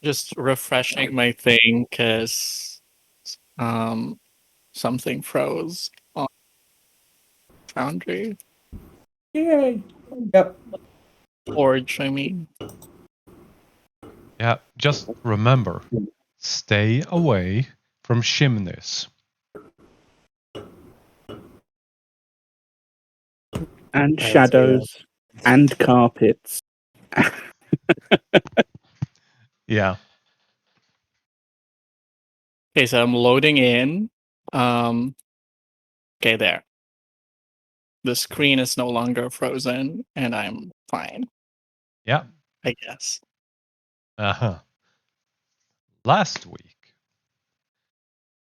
Just refreshing my thing because something froze on Foundry. Yay! Yep. Forge, I mean. Yeah, just remember, stay away from chimneys. And That's shadows. And carpets. Yeah. Okay, so I'm loading in. Okay, there. The screen is no longer frozen, and I'm fine, Yeah. I guess. Uh-huh. Last week,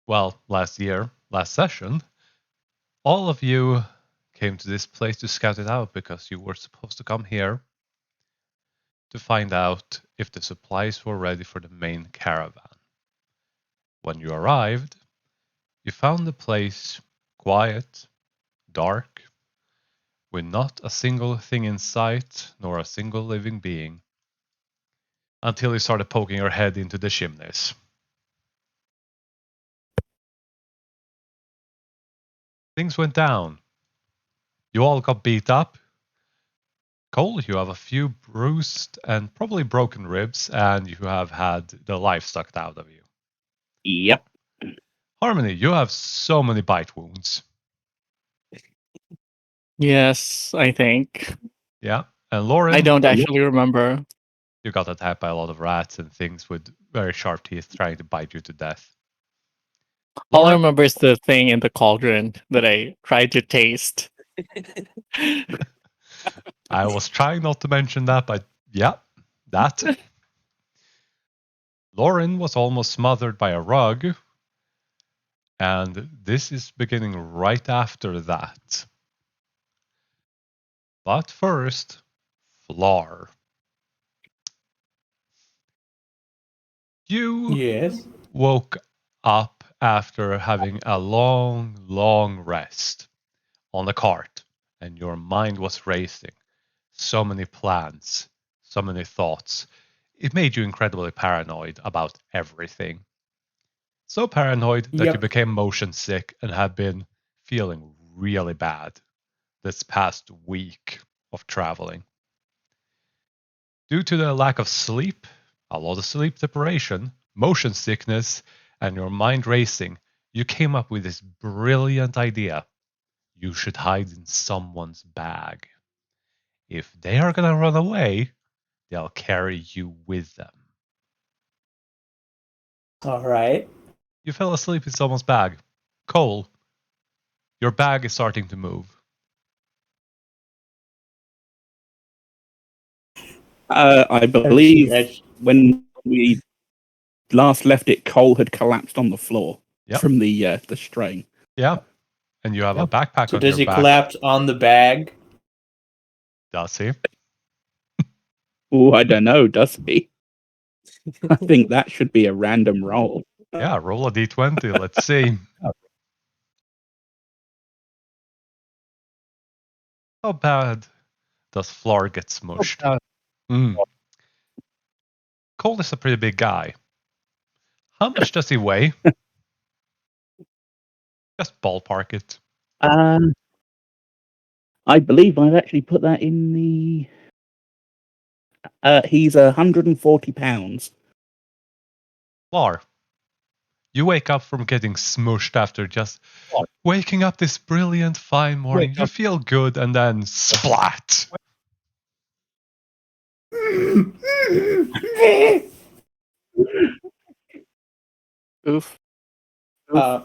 well, last year, last session, all of you came to this place to scout it out because you were supposed to come here to find out if the supplies were ready for the main caravan. When you arrived, you found the place quiet, dark, with not a single thing in sight nor a single living being, until you started poking your head into the chimneys. Things went down. You all got beat up. Cole, you have a few bruised and probably broken ribs, and you have had the life sucked out of you. Yep. Harmony, you have so many bite wounds. Yes, I think. Yeah. And Lauren, I don't actually remember. you got attacked by a lot of rats and things with very sharp teeth trying to bite you to death. All I Lauren, remember is the thing in the cauldron that I tried to taste. I was trying not to mention that, but yeah, that. Lauren was almost smothered by a rug, and this is beginning right after that. But first, Flar. You Yes. woke up after having a long, long rest on the cart, and your mind was racing. So many plans, so many thoughts. It made you incredibly paranoid about everything. So paranoid that you Yep. became motion sick and have been feeling really bad this past week of traveling. Due to the lack of sleep, a lot of sleep deprivation, motion sickness, and your mind racing, you came up with this brilliant idea. You should hide in someone's bag. If they are going to run away, they'll carry you with them. All right. You fell asleep in someone's bag. Cole, your bag is starting to move. I believe when we last left it, Cole had collapsed on the floor Yep. from the strain. Yeah. And you have a backpack So on does your he back. collapse on the bag? Does he? Oh, I don't know, does he? I think that should be a random roll. Yeah, roll a d20. Let's see. How bad does Flar get smushed? Cole is a pretty big guy. How much does he weigh? Just ballpark it. I believe I've actually put that in the. He's 140 pounds. Flar, you wake up from getting smushed after just waking up this brilliant fine morning. You feel good and then splat. Oof. Uh,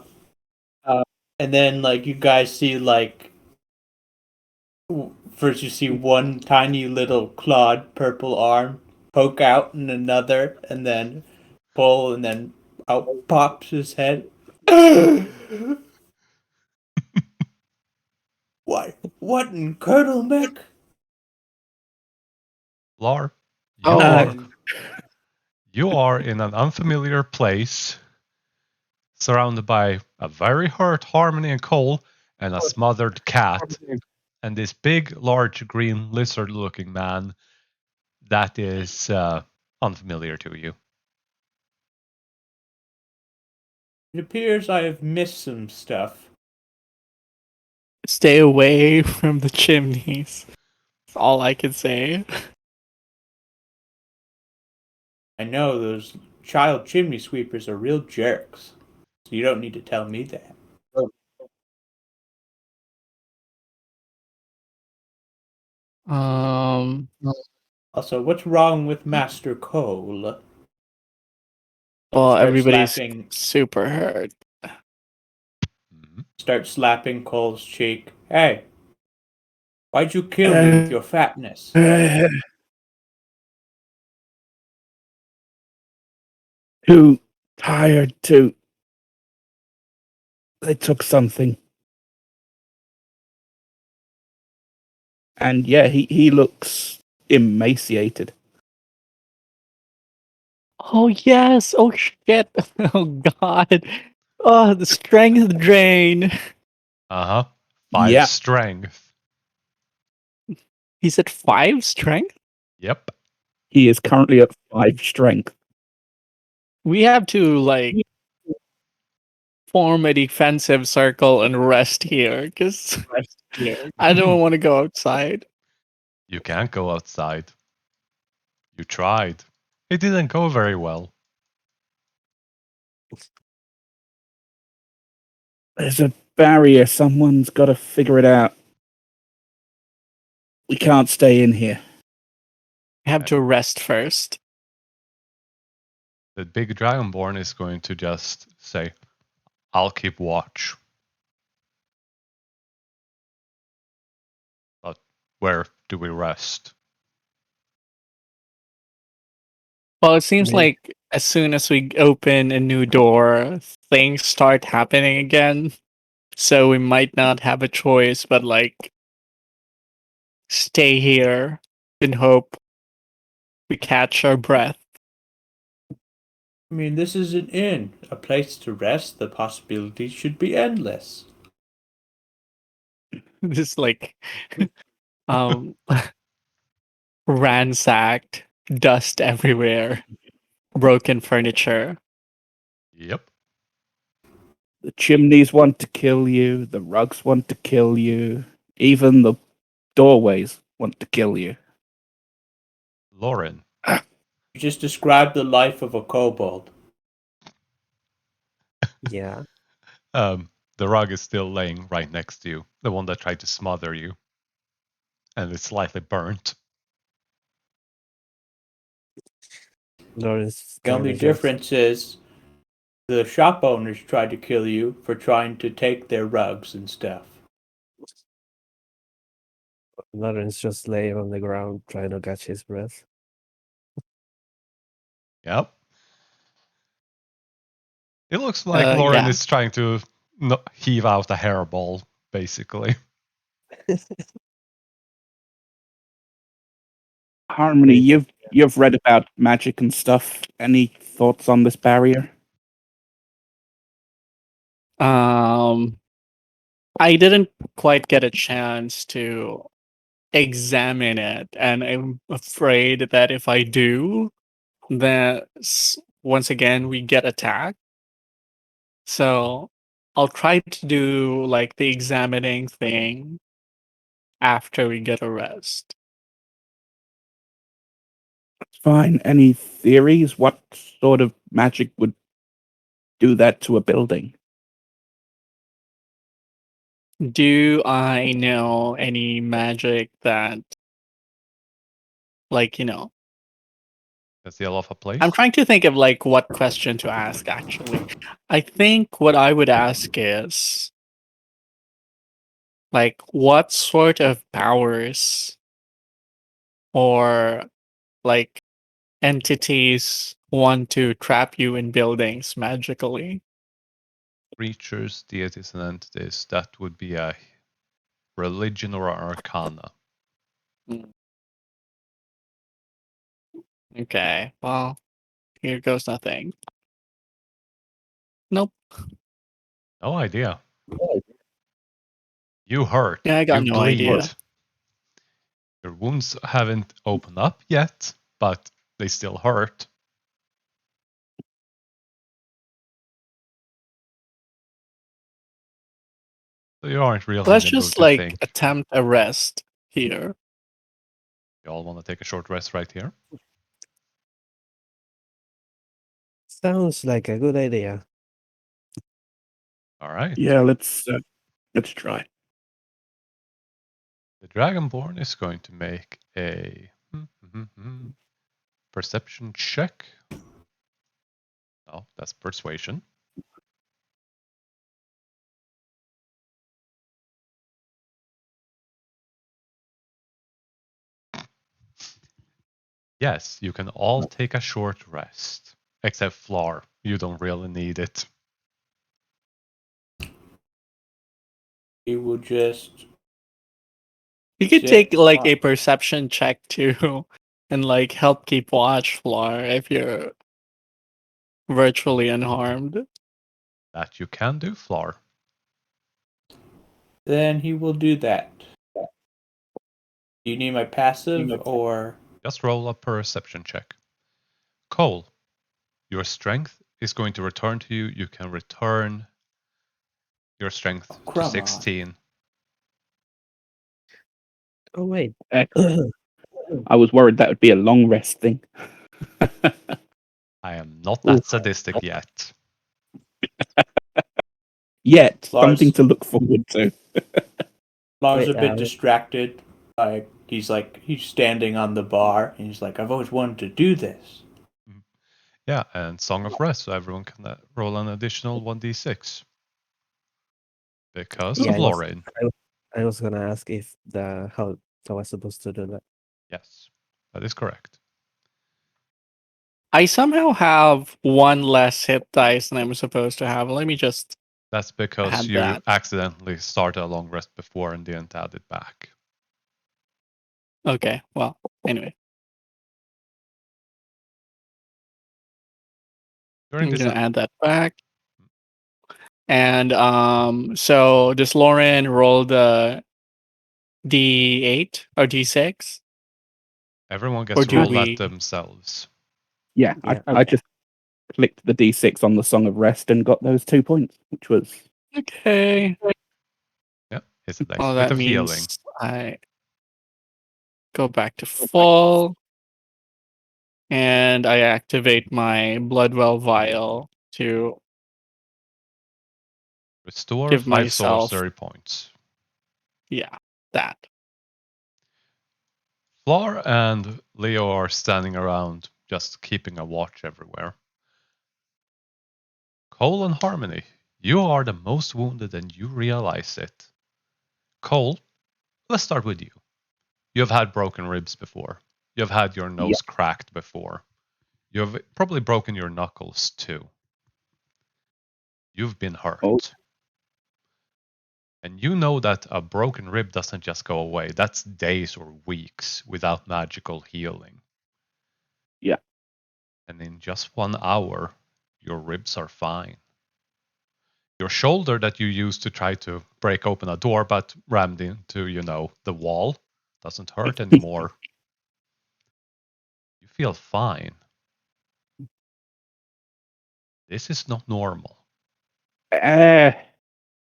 and then like you guys see like first you see one tiny little clawed purple arm poke out and another and then pull and then out pops his head. What in Curdle Mick? Flar, Oh. you are in an unfamiliar place, surrounded by a very hurt Harmony and Cole, and a smothered cat, and this big, large, green lizard-looking man that is unfamiliar to you. It appears I have missed some stuff. Stay away from the chimneys. That's all I can say. I know those child chimney sweepers are real jerks, so you don't need to tell me that. Um, Also, what's wrong with Master Cole? well, Start everybody's slapping, super hurt. Mhm. start slapping Cole's cheek. Hey, why'd you kill me with your fatness? Too tired to. They took something. And yeah, he looks emaciated. Oh yes! Oh shit! Oh god! Oh, the strength drain. Uh-huh. 5 Yeah. strength. He's at 5 strength. Yep. He is currently at 5 strength. We have to like form a defensive circle and rest here because I don't want to go outside. You can't go outside. You tried. It didn't go very well. There's a barrier. Someone's got to figure it out. We can't stay in here. We have to rest first. The big dragonborn is going to just say, I'll keep watch. But where do we rest? Well, it seems mean- like as soon as we open a new door, things start happening again. So we might not have a choice but like stay here and hope we catch our breath. I mean, this is an inn, a place to rest. The possibilities should be endless. Just like um ransacked, dust everywhere, broken furniture. Yep. The chimneys want to kill you. The rugs want to kill you. Even the doorways want to kill you. Lauren. You just described the life of a kobold. Yeah. The rug is still laying right next to you. The one that tried to smother you. And it's slightly burnt. Lawrence The only difference is the shop owners tried to kill you for trying to take their rugs and stuff. Lawrence just lay on the ground trying to catch his breath. Yep. It looks like Lauren Yeah. is trying to heave out a hairball, basically. Harmony, you've read about magic and stuff. Any thoughts on this barrier? I didn't quite get a chance to examine it, and I'm afraid that if I do, then once again we get attacked. So I'll try to do like the examining thing after we get a rest. Fine. Any theories? What sort of magic would do that to a building? Do I know any magic that, like, That's the off a place. I'm trying to think of like what question to ask actually. I think what I would ask is like what sort of powers or like entities want to trap you in buildings magically? Creatures, deities, and entities. That would be a religion or arcana. Okay, well, here goes nothing. Nope. No idea. You hurt. Yeah, I got You no bleed. idea. Your wounds haven't opened up yet, but they still hurt. So you aren't really Let's in the mood just to like think. attempt a rest here. You all want to take a short rest right here? Sounds like a good idea. All right. Yeah, let's try. The Dragonborn is going to make a perception check. Oh, that's persuasion. Yes, you can all take a short rest. Except Flar. You don't really need it. He will just You could sit. take like a perception check too, and like help keep watch, Flar, if you're virtually unharmed. That you can do, Flar. Then he will do that. Do you need my passive or? Just roll a perception check. Cole, your strength is going to return to you. You can return your strength to Come on. 16. Oh wait. Excellent. I was worried that would be a long rest thing. I am not that sadistic yet. Yet, Lars- something to look forward to. Lars a Wait, bit distracted. Like he's standing on the bar and he's like, I've always wanted to do this. Yeah, and Song of Rest, so everyone can roll an additional 1d6. Because Yeah, of Lorraine. I was gonna ask if how I was supposed to do that. Yes, that is correct. I somehow have one less hit dice than I'm supposed to have. Let me just That's because add you that. accidentally started a long rest before and didn't add it back. Okay, well, anyway. During I'm this, gonna add that back. And so does Lauren roll the D8 or D6? everyone Or gets to do roll we- that themselves. Yeah, Yeah. I just clicked the D6 on the Song of Rest and got those 2 points, which was Okay. Yeah, it's a Well, bit that of means healing. I go back to full, and I activate my Bloodwell vial to Restore give 5 myself, sorcery points. yeah, that. Flar and Leo are standing around, just keeping a watch everywhere. Cole and Harmony, you are the most wounded and you realize it. Cole, let's start with you. You have had broken ribs before. You have had your nose cracked before. You have probably broken your knuckles too. You've been hurt. Oh. And you know that a broken rib doesn't just go away. That's days or weeks without magical healing. Yeah. And in just 1 hour, your ribs are fine. Your shoulder that you used to try to break open a door but rammed into, the wall doesn't hurt anymore. You feel fine. This is not normal.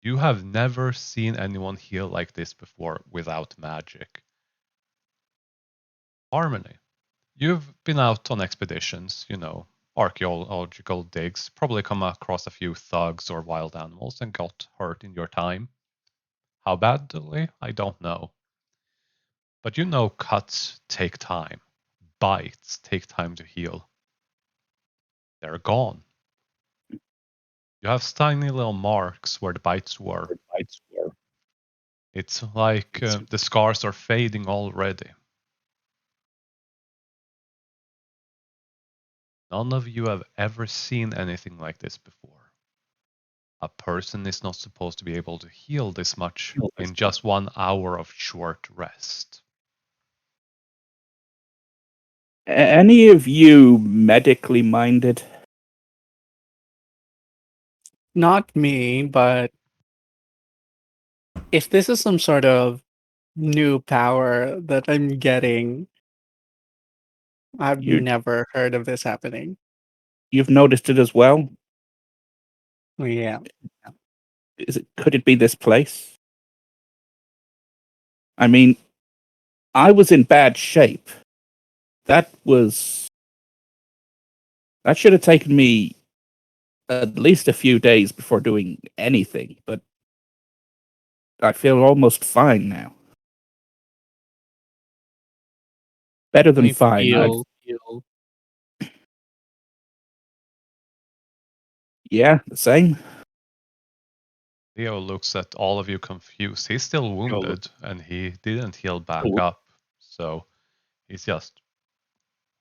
You have never seen anyone heal like this before without magic. Harmony, you've been out on expeditions, archaeological digs, probably come across a few thugs or wild animals and got hurt in your time. How badly? I don't know. But cuts take time. Bites take time to heal. They're gone. You have tiny little marks where the bites were. It's like the scars are fading already. None of you have ever seen anything like this before. A person is not supposed to be able to heal this much in just 1 hour of short rest. Any of you medically minded? Not me, but if this is some sort of new power that I'm getting, I've You- never heard of this happening. You've noticed it as well? Yeah. Could it be this place? I mean, I was in bad shape. That should have taken me at least a few days before doing anything, but I feel almost fine now. Better than Me fine. feel. Yeah, the same. Leo looks at all of you confused. He's still wounded and he didn't heal back up, so he's just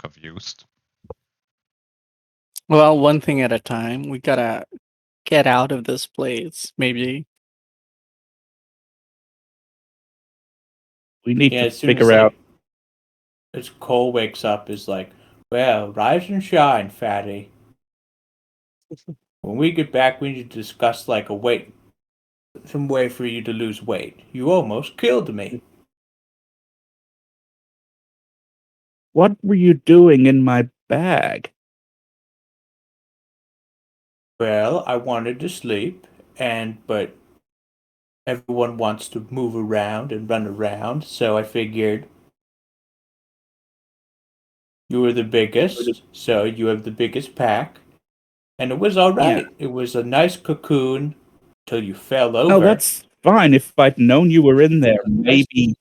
confused. Well, one thing at a time. We gotta get out of this place. Maybe. We need Yeah, to as soon figure out. as Cole wakes up, is like, well, rise and shine, fatty. When we get back, we need to discuss like some way for you to lose weight. You almost killed me. What were you doing in my bag? Well, I wanted to sleep, but everyone wants to move around and run around, so I figured you were the biggest, so you have the biggest pack, and it was all right. It was a nice cocoon till you fell No, over. that's fine. If I'd known you were in there, maybe.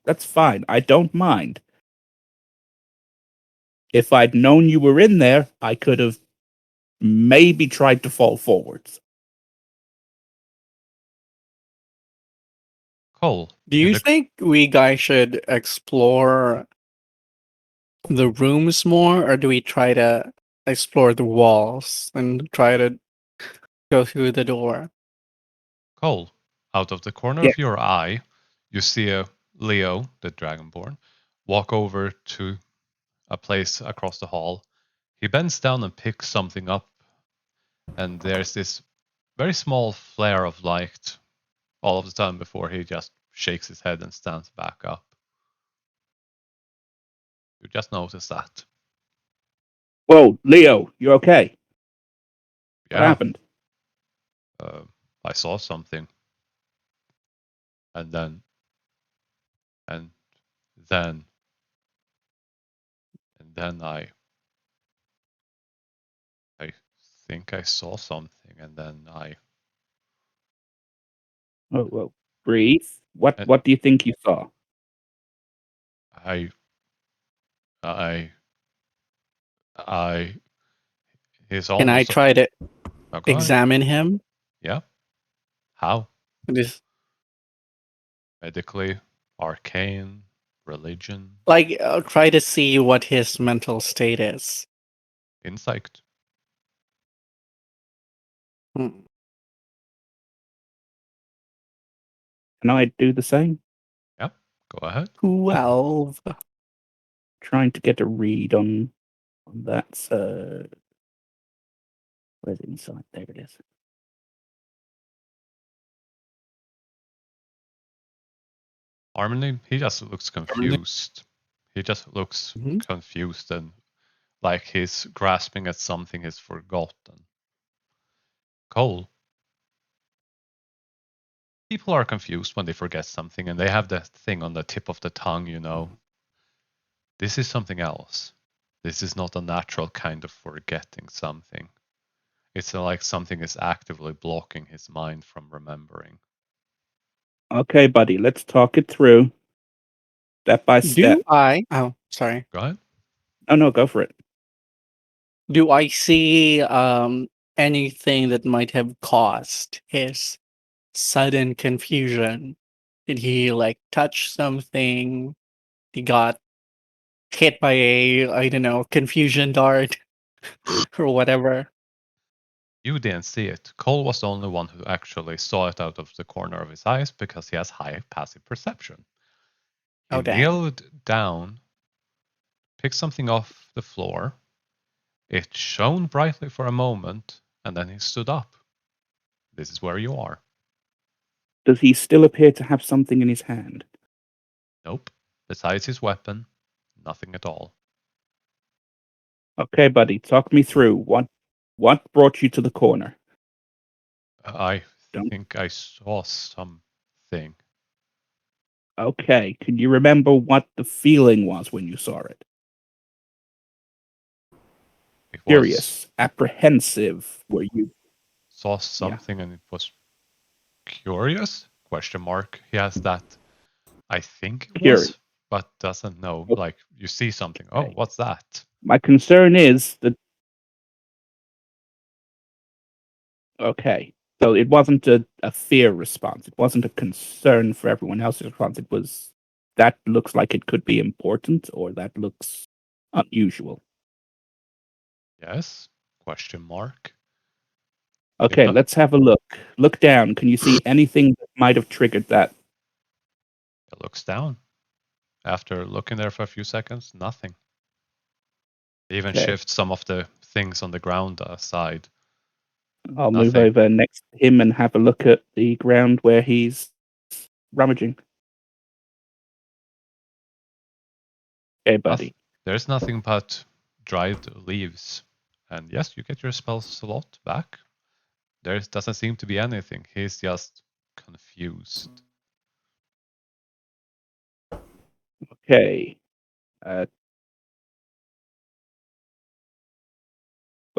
That's fine. I don't mind. If I'd known you were in there, I could have maybe tried to fall forwards. Cole, Do you think we guys should explore the rooms more, or do we try to explore the walls and try to go through the door? Cole, out of the corner Yeah. of your eye, you see a Leo, the Dragonborn, walk over to a place across the hall. He bends down and picks something up, and there's this very small flare of light all of the time before he just shakes his head and stands back up. You just notice that. Whoa, Leo, you okay? What Yeah, happened? I saw something. And then, and then, and then I think I saw something, and then Oh, breathe. What and do you think you saw? I, I, he's Can I almost. try to Oh, go ahead. examine him? Yeah. How? Just Medically, arcane, religion, like try to see what his mental state is. insight. Hmm. Can I do the same? Yeah. Go ahead. 12. Trying to get a read on that. Where's insight? There it is. Harmony, he just looks confused. He just looks Mhm. confused and like he's grasping at something he's forgotten. Cole, people are confused when they forget something and they have that thing on the tip of the tongue, you know. This is something else. This is not a natural kind of forgetting something. It's like something is actively blocking his mind from remembering. Okay, buddy, let's talk it through. Step by step. Do I? Oh, sorry. Go ahead. Oh no, go for it. Do I see anything that might have caused his sudden confusion? Did he like touch something? He got hit by a, I don't know, confusion dart or whatever. You didn't see it. Cole was the only one who actually saw it out of the corner of his eyes because he has high passive perception. He Oh, dang. kneeled down, picked something off the floor. It shone brightly for a moment, and then he stood up. This is where you are. Does he still appear to have something in his hand? Nope. Besides his weapon, nothing at all. Okay, buddy, talk me through. What brought you to the corner? I Don't think I saw something. Okay. Can you remember what the feeling was when you saw it? It was Curious, apprehensive. Were you? saw Yeah. something and it was curious? Question mark. He has that. I think it Curious. was, but doesn't know. Okay. Like you see something. Oh, what's that? My concern is that. Okay. So it wasn't a fear response. It wasn't a concern for everyone else's response. It was that looks like it could be important or that looks unusual. Yes? Question mark. Okay, It let's have a look. Look down. Can you see anything that might have triggered that? looks down. After looking there for a few seconds, nothing. It even Okay. shifts some of the things on the ground aside. I'll move Nothing. over next to him and have a look at the ground where he's rummaging. Okay, buddy. There's nothing but dried leaves. And yes, you get your spell slot back. There doesn't seem to be anything. He's just confused. Okay. Well,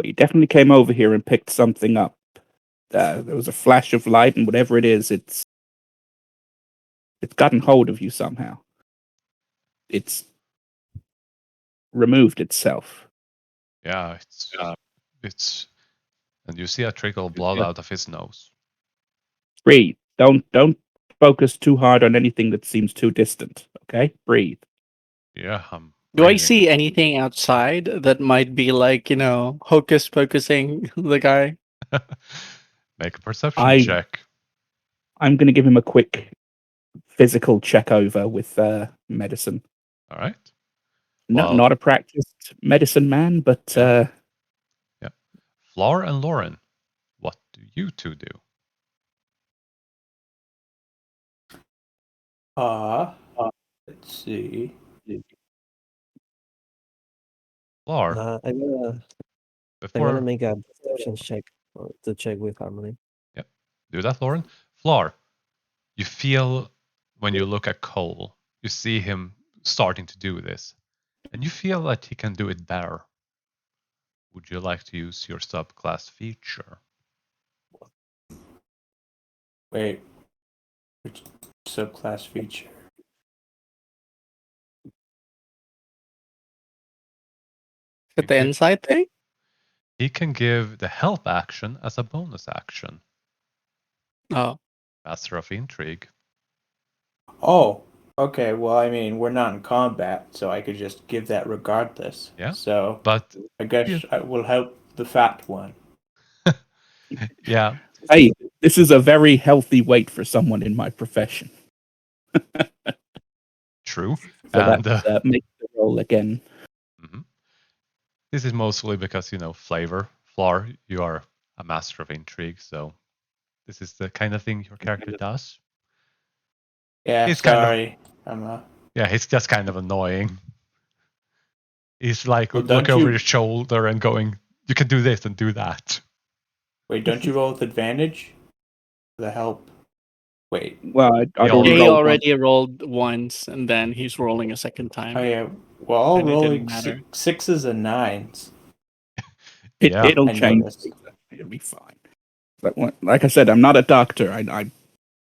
you definitely came over here and picked something up. There was a flash of light, and whatever it is, it's gotten hold of you somehow. It's removed itself. Yeah, it's and you see a trickle of blood out of his nose. Breathe. Don't focus too hard on anything that seems too distant. Okay, breathe. Yeah, I'm Do I breathing. see anything outside that might be like, hocus pocusing the guy? Make a perception I check. I'm going to give him a quick physical check over with medicine. All right. Not Well, not a practiced medicine man, but yeah. Floor and Lauren, what do you two do? Let's see. Floor, I'm gonna before make a perception check to check with Harmony. do that, Lauren. Floor, you feel when you look at Cole, you see him starting to do this, and you feel that he can do it better. Would you like to use your subclass feature? Wait. Which subclass feature? Is it the inside thing? He can give the help action as a bonus action. Oh, Master of Intrigue. Oh, okay. Well, I mean, we're not in combat, so I could just give that regardless. Yeah. So But I guess yeah. I will help the fat one. Yeah, hey, this is a very healthy weight for someone in my profession. true. So And that makes the roll again. mhm. This is mostly because, flavor. Floor, you are a master of intrigue, so this is the kind of thing your character does. Yeah, He's kind of, sorry. I'm yeah, he's just kind of annoying. He's like Well, looking don't over you- your shoulder and going, you can do this and do that. Wait, don't you roll with advantage? The help. Wait. Well, I'd He already he rolled one. already rolled once, and then he's rolling a second time. Oh yeah. Well, all And it didn't rolling matter. sixes and nines. Yeah. It'll I change. noticed. It'll be fine. But like I said, I'm not a doctor.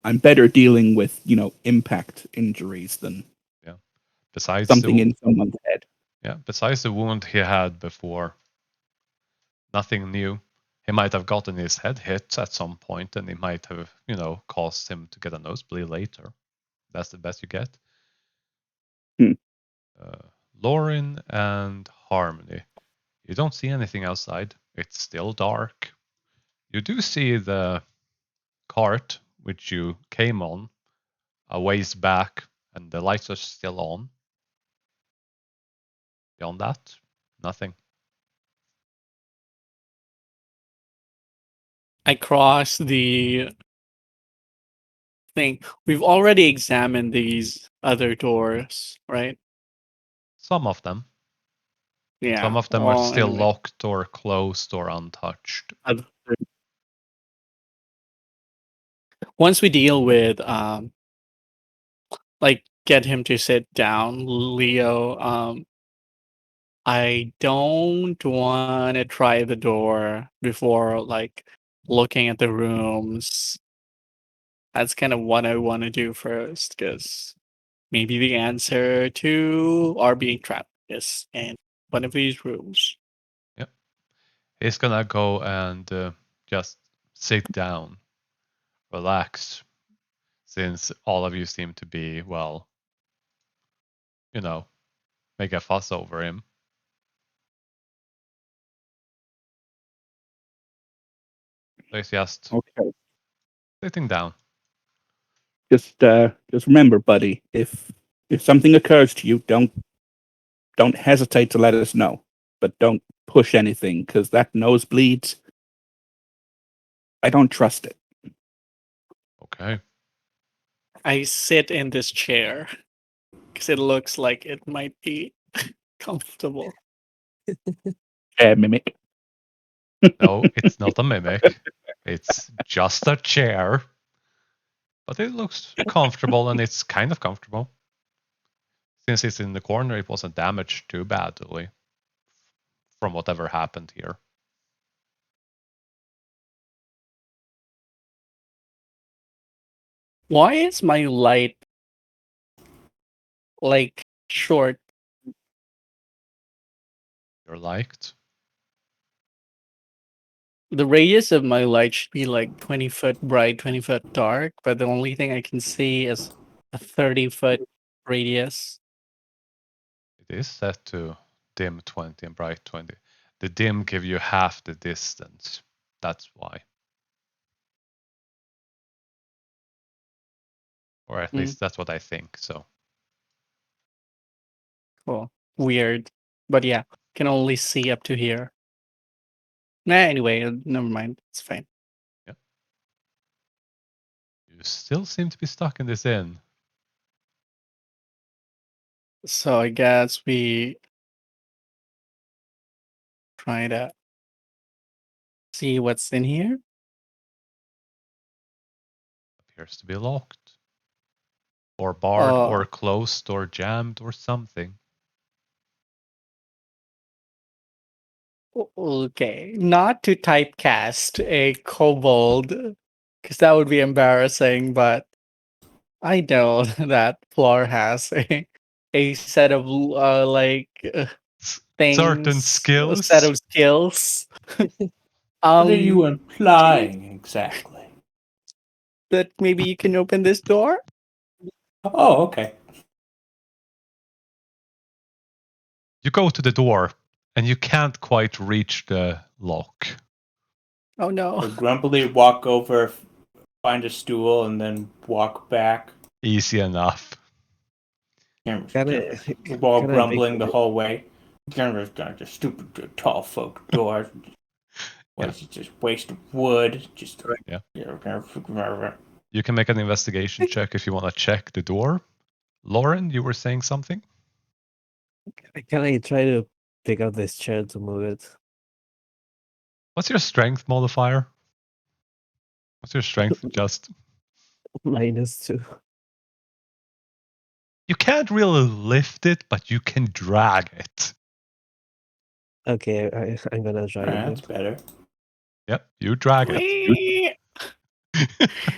I'm better dealing with impact injuries than Besides something the in someone's head. besides the wound he had before, nothing new. He might have gotten his head hit at some point, and it might have, caused him to get a nosebleed later. That's the best you get. Hmm. Lauren and Harmony. You don't see anything outside. It's still dark. You do see the cart which you came on a ways back, and the lights are still on. Beyond that, nothing. I cross the thing. We've already examined these other doors, right? Some of them. Yeah. Some of them are well, still anyway. locked or closed or untouched. Once we deal with like get him to sit down. Leo, I don't want to try the door before like looking at the rooms. That's kind of what I want to do first, because maybe the answer to our being trapped is in one of these rooms. He's gonna go and just sit down, relax, since all of you seem to be, well, make a fuss over him. So he's just Okay. sitting down. Just remember, buddy, if something occurs to you, don't hesitate to let us know. But don't push anything, because that nosebleed, I don't trust it. Okay. I sit in this chair because it looks like it might be comfortable. Mimic. No, it's not a mimic. It's just a chair. But it looks comfortable, and it's kind of comfortable. Since it's in the corner, it wasn't damaged too badly from whatever happened here. Why is my light like short? You're liked. The radius of my light should be like 20-foot bright, 20-foot dark, but the only thing I can see is a 30-foot radius. It is set to dim 20 and bright 20. The dim give you half the distance. That's why. Or at Mm. least that's what I think. So Cool. Weird. But yeah, can only see up to here. Nah, anyway, never mind. It's fine. you still seem to be stuck in this inn. So I guess we try to see what's in here. Appears to be locked. Or barred, Oh. or closed, or jammed, or something. Okay, not to typecast a kobold, because that would be embarrassing, but I know that Floor has a set of Certain things, a set skills. of skills. What are you implying exactly? That maybe you can open this door? Oh, okay. You go to the door, and you can't quite reach the lock. Oh So no. grumpily walk over, find a stool, and then walk back. Easy enough. Can While can I make grumbling the whole way. The stupid tall folk doors. What Yeah. is it? Just waste of wood. Just Yeah. yeah. You can make an investigation check if you want to check the door. Lauren, you were saying something? Can I try to pick up this chair to move it? What's your strength modifier? What's your strength? Just -2. you can't really lift it, but you can drag it. Okay, I'm gonna try it That's then. better. Yep, you drag it. Whee!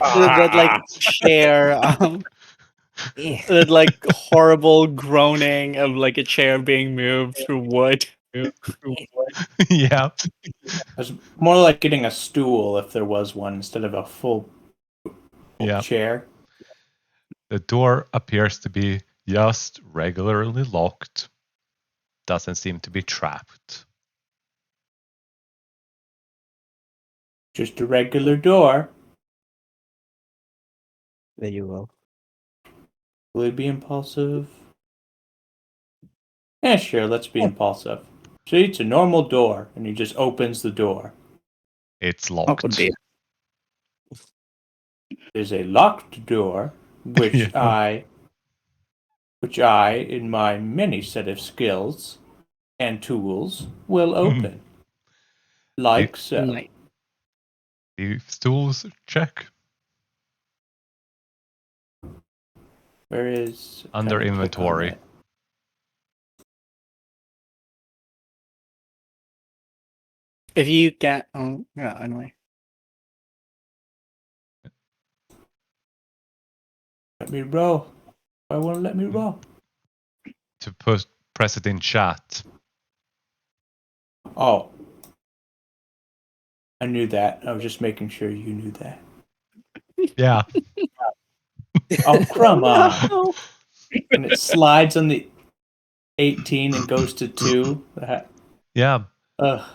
Ah. That like chair, Eh. that like horrible groaning of like a chair being moved through wood. Yeah. It's more like getting a stool if there was one instead of a full Yeah. chair. The door appears to be just regularly locked. Doesn't seem to be trapped. Just a regular door. There you go. Will it be impulsive? Yeah, sure, let's be impulsive. See, it's a normal door, and he just opens the door. It's What would locked. be? There's a locked door, which Yeah. I, in my many set of skills and tools, will open. Like so. Nice. The stools check. Where is Under trying to click on inventory. that. If you get, oh yeah, anyway. Let me roll. I want to let me roll. To press it in chat. Oh. I knew that. I was just making sure you knew that. Yeah. Oh, come on. No. And it slides on the 18 and goes to 2. Yeah. Ugh.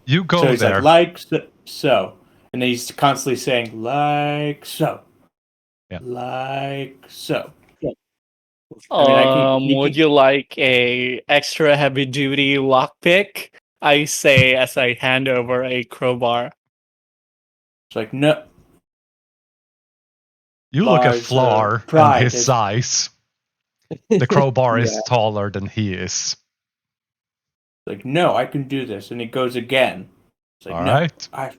You go So he's there. like so. And then he's constantly saying, like so. Yeah. Like so. I mean, he Would can, you like a extra heavy duty lockpick? I say as I hand over a crowbar. it's like, no. You look at Lars, Flar and pride his is size. The crowbar is Yeah. taller than he is. like, no, I can do this. And he goes again. It's like, All no. right. I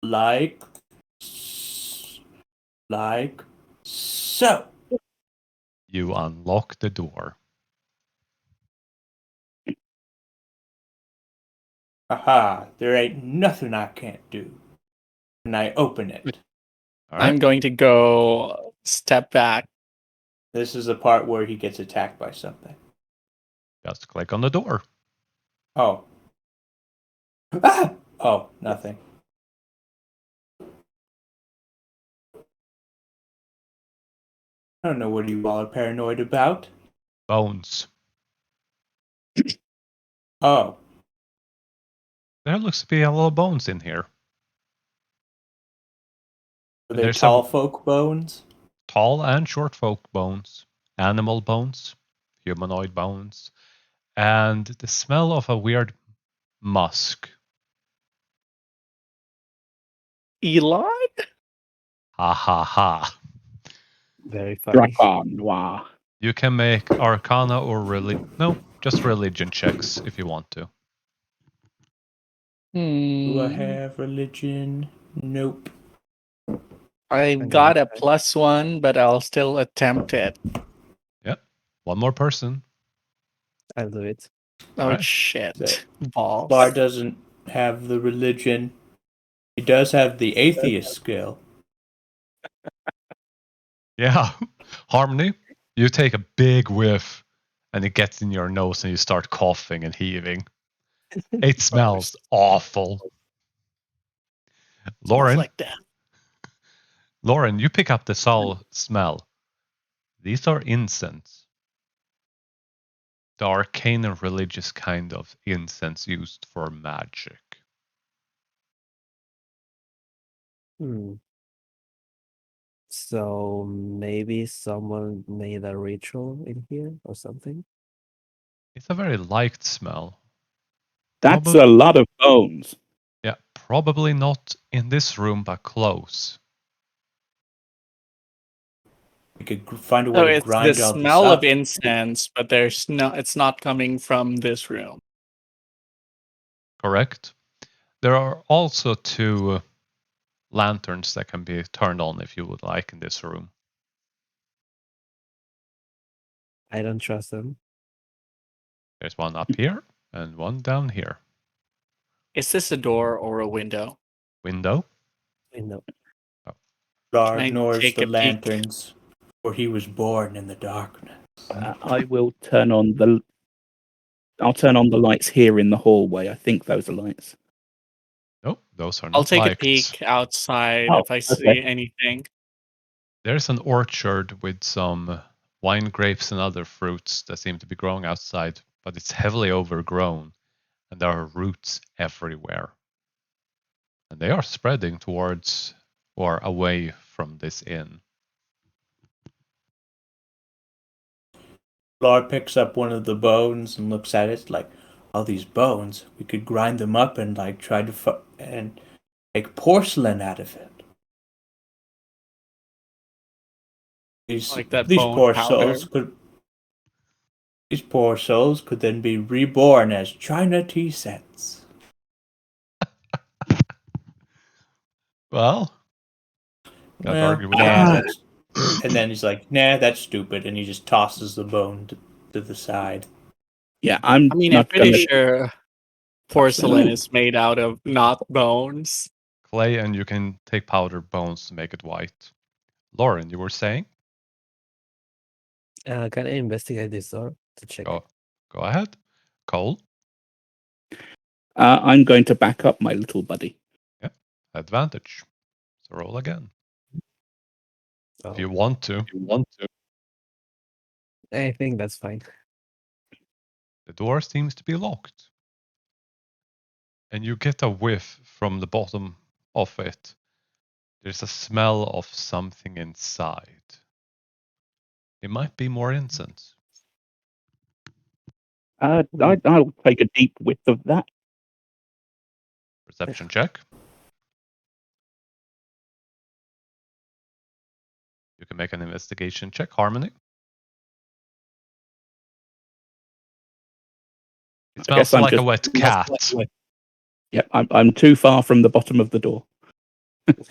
like like so. You unlock the door. Aha, there ain't nothing I can't do. And I open it. All I'm right. going to go step back. This is the part where he gets attacked by something. Just click on the door. Oh. Ah! Oh, nothing. I don't know what you all are paranoid about. Bones. Oh. There looks to be a little bones in here. Are they There's tall some folk bones? tall and short folk bones, animal bones, humanoid bones, and the smell of a weird musk. Eli? Ha ha ha. Very funny. Dragon Noir. You can make Arcana or just religion checks if you want to. Do I Hmm. have religion? Nope. I I'm got gonna a +1, but I'll still attempt it. Yep. One more person. I'll do it. Oh Alright. shit. Balls. Bar doesn't have the religion. He does have the atheist skill. Yeah. Harmony, you take a big whiff and it gets in your nose and you start coughing and heaving. It smells awful. Smells Lauren, like that. Lauren, you pick up the smell. These are incense. The arcane and religious kind of incense used for magic. Hmm. So maybe someone made a ritual in here or something. It's a very liked smell. That's a lot of bones. Yeah, probably not in this room, but close. We could find a So way to it's the grind all this smell of up. incense, but it's not coming from this room. Correct. There are also 2 lanterns that can be turned on if you would like in this room. I don't trust them. There's one up here and one down here. Is this a door or a window? Window. I know. Lar Can I ignores take the a peek? lanterns, for he was born in the darkness. I will turn on the. I'll turn on the lights here in the hallway. I think those are lights. Nope, those are I'll not take a liked. peek outside Oh, if I see okay. anything. There's an orchard with some wine grapes and other fruits that seem to be growing outside, but it's heavily overgrown and there are roots everywhere. And they are spreading towards or away from this inn. Lar picks up one of the bones and looks at it like, all these bones, we could grind them up and like try to and make porcelain out of it. Like that These bone poor powder. souls could. These poor souls could then be reborn as China tea sets. Well, can't Well, argue with yeah, that. that's And then he's like, "Nah, that's stupid," and he just tosses the bone to the side. Yeah, I'm I mean, I'm not pretty gonna. sure porcelain is made out of not bones. Clay, and you can take powdered bones to make it white. Lauren, you were saying? Can I investigate this door to check? Go ahead. Cole? I'm going to back up my little buddy. Yeah. Advantage. So roll again. Oh, If you want to. I think that's fine. The door seems to be locked. And you get a whiff from the bottom of it. There's a smell of something inside. It might be more incense. I'll take a deep whiff of that. Perception check. You can make an investigation check, Harmony. It I guess smells I'm like a just- wet cat. Yep, I'm too far from the bottom of the door.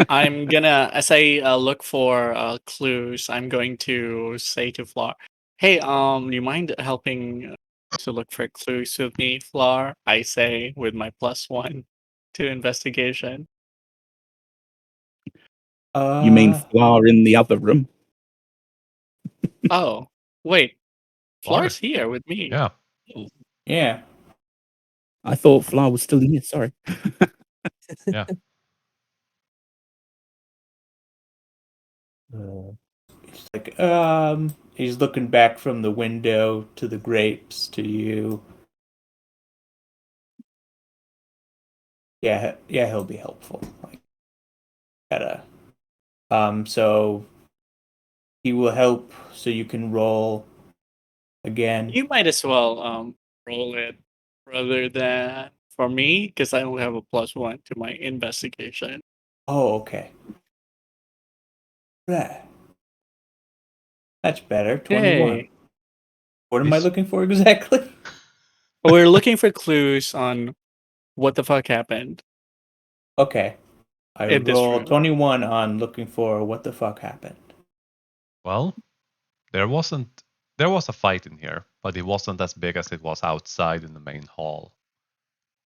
I'm gonna, as I look for clues, I'm going to say to Flar, "Hey, you mind helping to look for clues with me, Flar?" I say with my +1 to investigation. You mean Flower in the other room? Oh, wait, Flar. Flar's here with me. Yeah. Yeah. I thought Flower was still in here. Sorry. Yeah. He's like, he's looking back from the window to the grapes to you. Yeah, he'll be helpful. Like, gotta. So he will help. So you can roll again. You might as well roll it rather than for me because I only have a +1 to my investigation. Oh, okay. Right. That's better. 21. Yay. What am I looking for exactly? We're looking for clues on what the fuck happened. Okay. I In this roll room. 21 on looking for what the fuck happened. Well, there was a fight in here, but it wasn't as big as it was outside in the main hall.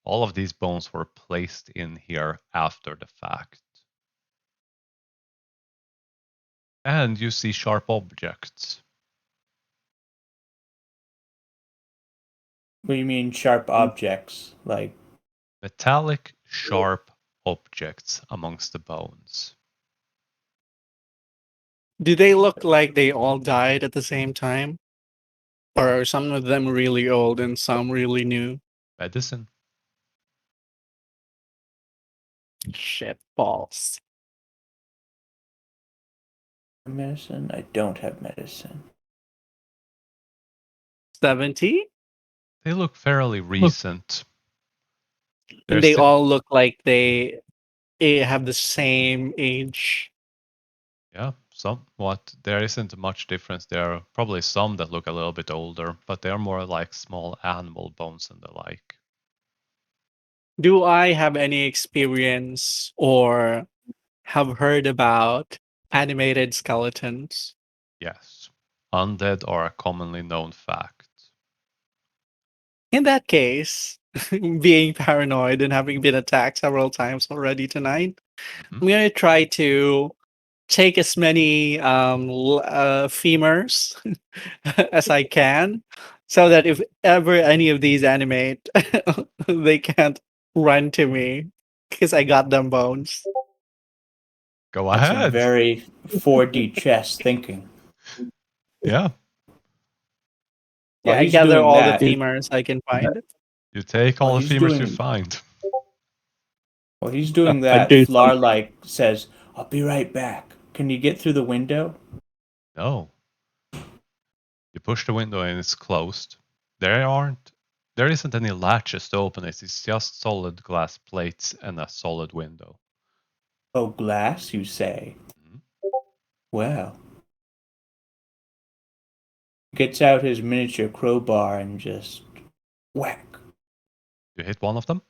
All of these bones were placed in here after the fact. And you see sharp objects. What do you mean sharp objects? Like, Metallic, sharp objects amongst the bones. Do they look like they all died at the same time? Or are some of them really old and some really new? Medicine. Shit balls. medicine? I don't have medicine. 70? They look fairly recent. And they all look like they have the same age. Yeah, somewhat. There isn't much difference. There are probably some that look a little bit older, but they're more like small animal bones and the like. Do I have any experience or have heard about animated skeletons? Yes. Undead are a commonly known fact. In that case, being paranoid and having been attacked several times already tonight, I'm gonna try to take as many femurs as I can, so that if ever any of these animate, they can't run to me because I got them bones. Go That's some ahead. very 4D chess thinking. Yeah. Yeah, While I he's gather doing all that- the femurs I can find. You take all Well, the he's femurs you doing- find. While he's doing I that, do Flar like says, "I'll be right back. Can you get through the window?" No. You push the window and it's closed. There isn't any latches to open it. It's just solid glass plates and a solid window. Oh, glass, you say? Mhm. Well. Gets out his miniature crowbar and just whack. You hit one of them?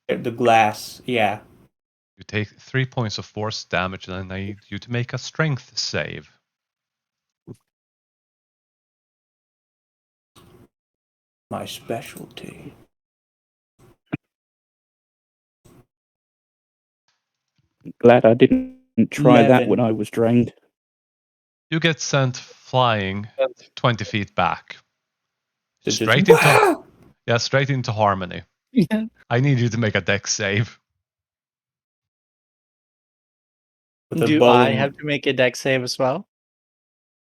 The glass, yeah. You take 3 points of force damage, and I need you to make a strength save. My specialty. Glad I didn't try that 11. when I was drained. You get sent flying 20 feet back. So just, Straight into "Wow!" straight into Harmony. Yeah. I need you to make a dex save. With a Do I bowling. have to make a deck save as well?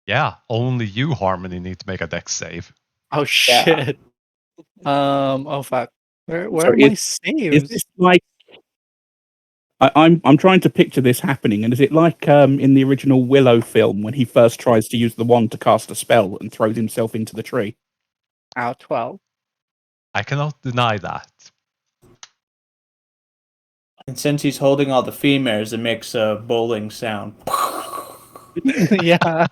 Yeah, only you, Harmony, need to make a dex save. Oh shit. Oh fuck. Where So are my Is saves? this like? I'm trying to picture this happening, and is it like in the original Willow film when he first tries to use the wand to cast a spell and throws himself into the tree? Out 12. I cannot deny that. And since he's holding all the females, it makes a bowling sound. Yeah.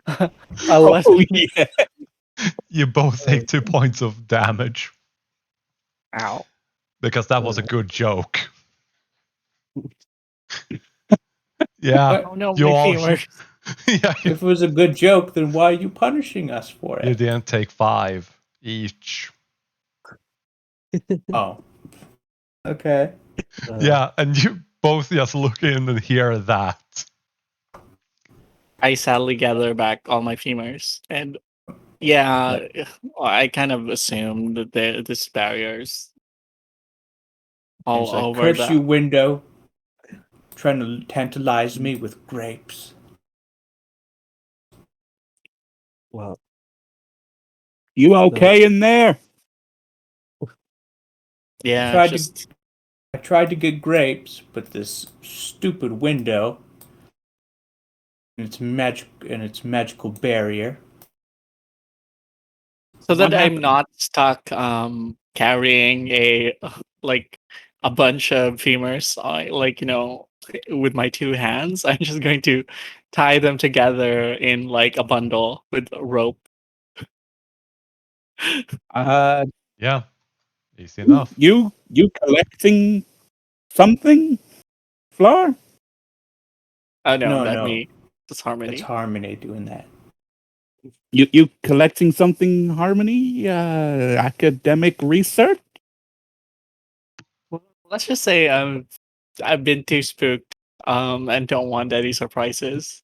I Oh wasn't. yeah. You both take 2 points of damage Ow. because that was a good joke. Yeah, What? Oh no, you my all. femur. Yeah, If it was a good joke, then why are you punishing us for you it? didn't take 5 each. Oh. Okay. Yeah, and you both just look in and hear that. I sadly gather back all my femurs. And yeah, I kind of assumed that there's barriers all He's like, over curse you, the. window. Trying to tantalize me with grapes. Well, You okay in there? Yeah, Tried to- just. I tried to get grapes, but this stupid window and its magical barrier. So What that I'm happened? not stuck carrying a like a bunch of femurs like with my two hands. I'm just going to tie them together in like a bundle with a rope. Uh, Yeah, easy enough. you collecting something, Flower? Oh no, No, not no. me. It's Harmony. It's Harmony doing that. You collecting something, Harmony? Academic research? Well, let's just say I've been too spooked and don't want any surprises.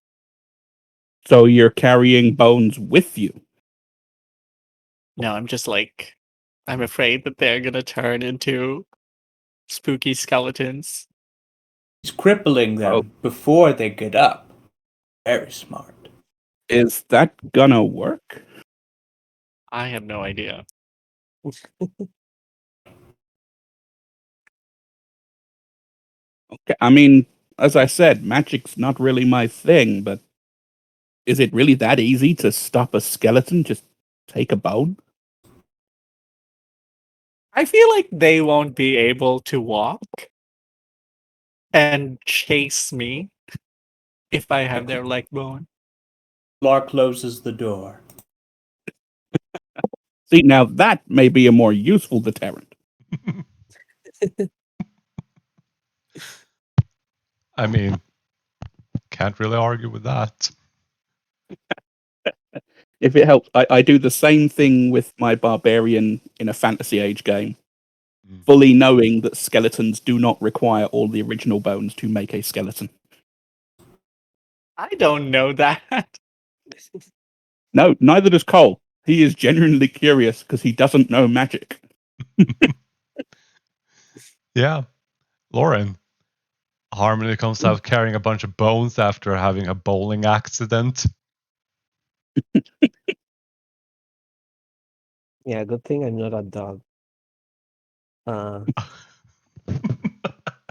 So you're carrying bones with you? No, I'm just like I'm afraid that they're gonna turn into spooky skeletons. He's crippling them Oh. before they get up. Very smart. Is that gonna work? I have no idea. Okay, I mean, as I said, magic's not really my thing, but is it really that easy to stop a skeleton? Just take a bone? I feel like they won't be able to walk and chase me if I have their leg bone. Lar closes the door. See, now that may be a more useful deterrent. I mean, can't really argue with that. If it helps, I do the same thing with my barbarian in a fantasy age game, fully knowing that skeletons do not require all the original bones to make a skeleton. I don't know that. No, neither does Cole. He is genuinely curious because he doesn't know magic. Yeah, Lauren. Harmony comes out carrying a bunch of bones after having a bowling accident. yeah, good thing I'm not a dog. I'm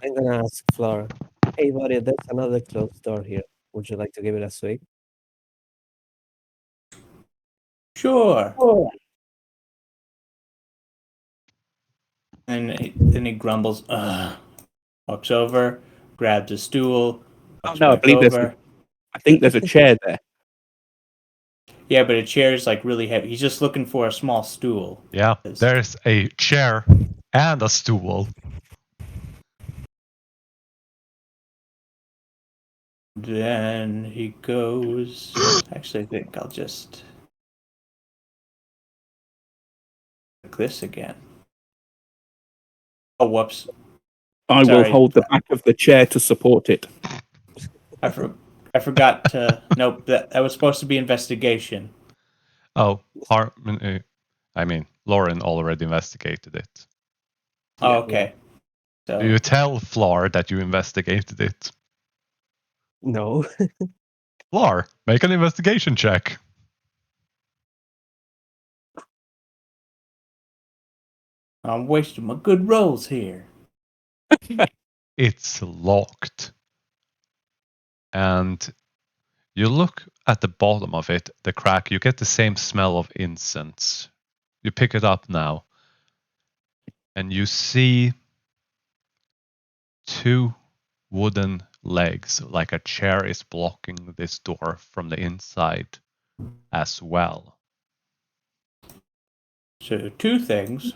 gonna ask Flora. Hey, buddy, there's another closed door here. Would you like to give it a sweep? Sure. Oh. And then he grumbles, ugh. Walks over, grabs a stool, Oh walks no, I back believe over. I think there's a chair there. Yeah, but a chair is like really heavy. He's just looking for a small stool. Yeah, there's a chair and a stool. Then he goes. Actually, I think I'll just click this again. Oh, whoops. I will Sorry. hold the back of the chair to support it. I forgot to. Nope, that was supposed to be investigation. Oh, I mean, Lauren already investigated it. Oh, Yeah. okay. So Do you tell Flar that you investigated it? No. Flar, make an investigation check. I'm wasting my good rolls here. It's locked. And you look at the bottom of it, the crack, you get the same smell of incense. You pick it up now, and you see two wooden legs, like a chair is blocking this door from the inside as well. So two things.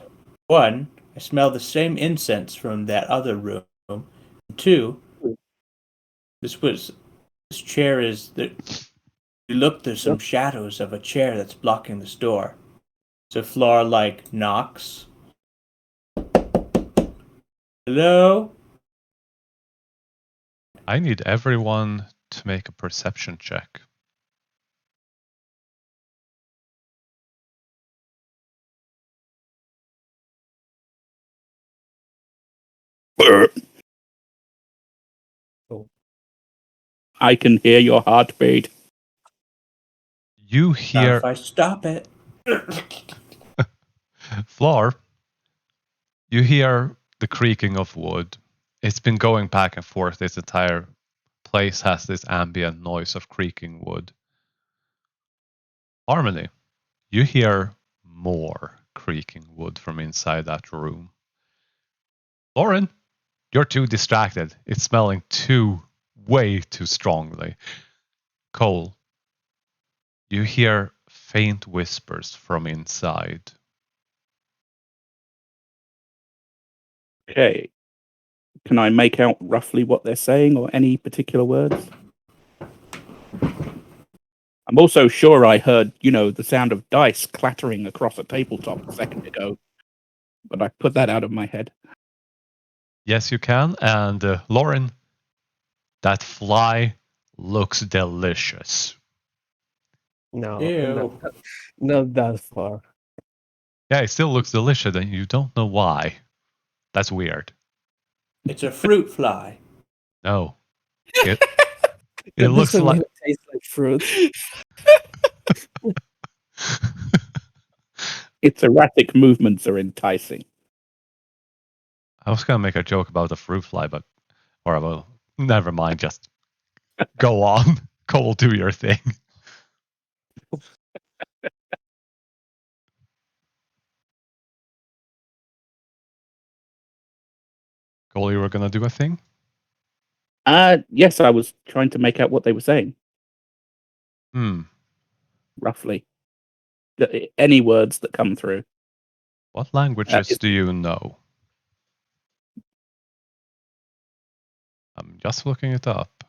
One, I smell the same incense from that other room. Two, this chair is there. You look, there's some shadows of a chair that's blocking this door. So Flora knocks. Hello? I need everyone to make a perception check. I can hear your heartbeat. You Not hear if I stop it. Flar, you hear the creaking of wood. It's been going back and forth. This entire place has this ambient noise of creaking wood. Harmony, you hear more creaking wood from inside that room. Lauren, you're too distracted. It's smelling way too strongly. Cole, you hear faint whispers from inside. Okay. Can I make out roughly what they're saying or any particular words? I'm also sure I heard, the sound of dice clattering across a tabletop a second ago, but I put that out of my head. Yes, you can. And Lauren, that fly looks delicious. No. Ew. Not that far. Yeah, it still looks delicious, and you don't know why. That's weird. It's a fruit fly. No, it it That looks doesn't mean like it tastes like fruit. Its erratic movements are enticing. I was gonna make a joke about the fruit fly, but never mind. Just go on. Cole, do your thing. Cole, you were gonna do a thing. Yes, I was trying to make out what they were saying, roughly. Any words that come through. What languages Is do you know? I'm just looking it up.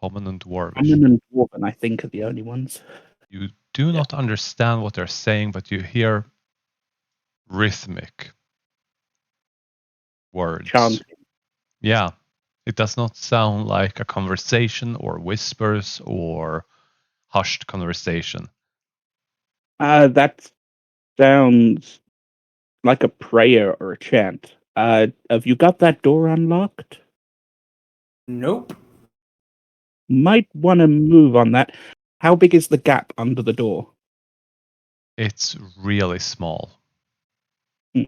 Common and Dwarvish. Common and Dwarven, I think, are the only ones. You do not understand what they're saying, but you hear rhythmic words. Chanting. Yeah, it does not sound like a conversation or whispers or hushed conversation. That sounds like a prayer or a chant. Have you got that door unlocked? Nope. Might want to move on that. How big is the gap under the door? It's really small. Hmm.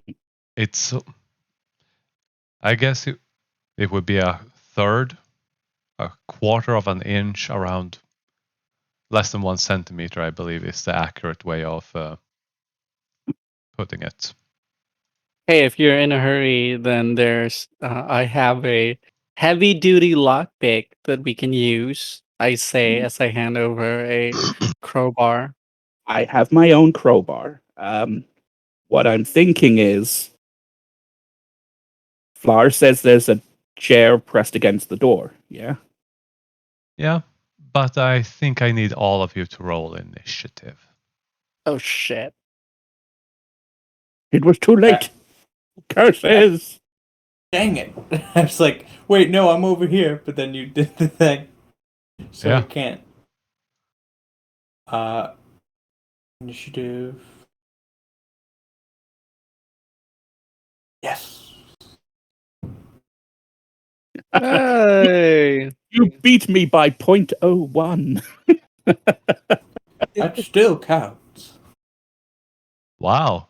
It's, I guess it would be a quarter of an inch, around less than 1 centimeter, I believe is the accurate way of putting it. Hey, if you're in a hurry, then I have a heavy duty lockpick that we can use. I say as I hand over a crowbar. I have my own crowbar. What I'm thinking is, Flower says there's a chair pressed against the door. Yeah. Yeah, but I think I need all of you to roll initiative. Oh shit. It was too late. Curses. Dang it! I was like, wait, no, I'm over here. But then you did the thing, so Yeah. I can't. Initiative. Yes. Hey. You beat me by 0.01. That still counts. Wow.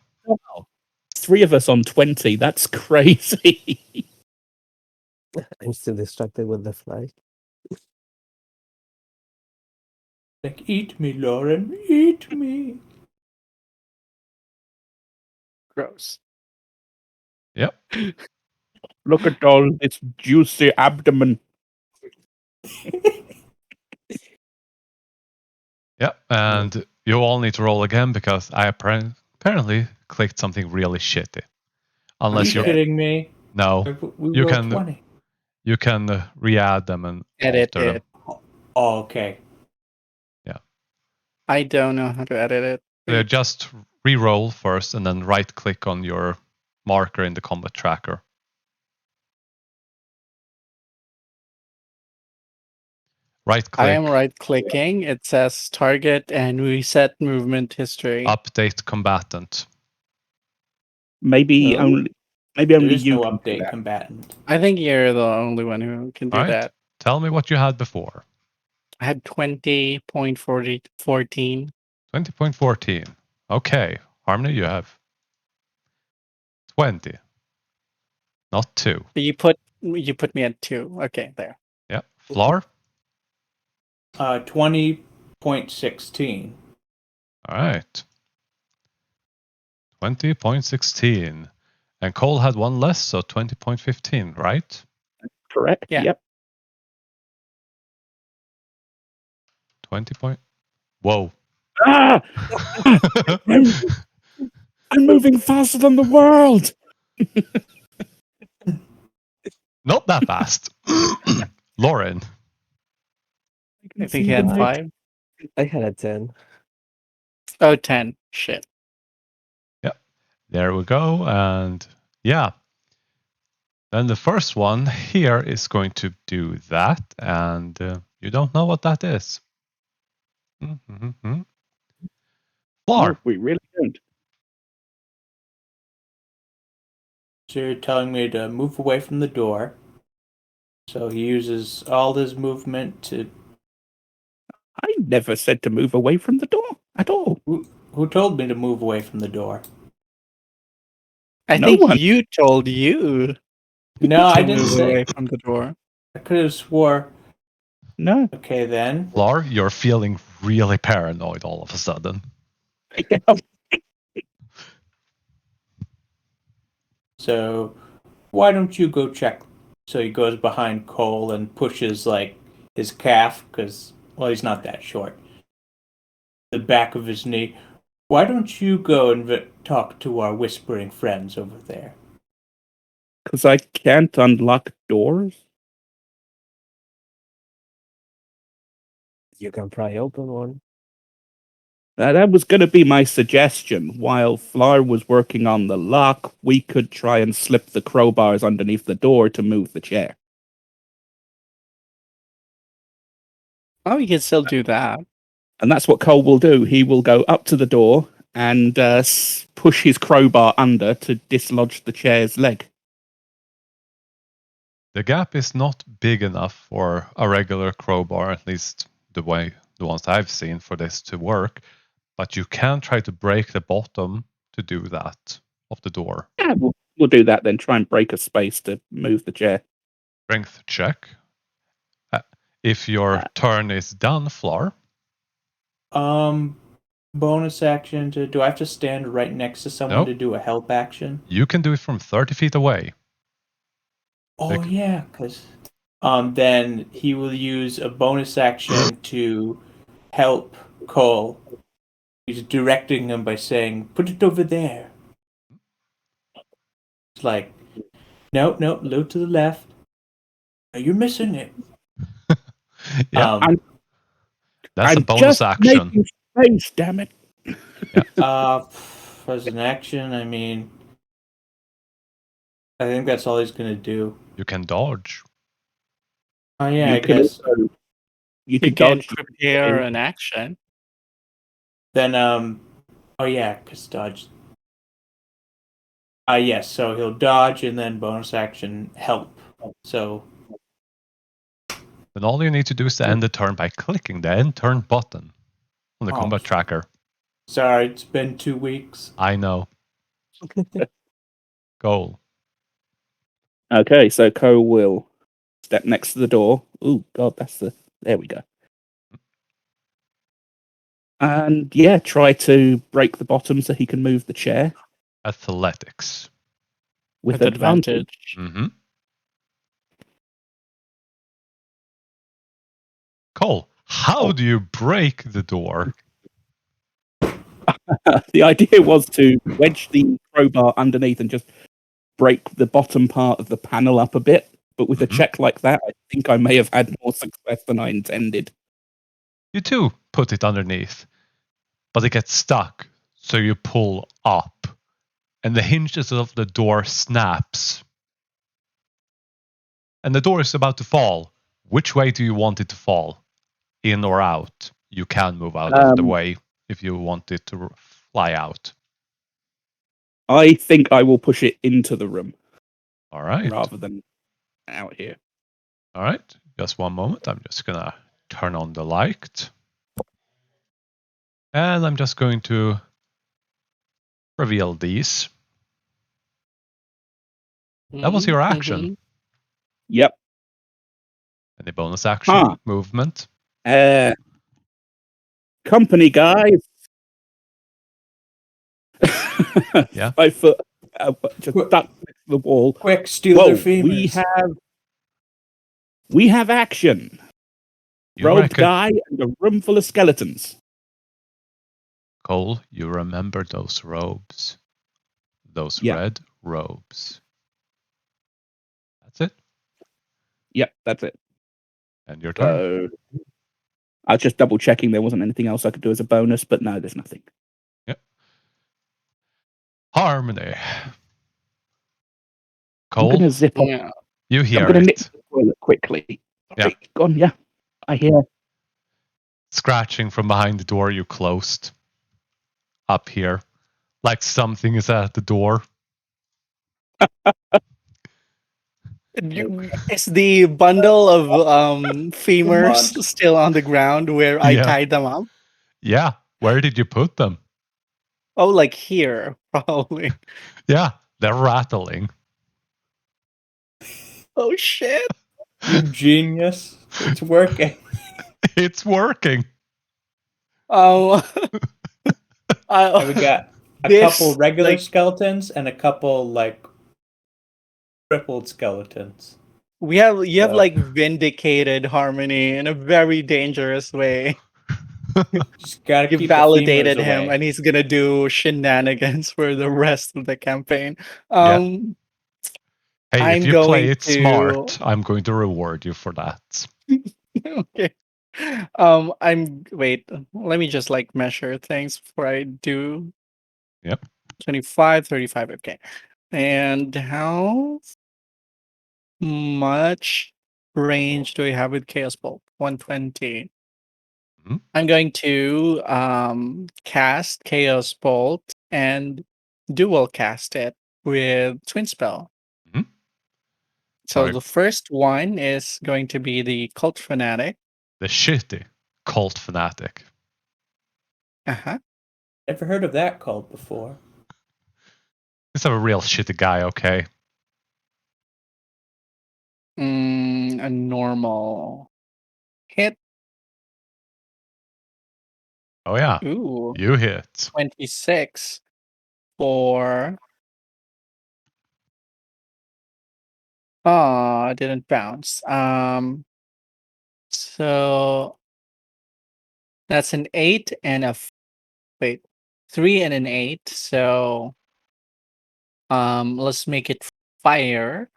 Three of us on 20. That's crazy. I'm still distracted with the fly. Like, eat me, Lauren. Eat me. Gross. Yep. Look at all this juicy abdomen. Yep. And you all need to roll again because I apparently clicked something really shitty. Are Unless you you're kidding me? no, We you rolled can 20. you can re-add them and Edit alter it. them. Oh, okay. I don't know how to edit it. Just re-roll first and then right-click on your marker in the combat tracker. Right-click. I am right clicking. It says target and reset movement history. Update combatant. Maybe No? only There is you no can do update that. combatant. I think you're the only one who can do All right. that. Tell me what you had before. I had 20.14. 20.14. Okay. Harmony, you have 20. Not 2. But you put me at 2. Okay, there. Yeah. Floor? 20.16. All right. 20.16. And Cole had one less, so 20.15, right? Correct? Yeah. Yep. 20 point. Whoa. Ah! I'm moving faster than the world. Not that fast. Lauren. I think he had 5. I had a 10. Oh, 10. Shit. There we go. And yeah. Then the first one here is going to do that. And you don't know what that is. Mm-hmm. Floor. No, we really don't. So you're telling me to move away from the door. So he uses all his movement to. I never said to move away from the door at all. Who told me to move away from the door? I No think one. you told you No, I to didn't move say. away from the door. I could have swore. No. Okay, then. Floor, you're feeling really paranoid all of a sudden. So why don't you go check? So he goes behind Cole and pushes like his calf because he's not that short. The back of his knee. Why don't you go and talk to our whispering friends over there? Because I can't unlock doors. You can pry open one. That was going to be my suggestion. While Flower was working on the lock, we could try and slip the crowbars underneath the door to move the chair. Oh, you can still do that. And that's what Cole will do. He will go up to the door and push his crowbar under to dislodge the chair's leg. The gap is not big enough for a regular crowbar, at least the ones I've seen, for this to work. But you can try to break the bottom to do that of the door. Yeah, we'll do that then. Try and break a space to move the chair. Strength check. If your turn is done, Floor. Bonus action to. Do I have to stand right next to someone Nope. to do a help action? You can do it from 30 feet away. Oh yeah, because then he will use a bonus action to help Cole. He's directing him by saying, "Put it over there." It's like, no, a little to the left. Oh, you're missing it. Yeah, Um, that's a I'm bonus just action. making space, damn it. as an action, I mean, I think that's all he's gonna do. You can dodge. Oh yeah, You I could guess. also you You could can dodge. prepare an action. Then oh yeah, cause dodge. Yes, so he'll dodge and then bonus action help. So Then all you need to do is to end the turn by clicking the end turn button on the Oh. combat tracker. sorry, it's been 2 weeks. I know. Goal. Okay, so Ko will step next to the door. Oh God, that's the. There we go. And yeah, try to break the bottom so he can move the chair Athletics. with With advantage. advantage. Mm-hmm. Cole, how do you break the door? The idea was to wedge the crowbar underneath and just break the bottom part of the panel up a bit. But with a Mhm. check like that, I think I may have had more success than I intended. You too put it underneath, but it gets stuck, so you pull up, and the hinges of the door snaps. And the door is about to fall. Which way do you want it to fall? In or out? You can move out of the way if you want it to fly out. I think I will push it into the room All right. rather than out here. All right. Just one moment. I'm just going to turn on the light. And I'm just going to reveal these. That was your action. Mhm. Yep. Any bonus action? Huh. Movement? Company guys. Yeah. 5 foot just stuck next to the wall. Quick, steal Whoa, their femurs. we have action. You Robed reckon, guy and a room full of skeletons. Cole, you remember those robes. Those Yeah. red robes. That's it. Yep, that's it. And your turn. So I was just double checking there wasn't anything else I could do as a bonus, but no, there's nothing. Yep. Harmony. I'm Cole, gonna zip off. Yeah. you I'm hear gonna nip it. the toilet quickly. Yeah. Right, go on, yeah. I hear. Scratching from behind the door you closed. Up here. Like something is at the door. Is the bundle of femurs on. still on the ground where I Yeah. tied them up? Yeah. Where did you put them? Oh, like here, probably. Yeah. They're rattling. Oh shit! You genius. It's working. It's working. Oh, And we got a this, couple regular like, skeletons and a couple like crippled skeletons. you have So- like vindicated Harmony in a very dangerous way. Just gotta You keep validated the femurs him, away. and he's gonna do shenanigans for the rest of the campaign. Yeah. Um, Hey, if I'm you play going it to- smart, I'm going to reward you for that. okay. Wait. Let me just like measure things before I do. Yep. 25, 35. Okay. And how much range do we have with Chaos Bolt? 120. Mhm. I'm going to cast Chaos Bolt and dual cast it with Twin Spell. Mhm. So Sorry. the first one is going to be the Cult Fanatic. The shitty cult fanatic. Uh-huh. Never heard of that called before. He's a real shitty guy, okay? A normal hit. Oh yeah. Ooh, You hit. 26 for. Oh, it didn't bounce. So that's an 8 and wait, 3 and an 8. So let's make it fire.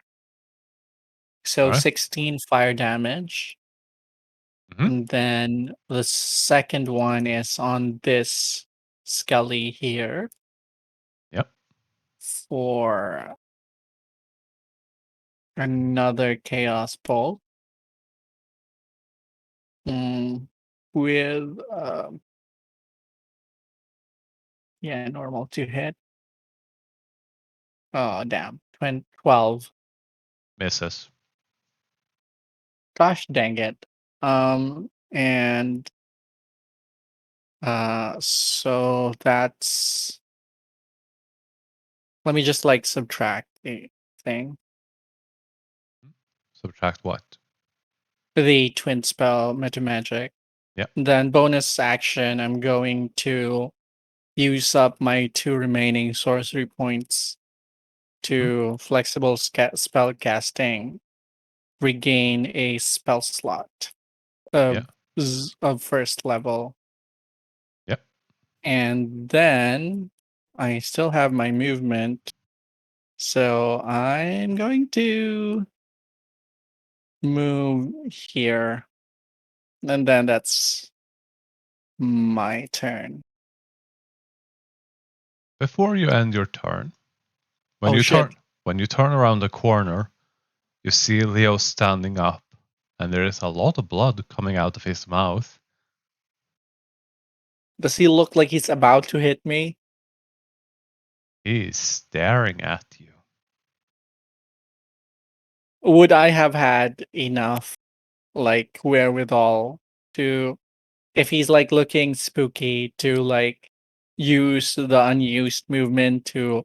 So Alright. 16 fire damage. Mhm. And then the second one is on this Scully here. Yep. For another Chaos Bolt. With yeah, normal to hit. Oh damn. 12. Misses. Gosh dang it. And so that's, let me just like subtract the thing. Subtract what? The twin spell meta magic. Yep. Then bonus action, I'm going to use up my 2 remaining sorcery points to flexible spell casting, regain a spell slot Yeah. of first level. Yep. And then I still have my movement. So I'm going to move here. And then that's my turn. Before you end your turn, when Oh you shit. turn around the corner, you see Leo standing up, and there is a lot of blood coming out of his mouth. Does he look like he's about to hit me? He is staring at you. Would I have had enough like wherewithal to, if he's like looking spooky, to like use the unused movement to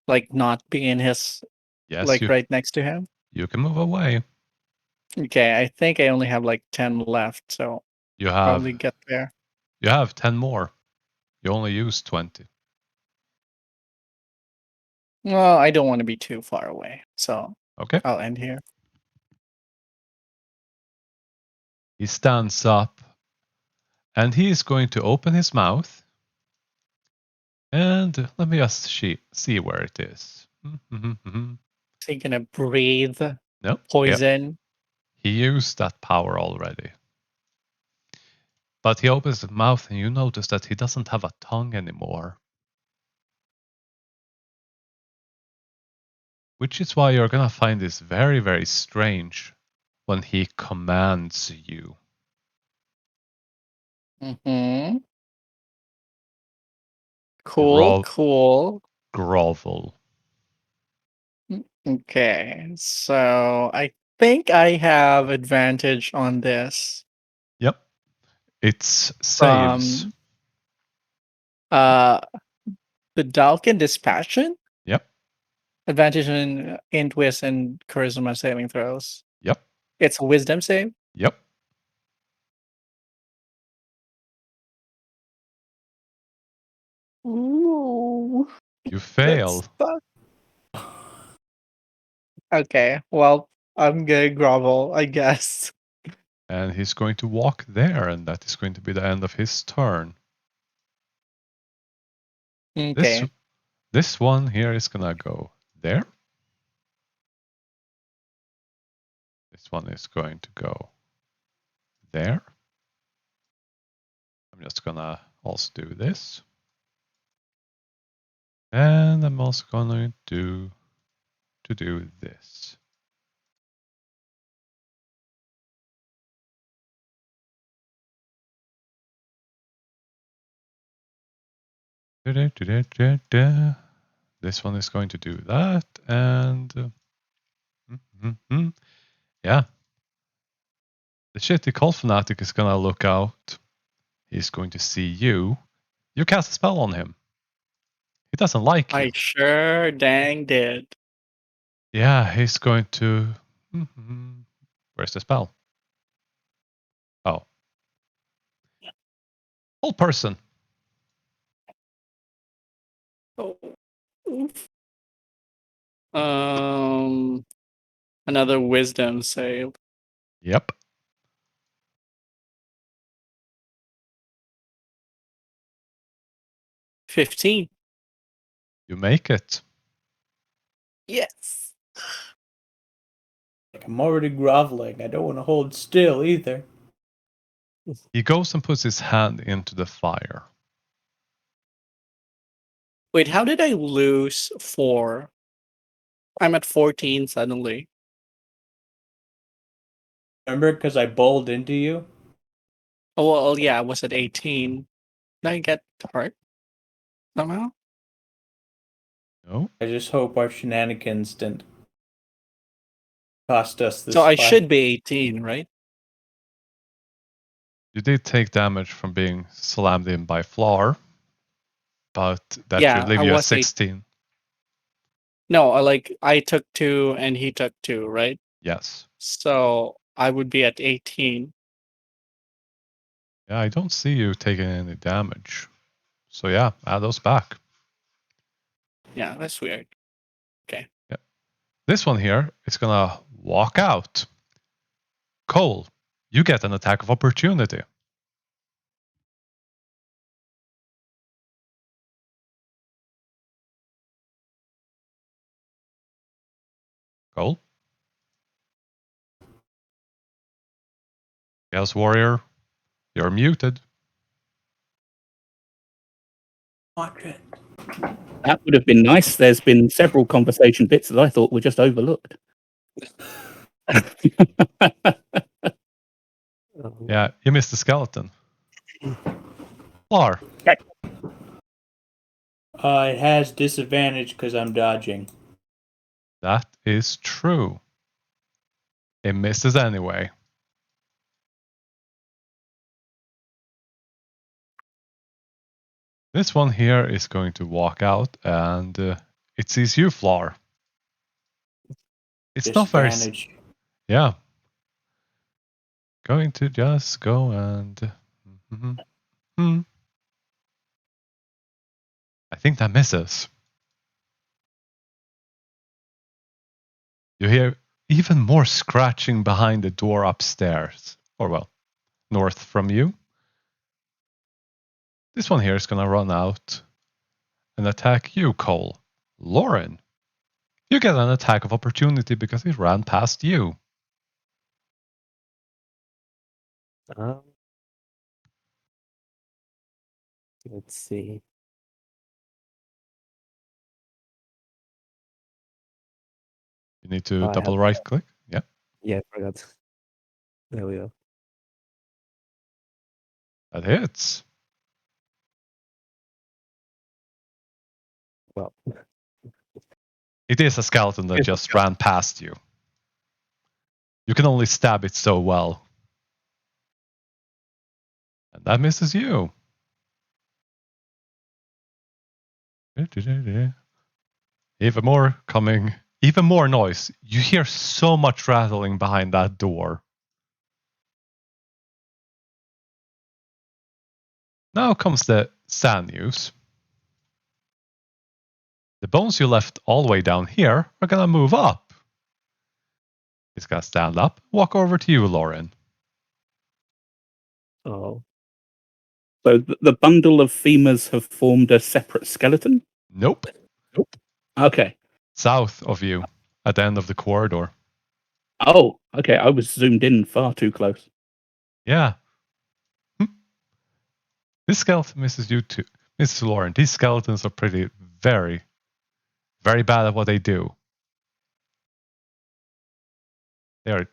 like not be in his, Yes, like right next to him? you can move away. Okay, I think I only have like 10 left, so You probably have get there. 10 more. You only used 20. Well, I don't want to be too far away, so Okay. I'll end here. He stands up, and he is going to open his mouth. And let me just see where it is. Is he gonna breathe No. Yep. poison? He used that power already. But he opens his mouth, and you notice that he doesn't have a tongue anymore. Which is why you're gonna find this very, very strange when he commands you. Mm-hmm. Cool, cool. Grovel. Okay, so I think I have advantage on this. Yep. It's saves. From uh the Dalkin Dispassion? Yep. Advantage in int, wis, and charisma saving throws. Yep. It's a wisdom save. Yep. Ooh, You that fail. sucks. Okay, well, I'm gonna grovel, I guess. And he's going to walk there, and that is going to be the end of his turn. Okay. This one here is gonna go there. This one is going to go there. I'm just gonna also do this. And I'm also going to do this. This one is going to do that, and yeah. The shitty cult fanatic is gonna look out. He's going to see you. You cast a spell on him. He doesn't like you. I sure dang did. Yeah, he's going to. Where's the spell? Oh. Whole person. Oh. Oof. Another wisdom save. Yep. 15. You make it. Yes. I'm already groveling. I don't want to hold still either. He goes and puts his hand into the fire. Wait, how did I lose 4? I'm at 14 suddenly. Remember, because I bowled into you? Oh, well, yeah, I was at 18. Did I get hurt somehow? No? I just hope our shenanigans didn't cost us this So I fight. should be 18, right? You did take damage from being slammed in by Floor, but that Yeah, should leave I you at was 16. No, I took 2 and he took 2, right? Yes. So I would be at 18. Yeah, I don't see you taking any damage. So yeah, add those back. Yeah, that's weird. Okay. Yeah. This one here is gonna walk out. Cole, you get an attack of opportunity. Cole? Chaos Warrior, you're muted. Watch it. That would have been nice. There's been several conversation bits that I thought were just overlooked. Yeah, you missed the skeleton. Floor. It has disadvantage because I'm dodging. That is true. It misses anyway. This one here is going to walk out and it sees you, Floor. It's not very... Disadvantage. Yeah. Going to just go and... I think that misses. You hear even more scratching behind the door upstairs. Or well, north from you. This one here is going to run out and attack you, Cole. Lauren, you get an attack of opportunity because it ran past you. Let's see. You need to Oh, I double have- right click. Yeah, Yeah, I forgot. There we go. that hits. Well, It is a skeleton that just ran past you. You can only stab it so well. And that misses you. Even more coming. Even more noise. You hear so much rattling behind that door. Now comes the sad news. The bones you left all the way down here are gonna move up. It's gonna stand up, walk over to you, Lauren. oh, So the bundle of femurs have formed a separate skeleton? Nope. Okay. South of you, at the end of the corridor. Oh, okay. I was zoomed in far too close. Yeah. This skeleton misses you too. Mrs. Lauren, these skeletons are very bad at what they do. They are,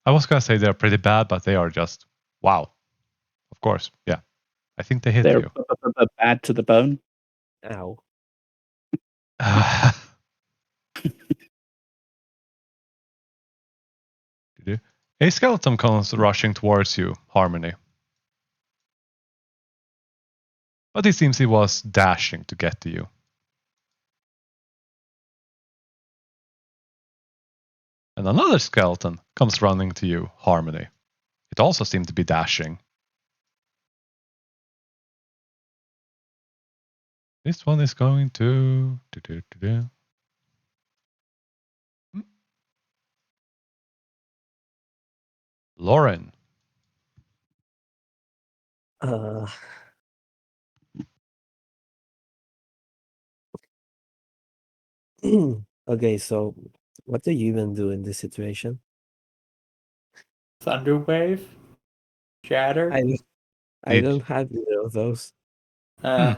I was gonna say they're pretty bad, but they are just, wow. Of course, yeah. I think they hit They're you. bad to the bone. ow. A skeleton comes rushing towards you, Harmony. But it seems he was dashing to get to you. And another skeleton comes running to you, Harmony. It also seemed to be dashing. This one is going to... Lauren. Uh, okay, so what do you even do in this situation? Thunderwave? Shatter? I Did- don't have either of those. Uh,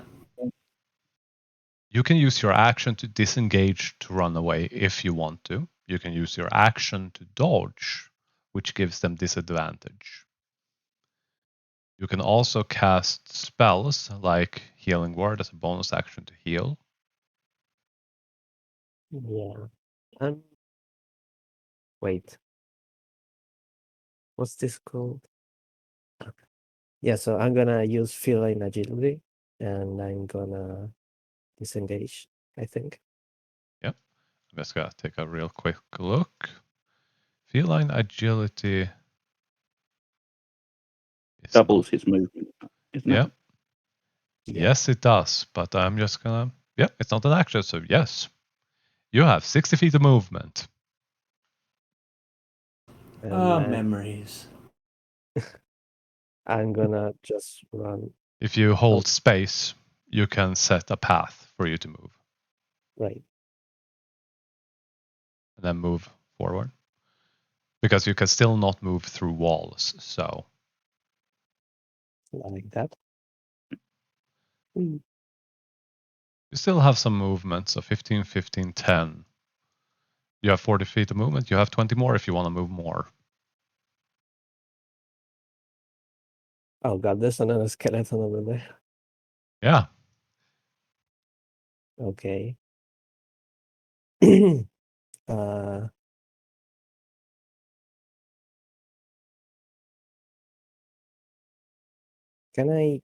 You can use your action to disengage to run away if you want to. You can use your action to dodge, which gives them disadvantage. You can also cast spells like Healing Word as a bonus action to heal. Yeah. Wait. What's this called? Yeah, so I'm gonna use feline agility and I'm gonna disengage, I think. Yep. I'm just gonna take a real quick look. Feline agility is Doubles his movement, isn't Yeah. it? Yeah. Yes, it does. But I'm just gonna. Yeah, it's not an action, so yes. You have 60 feet of movement. And memories. I'm gonna just run If you hold space, you can set a path for you to move right. and then move forward. Because you can still not move through walls, so Like that. Mm. you still have some movement. So 15, 15, 10. You have 40 feet of movement. You have 20 more if you want to move more. Oh god, there's another skeleton over there. Yeah. Okay. uh can I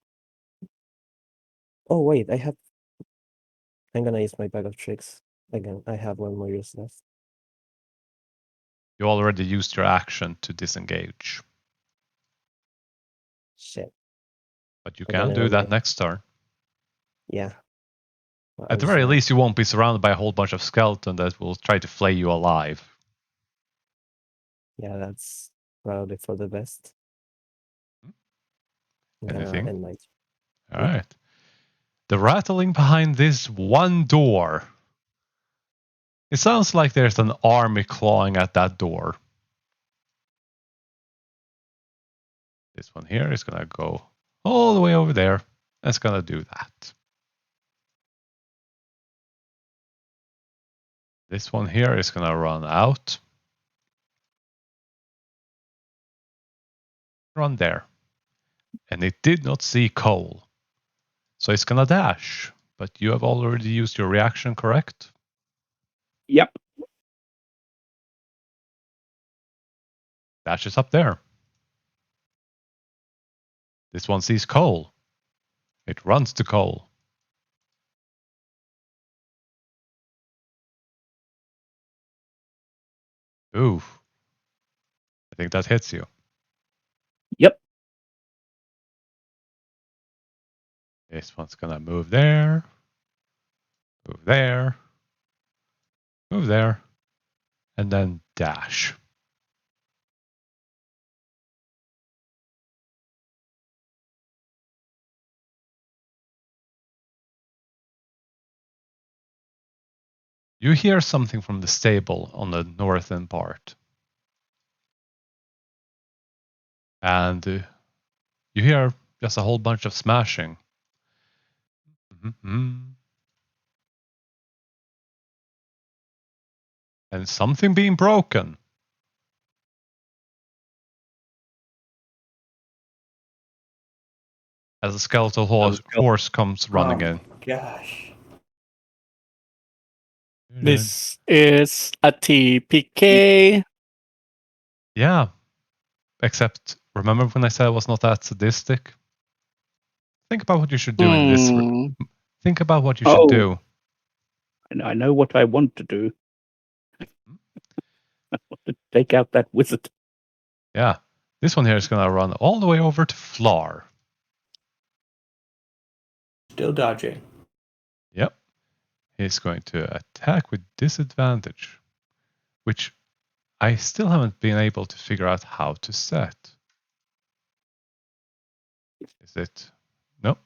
Oh wait, I'm gonna use my bag of tricks. Again, I have one more use left. You already used your action to disengage. Shit. But you Okay, can do never that mind. next turn. Yeah. Well, At I'll the very just, least, you won't be surrounded by a whole bunch of skeletons that will try to flay you alive. yeah, that's probably for the best. I'm gonna Anything? end my All Nope. right. The rattling behind this one door. It sounds like there's an army clawing at that door. This one here is going to go all the way over there. It's going to do that. This one here is going to run out. Run there. And it did not see Cole. So it's going to dash. But you have already used your reaction, correct? Yep. Dash is up there. This one sees Cole. It runs to Cole. Ooh. I think that hits you. Yep. This one's going to move there. Move there. Move there. And then dash. You hear something from the stable on the northern part. And you hear just a whole bunch of smashing. Mm-hmm. And something being broken. As a skeletal horse comes running in. Gosh. This is a TPK. Yeah. Except, remember when I said I was not that sadistic? Think about what you should do in this. Hmm. Think about what you should Oh, do. I know what I want to do. To take out that wizard. Yeah. This one here is going to run all the way over to Flar. Still dodging. Yep. He's going to attack with disadvantage, which I still haven't been able to figure out how to set. Is it? Nope.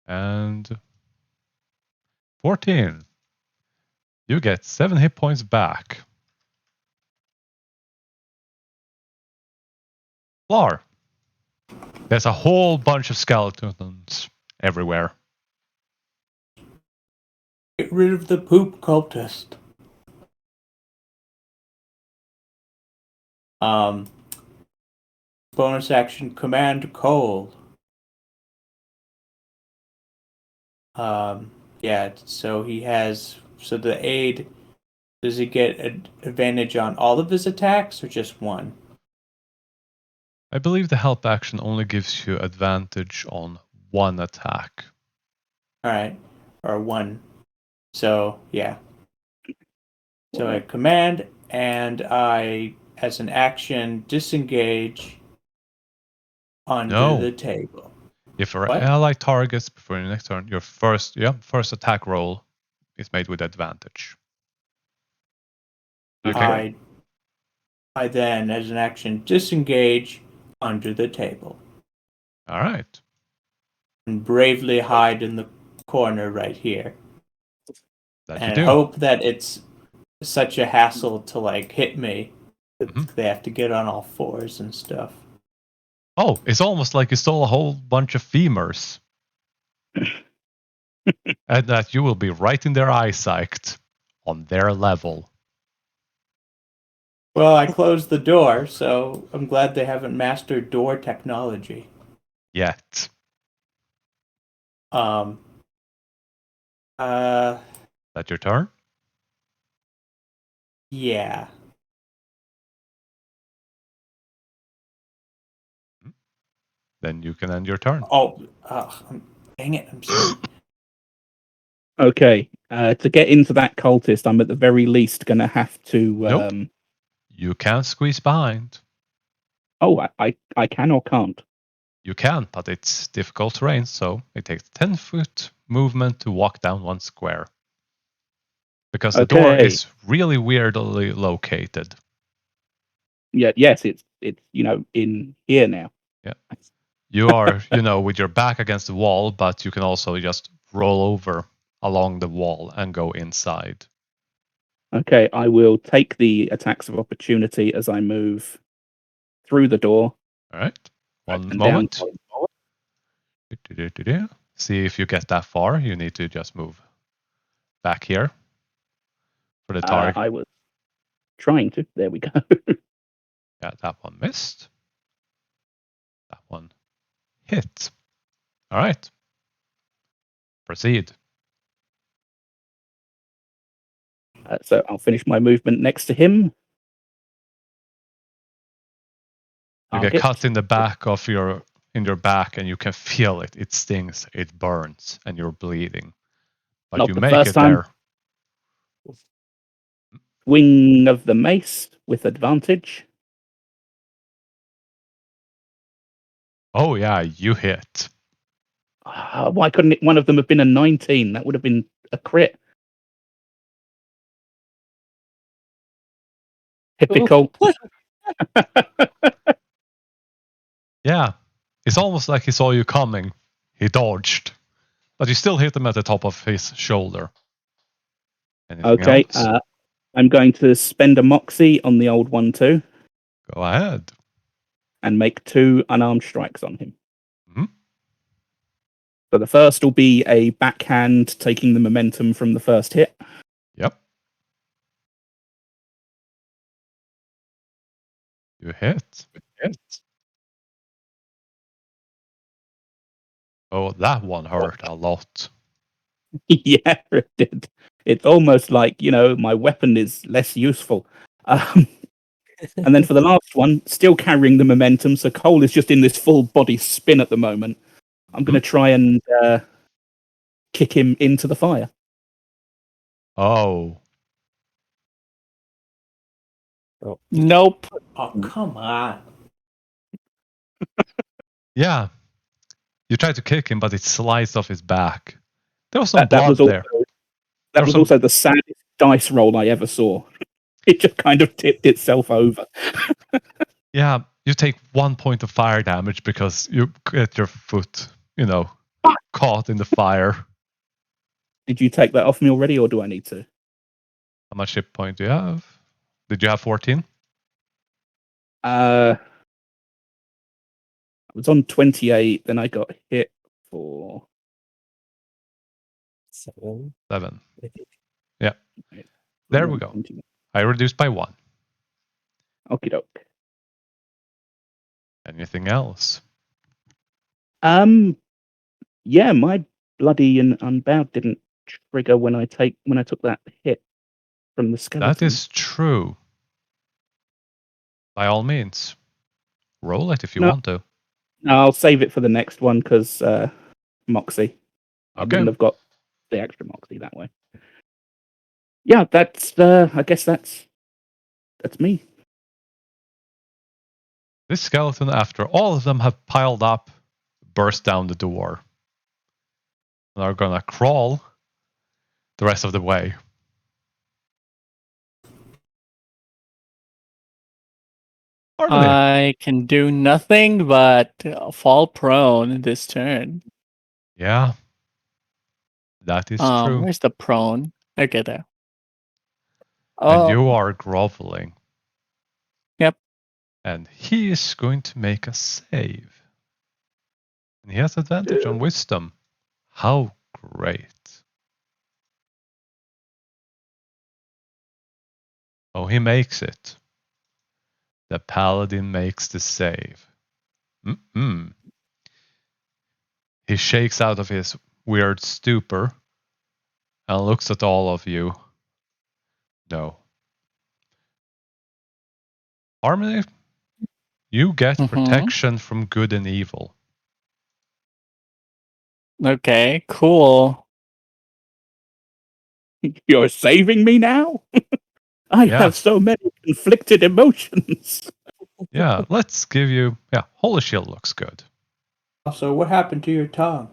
And 14. You get 7 hit points back. Lar. There's a whole bunch of skeletons everywhere. Get rid of the poop cultist. Bonus action, command cold. Yeah, so he has, so the aid, does he get an advantage on all of his attacks or just one? I believe the help action only gives you advantage on one attack. Alright, or one. So, yeah. So I command, and I, as an action, disengage under the table. If your What? ally targets before your next turn, your first attack roll is made with advantage. Okay. I then, as an action, disengage under the table All right. and bravely hide in the corner right here. That you And do. hope that it's such a hassle to like hit me that Mhm. they have to get on all fours and stuff. Oh, it's almost like you stole a whole bunch of femurs. And that you will be right in their eyesight on their level. Well, I closed the door, so I'm glad they haven't mastered door technology. Yet. Um. That your turn? Yeah. Then you can end your turn. Oh, dang it! I'm sorry. Okay. To get into that cultist, I'm at the very least going to have to. Nope. You can squeeze behind. Oh, I can or can't. You can, but it's difficult terrain, so it takes 10-foot movement to walk down one square. Because the door Okay. is really weirdly located. Yeah. Yes, it's in here now. Yeah. You are, with your back against the wall, but you can also just roll over along the wall and go inside. Okay, I will take the attacks of opportunity as I move through the door. All right. One and moment. Down. See if you get that far. You need to just move back here for the target. I was trying to. There we go. Yeah, that one missed. That one hit. All right. Proceed. So I'll finish my movement next to him. You get cut in the back of your back, and you can feel it. It stings. It burns, and you're bleeding. But Not you the make first it time. there. Swing of the mace with advantage. Oh yeah, you hit. Why couldn't one of them have been a 19? That would have been a crit. Typical. Yeah, it's almost like he saw you coming. He dodged, but you still hit him at the top of his shoulder. Anything Okay, else? I'm going to spend a moxie on the old one too, Go ahead. and make 2 unarmed strikes on him. Mm-hmm. So the first will be a backhand, taking the momentum from the first hit. Yep. You hit. Oh, that one hurt a lot. Yeah, it did. It's almost like, my weapon is less useful. And then for the last one, still carrying the momentum, so Cole is just in this full body spin at the moment. I'm going to try and kick him into the fire. Oh. Nope. Oh, come on. Yeah. You try to kick him, but it slides off his back. There was some That blood was there. That was also the saddest dice roll I ever saw. It just kind of tipped itself over. Yeah, you take 1 point of fire damage because you get your foot, caught in the fire. Did you take that off me already, or do I need to? How much hit point do you have? Did you have 14? was on 28, then I got hit for 7. 7. I think. There we go. I reduced by 1. Okie doke. Anything else? Yeah, my bloody and unbowed didn't trigger when I took that hit from the skeleton. That is true. By all means, roll it if you No. want to. I'll save it for the next one because Moxie. I Okay. wouldn't have got the extra Moxie that way. Yeah, that's. I guess that's me. This skeleton, after all of them have piled up, burst down the door. And are gonna crawl the rest of the way. Harmony. I can do nothing but fall prone this turn. Yeah. That is true. Where's the prone? Okay, there. And Oh, you are groveling. Yep. And he is going to make a save. And he has advantage on wisdom. How great. Oh, he makes it. The paladin makes the save. Mm-mm. He shakes out of his weird stupor and looks at all of you. No. Harmony, you get Mhm. protection from good and evil. Okay, cool. You're saving me now? I Yeah. have so many conflicted emotions. Yeah, let's give you... Yeah, Holy Shield looks good. Also, what happened to your tongue?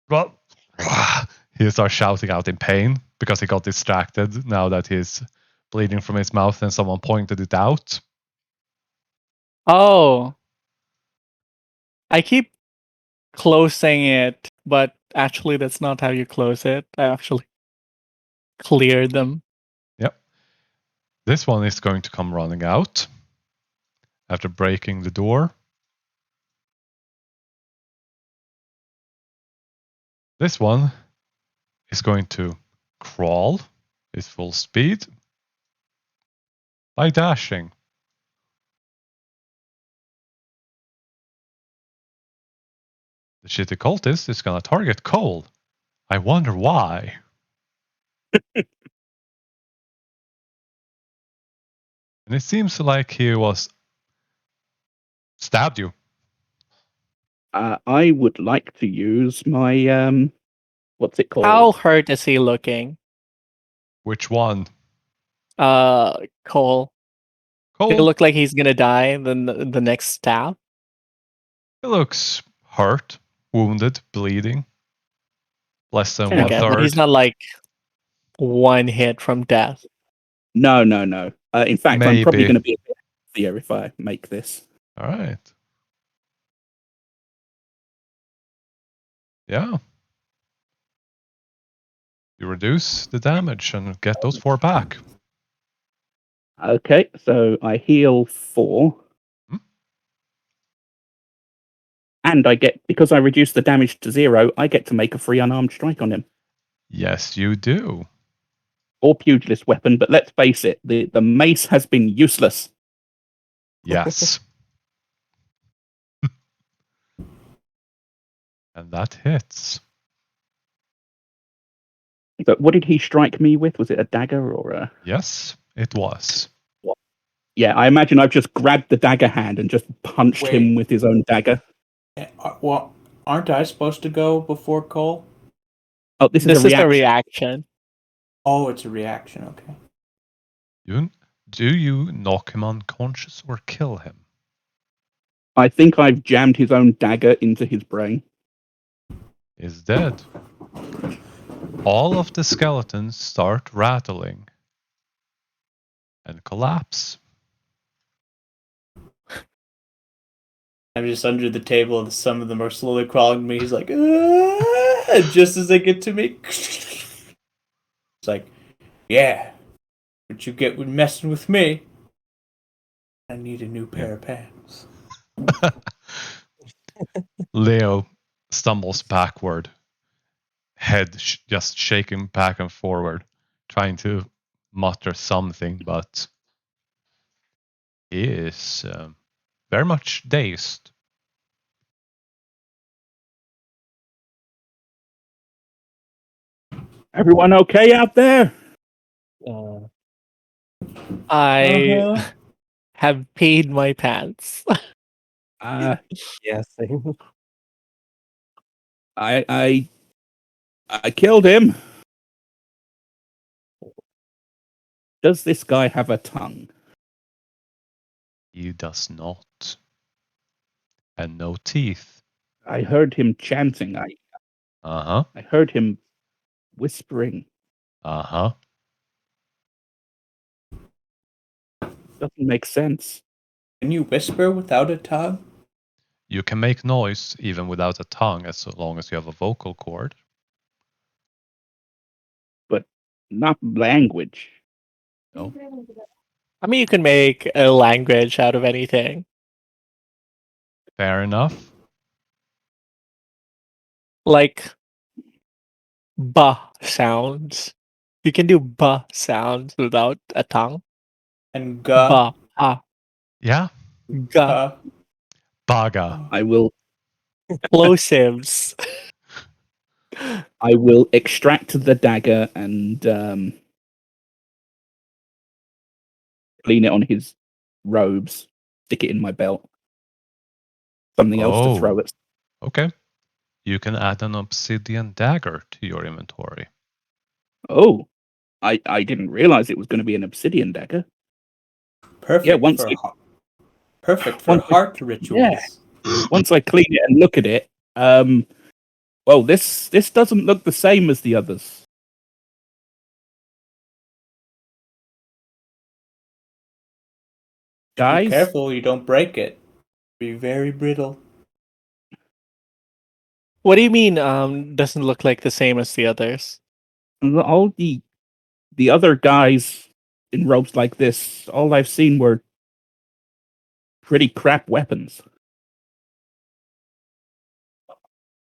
Well, he starts shouting out in pain because he got distracted now that he's bleeding from his mouth and someone pointed it out. Oh, I keep closing it, but actually that's not how you close it. I actually cleared them. Yep. This one is going to come running out after breaking the door. This one is going to crawl his full speed by dashing. The shitty cultist is going to target Cole. I wonder why. And it seems like he was stabbed you. I would like to use my what's it called? How hurt is he looking? Which one? Cole. He Cole? look like he's gonna die the next stab. He looks hurt, wounded, bleeding. Less than Okay, one Okay, but third. he's not like one hit from death. No. In fact, I'm probably Maybe. going to be a bit healthier if I make this. All right. Yeah. You reduce the damage and get those 4 back. Okay, so I heal 4. Hmm? And I get, because I reduce the damage to 0, I get to make a free unarmed strike on him. Yes, you do. Or pugilist weapon, but let's face it, the mace has been useless. Yes. And that hits. But what did he strike me with? Was it a dagger or a... Yes, it was. Yeah, I imagine I've just grabbed the dagger hand and just punched Wait. him with his own dagger. Well, aren't I supposed to go before Cole? Oh, this This is a is reaction. a reaction. Oh, it's a reaction. Okay. Do you knock him unconscious or kill him? I think I've jammed his own dagger into his brain. He's dead. All of the skeletons start rattling and collapse. I'm just under the table, and some of them are slowly crawling to me. He's like, "Ah!" Just as they get to me. It's like, yeah, what you get with messing with me? I need a new pair of pants. Leo stumbles backward, head just shaking back and forward, trying to mutter something, but he is very much dazed. Everyone okay out there? Uh, I Uh-huh. have paid my pants. Uh, yeah, same. I killed him. Does this guy have a tongue? He does not. And no teeth. I heard him chanting. Uh-huh. I heard him whispering. Uh-huh. Doesn't make sense. Can you whisper without a tongue? You can make noise even without a tongue as long as you have a vocal cord. But not language. No. I mean, you can make a language out of anything. Fair enough. Like ba sounds. You can do ba sounds without a tongue. And Ba, ha, Yeah. ga. uh, Baga. I will Plosives. I will extract the dagger and clean it on his robes. Stick it in my belt. Something else to throw Oh. at. Okay. You can add an obsidian dagger to your inventory. Oh, I didn't realize it was going to be an obsidian dagger. perfect once for it- perfect for once it- heart rituals. Once I clean it and look at it, well, this doesn't look the same as the others. Be Guys, careful you don't break it. Be very brittle. What do you mean doesn't look like the same as the others? all the other guys in robes like this, all I've seen were pretty crap weapons.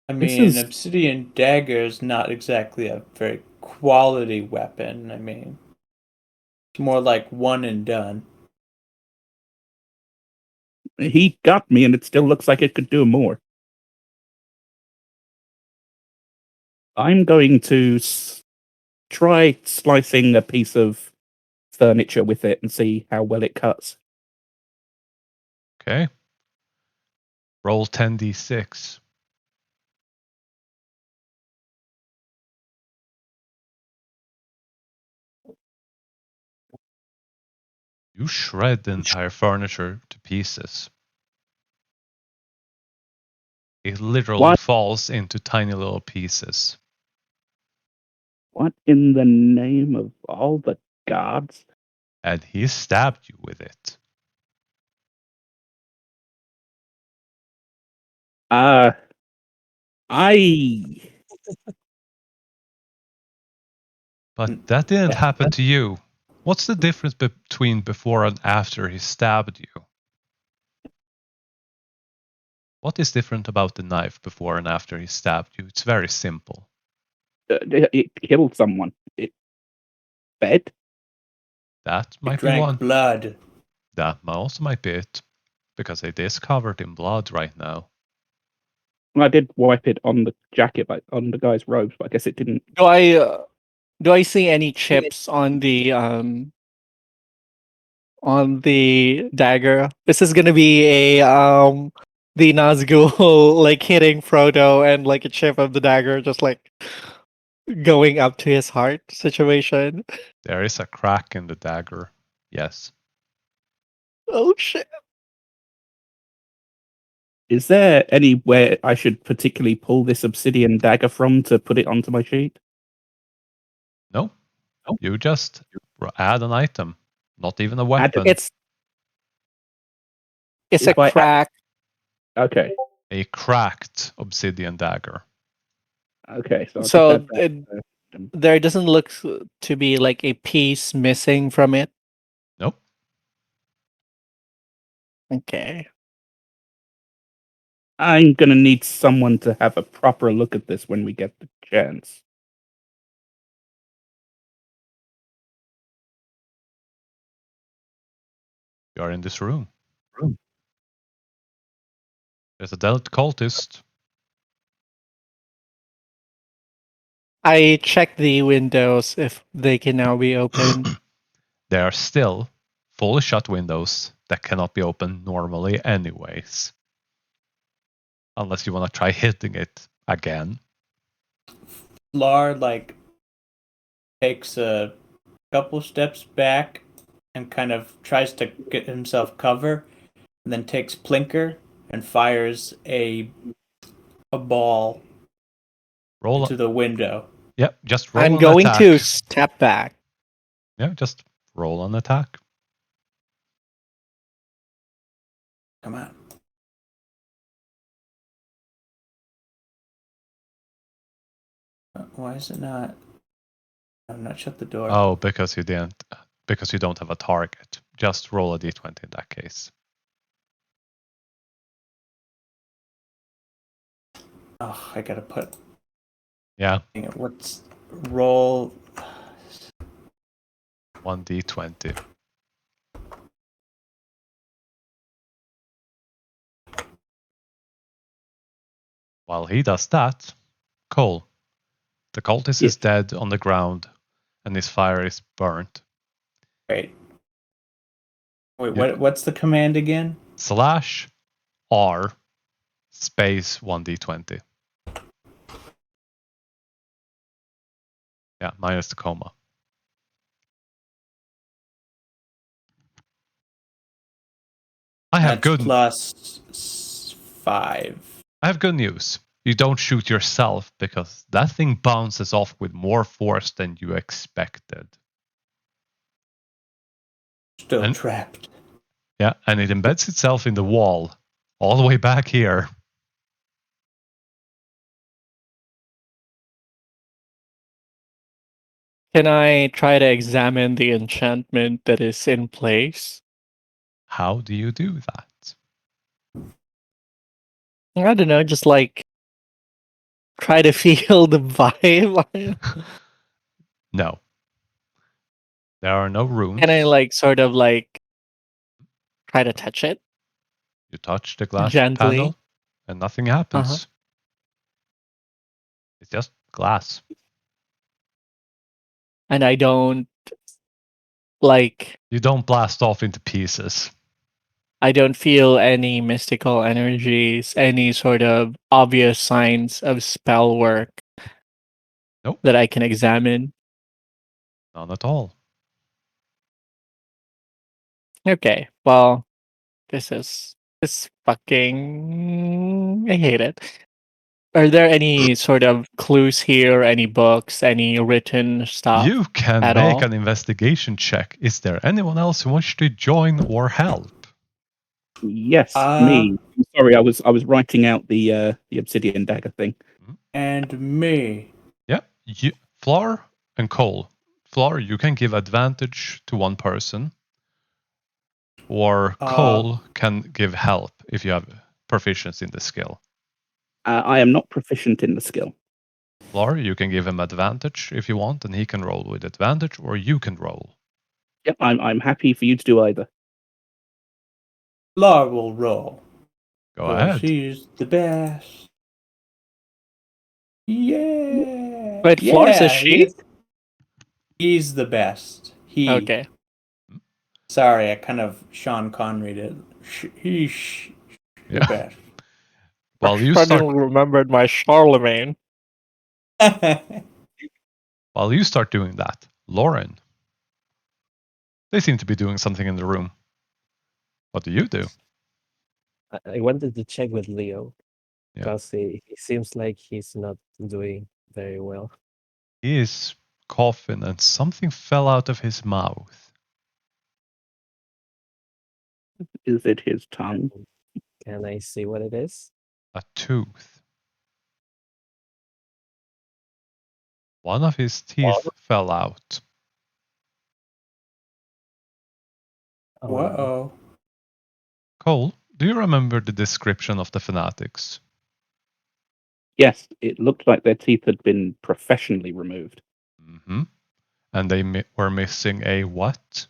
I This mean, is- obsidian dagger is not exactly a very quality weapon. I mean, it's more like one and done. He got me, and it still looks like it could do more. I'm going to try slicing a piece of furniture with it and see how well it cuts. Okay. Roll 10d6. You shred the entire furniture to pieces. It literally What? falls into tiny little pieces. What in the name of all the gods? And he stabbed you with it. I But that didn't happen to you. What's the difference between before and after he stabbed you? What is different about the knife before and after he stabbed you? It's very simple. it killed someone. It fed. That It might be drank one. blood. That also might be it. Because it is covered in blood right now. I did wipe it on the jacket, but on the guy's robes, but I guess it didn't. Do I see any chips on the dagger? This is gonna be a the Nazgul like hitting Frodo and like a chip of the dagger just like going up to his heart situation. There is a crack in the dagger. Yes. Oh shit. Is there anywhere I should particularly pull this obsidian dagger from to put it onto my sheet? No. Oh. You just add an item. Not even a Add- weapon. It's If a I add- crack. Okay, A cracked obsidian dagger. okay. So, I'll So put that back. there doesn't look to be like a piece missing from it. Nope. Okay. I'm gonna need someone to have a proper look at this when we get the chance. You're in this room. There's a dead cultist. I check the windows if they can now be opened. There are still fully shut windows that cannot be opened normally anyways. Unless you want to try hitting it again. Lar takes a couple steps back and kind of tries to get himself cover, and then takes Plinker and fires a ball Roll. into the window. Yeah, just roll I'm an going attack. to step back. Yeah, just roll an attack. Come on. Why is it not? I'm not shut the door. Oh, because you didn't. Because you don't have a target. Just roll a d20 in that case. Oh, I gotta put. Yeah, What's roll? 1d20. While he does that, Cole, the cultist Yes. is dead on the ground and his fire is burnt. Wait. Wait. Yeah. What's the command again? /R space 1d20. Yeah, minus the comma. I have That's good. plus 5. I have good news. You don't shoot yourself because that thing bounces off with more force than you expected. Still And- trapped. Yeah, and it embeds itself in the wall, all the way back here. Can I try to examine the enchantment that is in place? How do you do that? I don't know, just like try to feel the vibe. No. There are no runes. Can I like sort of like try to touch it You touch the glass gently? panel and nothing happens. It's just glass. And I don't like You don't blast off into pieces. I don't feel any mystical energies, any sort of obvious signs of spell work Nope, that I can examine. none at all. Okay, well, this fucking I hate it. Are there any sort of clues here, any books, any written stuff You can at make all? an investigation check. Is there anyone else who wants to join or help? Yes, Uh, me. I'm sorry, I was writing out the obsidian dagger thing. And me. Yeah, Floor and Cole. Floor, you can give advantage to one person, or Cole can give help if you have proficiency in the skill. I am not proficient in the skill. Floor, you can give him advantage if you want, and he can roll with advantage, or you can roll. Yep, I'm happy for you to do either. Lar will roll. Go ahead. She's the best. Yeah. Wait, Floor's a she? He's the best. He. Okay. Sorry, I kind of Sean Connery'd it. He's the Yeah. best. While you Suddenly start, remembered my Charlemagne. while you start doing that, Lauren, they seem to be doing something in the room. What do you do? I wanted to check with Leo Yeah. because he seems like he's not doing very well. He is coughing, and something fell out of his mouth. Is it his tongue? Can I see what it is? A tooth. One of his teeth fell out. Oh, no. Whoa. Cole, Do you remember the description of the fanatics? Yes, it looked like their teeth had been professionally removed. Mm-hmm. And they were missing a what?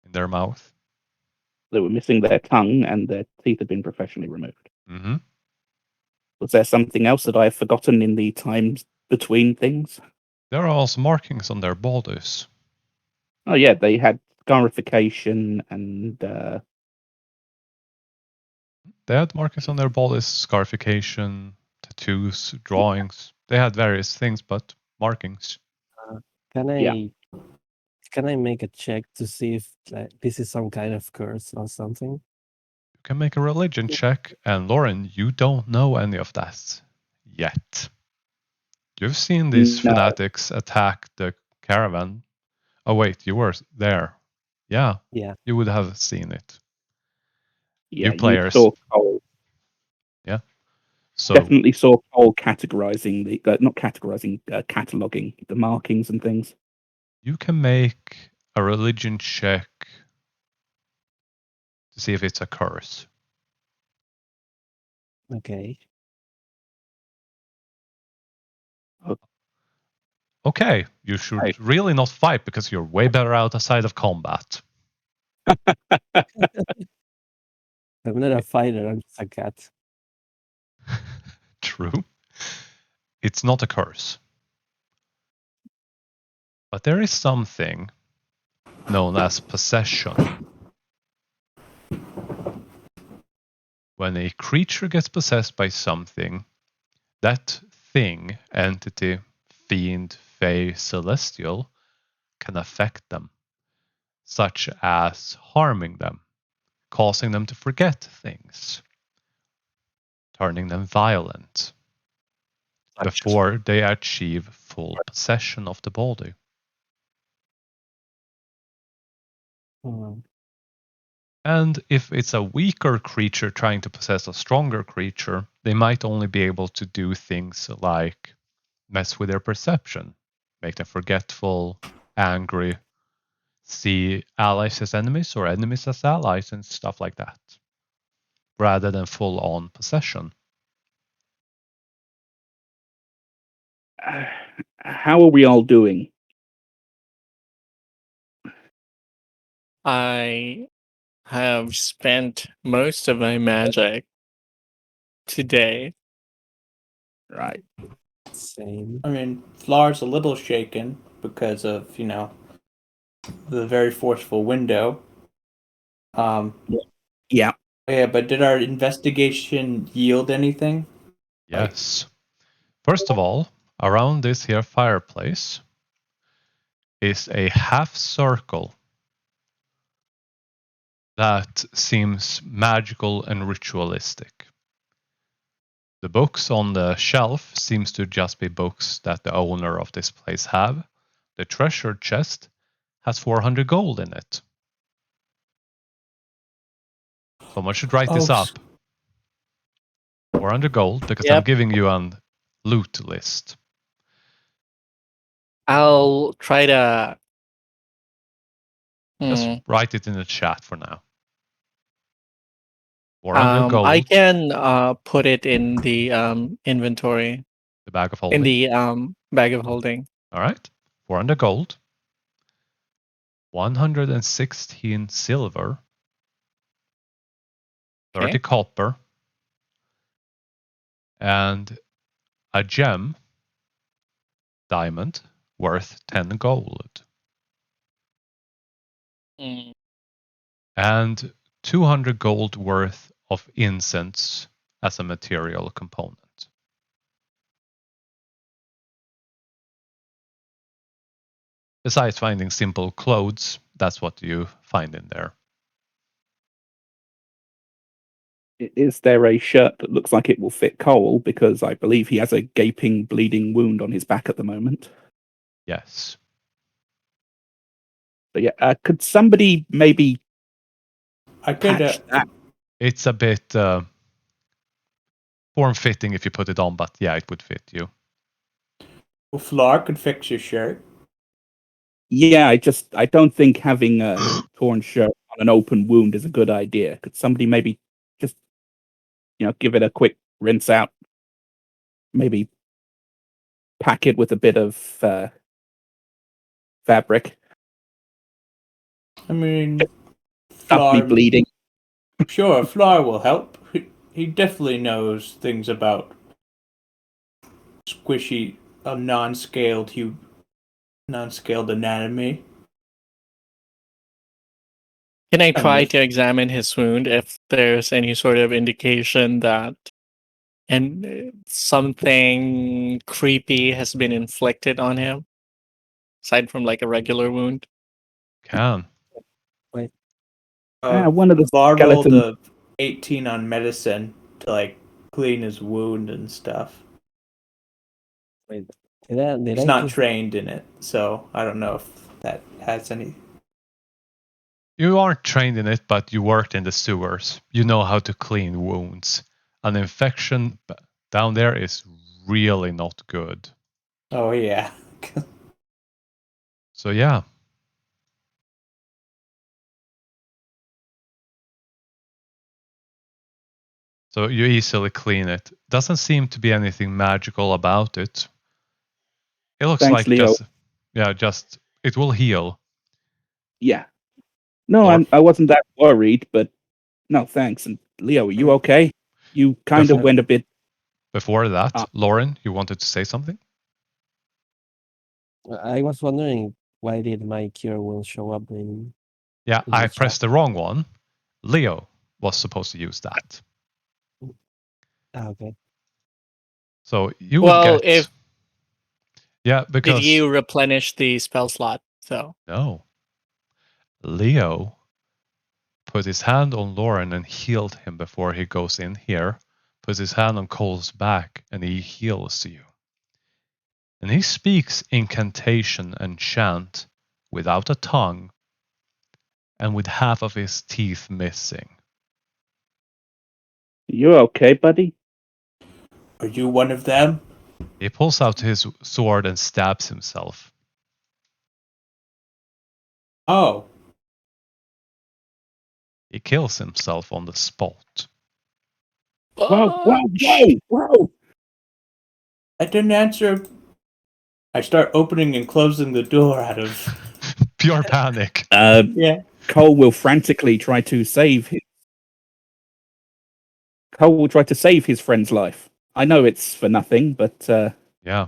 In their mouth? They were missing their tongue, and their teeth had been professionally removed. Mm-hmm. Was there something else that I have forgotten in the times between things? There are also markings on their bodies. Oh yeah, they had scarification and They had markings on their bodies, scarification, tattoos, drawings. They had various things, but markings. Can Yeah. I make a check to see if this is some kind of curse or something? You can make a religion check, and Lauren, you don't know any of that yet. You've seen these No. fanatics attack the caravan. Oh wait, you were there. Yeah, Yeah. you would have seen it. Yeah, you players. saw Cole. So Definitely saw Cole categorizing the not categorizing, cataloging the markings and things. you can make a religion check to see if it's a curse. Okay. Okay, you should Right. really not fight because you're way better outside of combat. I'm not a fighter. I'm just a cat. True. It's not a curse. But there is something known as possession. When a creature gets possessed by something, that thing, entity, fiend, fae, celestial, can affect them, such as harming them, causing them to forget things, turning them violent, before they achieve full possession of the body. Hmm. And if it's a weaker creature trying to possess a stronger creature, they might only be able to do things like mess with their perception, make them forgetful, angry, see allies as enemies or enemies as allies, and stuff like that, rather than full on possession. How are we all doing? I have spent most of my magic today. Right. Same. I mean, Flar's a little shaken because of, the very forceful window. Yeah. Yeah, but did our investigation yield anything? Yes. First of all, around this here fireplace is a half circle that seems magical and ritualistic. The books on the shelf seems to just be books that the owner of this place have. The treasure chest has 400 gold in it. Someone should write this Oh, up. 400 gold, because I'm Yep. giving you a loot list. I'll try to. Just Hmm. write it in the chat for now. 400 gold, I can put it in the inventory, the bag of in holding. the bag of holding. All right. 400 gold, 116 silver, 30 Okay. copper, and a gem, diamond, worth 10 gold. Mm. And 200 gold worth of incense as a material component. Besides finding simple clothes, that's what you find in there. Is there a shirt that looks like it will fit Cole? Because I believe he has a gaping, bleeding wound on his back at the moment. Yes. But yeah, could somebody maybe I could. patch that? It's a bit form-fitting if you put it on, but yeah, it would fit you. Well, Flar could fix your shirt. Yeah, I don't think having a torn shirt on an open wound is a good idea. Could somebody maybe just, give it a quick rinse out? Maybe pack it with a bit of fabric. I mean, Stop me Flar, bleeding. sure, Flar will help. He definitely knows things about squishy, non-scaled anatomy. Can I I try miss- to examine his wound if there's any sort of indication that something creepy has been inflicted on him, aside from like a regular wound? Can. One of the Var rolled skeletons. a 18 on medicine to clean his wound and stuff. Wait, did He's I not give trained in it, so I don't know if that has any. You aren't trained in it, but you worked in the sewers. You know how to clean wounds. An infection down there is really not good. Oh yeah. So yeah. So you easily clean it. Doesn't seem to be anything magical about it. It looks Thanks, like Leo. just it will heal. Yeah. No, Or I wasn't that worried, but no, thanks. And Leo, are you okay? You kind of Before- went a bit. before that, Lauren, you wanted to say something? I was wondering why did my cure wounds show up in Yeah, in I this pressed the wrong one. Leo was supposed to use that. okay. So you would Well, get. Yeah, did because you replenish the spell slot? So no. Leo put his hand on Lauren and healed him before he goes in here. Puts his hand on Cole's back and he heals you. And he speaks incantation and chant without a tongue and with half of his teeth missing. You okay, buddy? Are you one of them? He pulls out his sword and stabs himself. Oh, He kills himself on the spot. Whoa! I didn't answer. I start opening and closing the door out of. Pure panic. Yeah. Cole will frantically try to save his. Cole will try to save his friend's life. I know it's for nothing, but Yeah.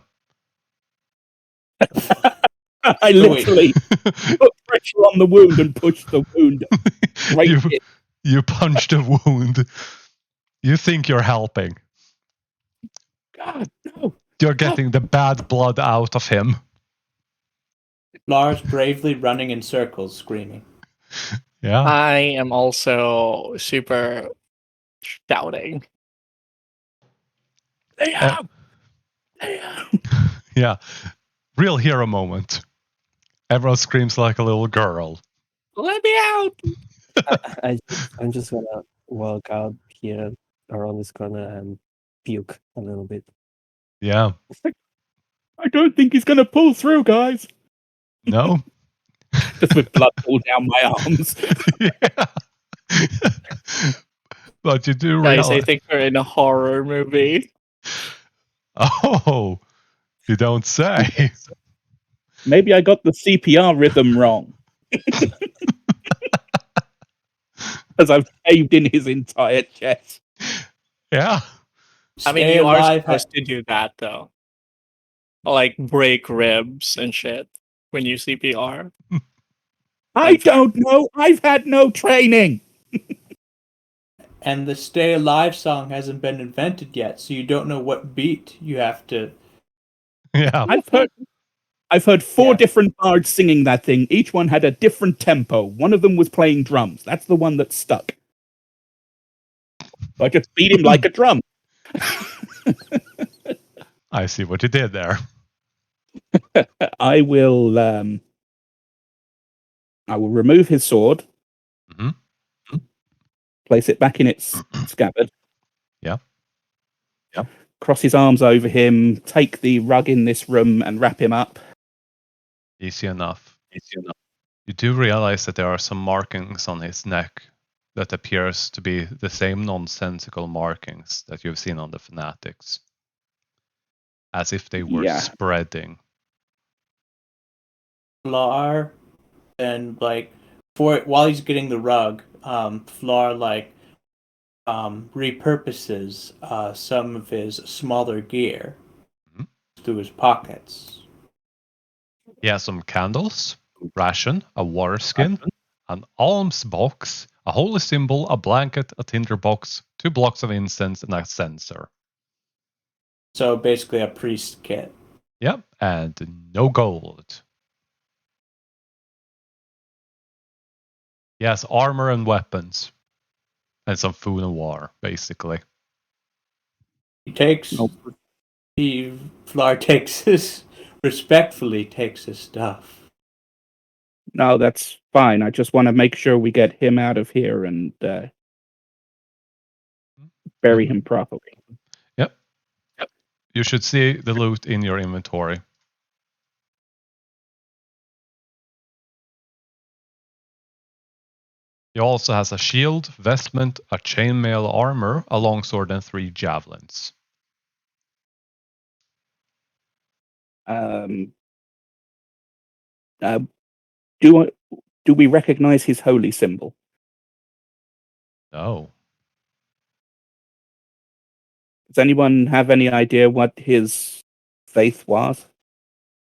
I literally put pressure on the wound and pushed the wound right you, in. you punched a wound. You think you're helping. God, no. You're getting the bad blood out of him. Lars bravely running in circles, screaming. Yeah. I am also super shouting. Leo! Yeah. Real hero moment. Everyone screams like a little girl. Let me out! I'm just gonna walk out here around this corner and puke a little bit. Yeah. I don't think he's going to pull through, guys. No? Just with blood all down my arms. Yeah. But you do Guys, I realize. think we're in a horror movie. Oh, you don't say. Maybe I got the CPR rhythm wrong. As I've caved in his entire chest. Yeah. I mean, Stay you are alive. supposed to do that though. Like break ribs and shit when you CPR. I don't know. I've had no training. And the Stay Alive song hasn't been invented yet, so you don't know what beat you have to. Yeah. I've heard four Yeah. different bards singing that thing. Each one had a different tempo. One of them was playing drums. That's the one that stuck. I just beat him like a drum. I see what you did there. I will remove his sword, Mhm. place it back in its scabbard. Yeah. Cross his arms over him, take the rug in this room and wrap him up. Easy enough. You do realize that there are some markings on his neck that appears to be the same nonsensical markings that you've seen on the fanatics, as if they were Yeah. spreading. Flar, and like while he's getting the rug, Flar repurposes some of his smaller gear Mhm. through his pockets. He has some candles, ration, a water skin, an alms box, a holy symbol, a blanket, a tinder box, 2 blocks of incense, and a censer. So basically a priest kit. Yep, and no gold. He has armor and weapons, and some food and water, basically. He takes Nope. Flar takes his respectfully takes his stuff. No, that's fine. I just want to make sure we get him out of here and bury him properly. Yep. You should see the loot in your inventory. He also has a shield, vestment, a chainmail armor, a longsword, and 3 javelins. Um, uh, do we recognize his holy symbol? No. Does anyone have any idea what his faith was?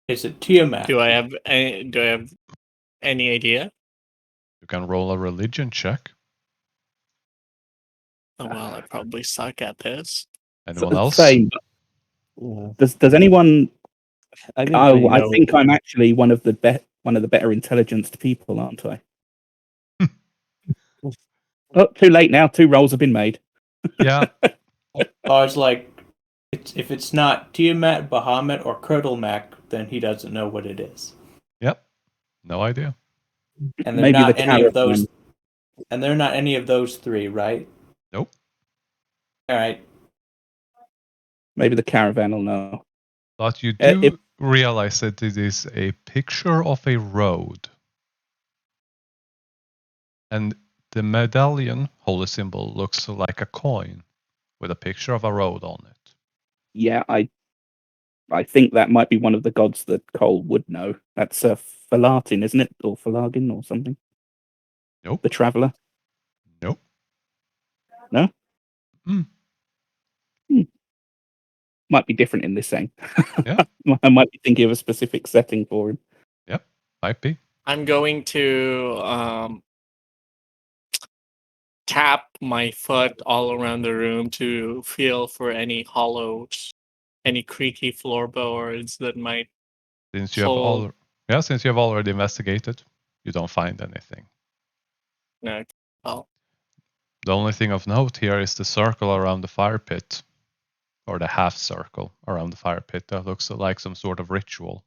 Is it Tiamat? Do I have any idea? You can roll a religion check. Oh, well, I probably suck at this. Anyone else? Same. Yeah. Does anyone? I didn't really I know. think I'm actually one of the better intelligenced people, aren't I? Oh, too late now. 2 rolls have been made. Yeah. Flar's like, if it's not Tiamat, Bahamut, or Kurtlemak, then he doesn't know what it is. Yep. No idea. And they're Maybe not the any of caravan. those. And they're not any of those 3, right? Nope. All right. Maybe the caravan will know. But you If do realize that it is a picture of a road. And the medallion, holy symbol, looks like a coin with a picture of a road on it. yeah, I think that might be one of the gods that Cole would know. That's Falatin, isn't it, or Falagin, or something? Nope. The traveler. Nope. No. Mm. Might be different in this thing. Yeah. I might be thinking of a specific setting for him. Yep. Might be. I'm going to tap my foot all around the room to feel for any hollows, any creaky floorboards that might Since you have hold. since you have already investigated, you don't find anything. No, oh, The only thing of note here is the circle around the fire pit, or the half circle around the fire pit that looks like some sort of ritual.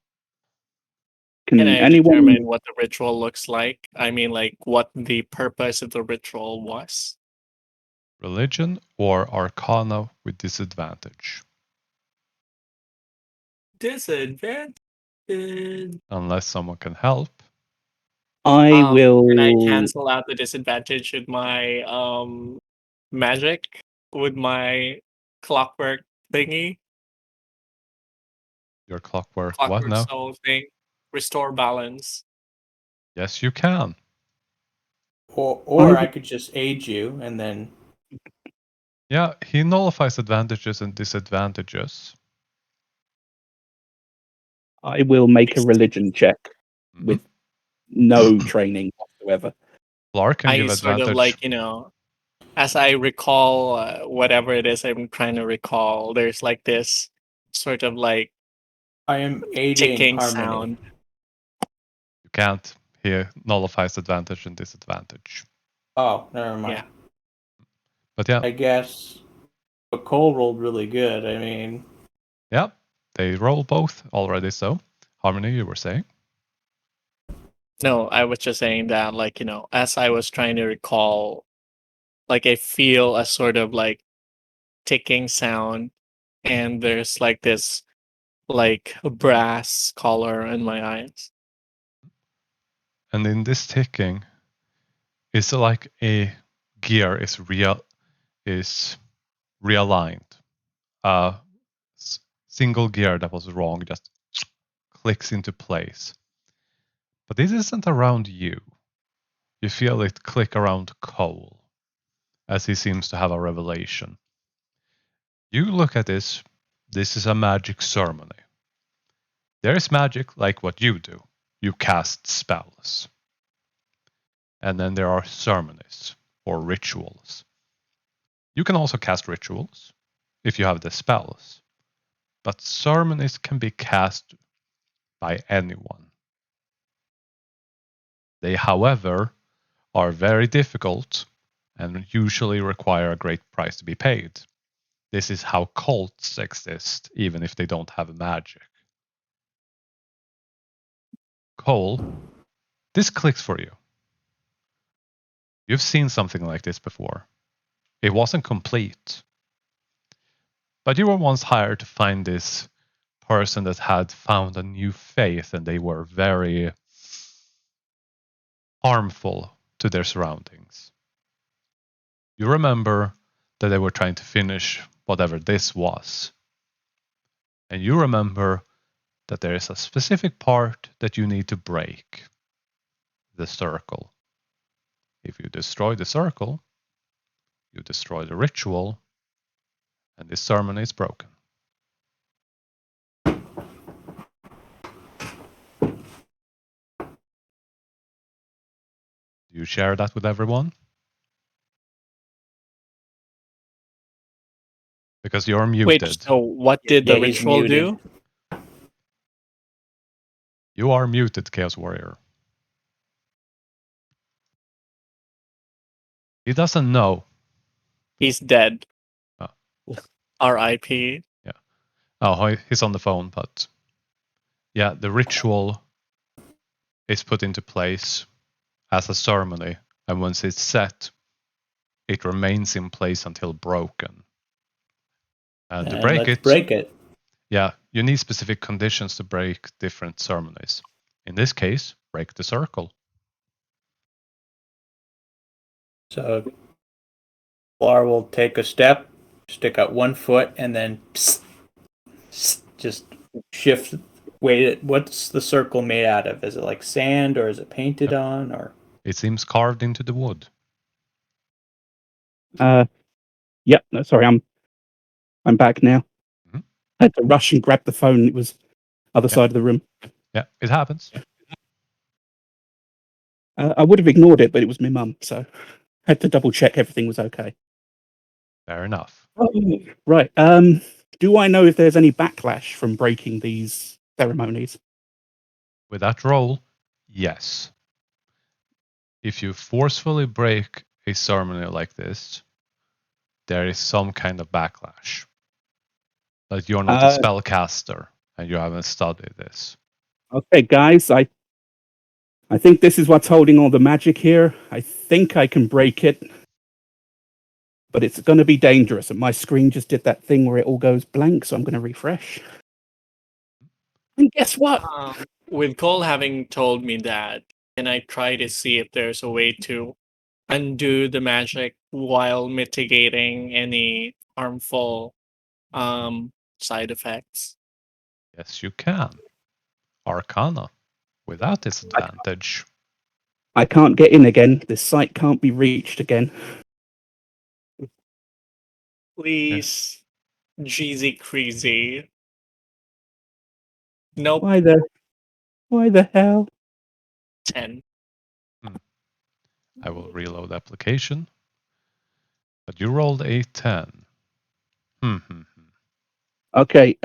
can Can I anyone? determine what the ritual looks like? I mean, like what the purpose of the ritual was. Religion or arcana with disadvantage. Disadvantage. Unless someone can help. I will. Can I cancel out the disadvantage with my magic, with my clockwork thingy, Your clockwork. What clockwork now? soul thing, restore balance? Yes, you can. Or I could just aid you, and then Yeah, he nullifies advantages and disadvantages. I will make a religion check Mhm. with no training whatsoever. Lark can I give sort of advantage. as I recall whatever it is I'm trying to recall, there's like this sort of like I am aiding ticking harmony. sound. You can't. He nullifies advantage and disadvantage. Oh, never mind. Yeah. But yeah, I guess. But Cole rolled really good. I mean, yeah, they roll both already. So, Harmony, you were saying? No, I was just saying that, like, as I was trying to recall, like, I feel a sort of like ticking sound, and there's like this, like, brass color in my eyes. And in this ticking, it's like a gear is realigned. A single gear that was wrong just clicks into place. But this isn't around you. You feel it click around Cole, as he seems to have a revelation. You look at this. This is a magic ceremony. There is magic like what you do. You cast spells. And then there are ceremonies or rituals. You can also cast rituals if you have the spells. But ceremonies can be cast by anyone. They, however, are very difficult and usually require a great price to be paid. This is how cults exist, even if they don't have magic. Cole, this clicks for you. You've seen something like this before. It wasn't complete. But you were once hired to find this person that had found a new faith, and they were very harmful to their surroundings. You remember that they were trying to finish whatever this was. And you remember that there is a specific part that you need to break. The circle. If you destroy the circle, you destroy the ritual, and this ceremony is broken. Do you share that with everyone? Because you're muted. Wait, so what Yeah, did the he's ritual muted. do? You are muted, Chaos Warrior. He doesn't know. He's dead. Oh. R.I.P. Oh, he's on the phone, but yeah, the ritual is put into place as a ceremony, and once it's set, it remains in place until broken. And to break let's it, break it. yeah, you need specific conditions to break different ceremonies. In this case, break the circle. So Lar will take a step, stick out one foot, and then just shift. Wait, what's the circle made out of? Is it like sand, or is it painted on, or? It seems carved into the wood. Yep. No, sorry, I'm back now. Mhm. I had to rush and grab the phone. It was other Yeah. side of the room. Yeah, it happens. I would have ignored it, but it was my mum, so I had to double check everything was okay. Fair enough. Right. Do I know if there's any backlash from breaking these ceremonies? With that roll, yes. If you forcefully break a ceremony like this, there is some kind of backlash. Like you're not a spellcaster and you haven't studied this. Okay, guys, I think this is what's holding all the magic here. I think I can break it, but it's going to be dangerous. And my screen just did that thing where it all goes blank, so I'm going to refresh. And guess what? With Cole having told me that, can I try to see if there's a way to undo the magic while mitigating any harmful side effects? Yes, you can. Arcana, without disadvantage. I can't get in again. This site can't be reached again. Please, Jeezy Creasy. Nope. Why the hell? 10. I will reload the application. But you rolled a 10. Okay,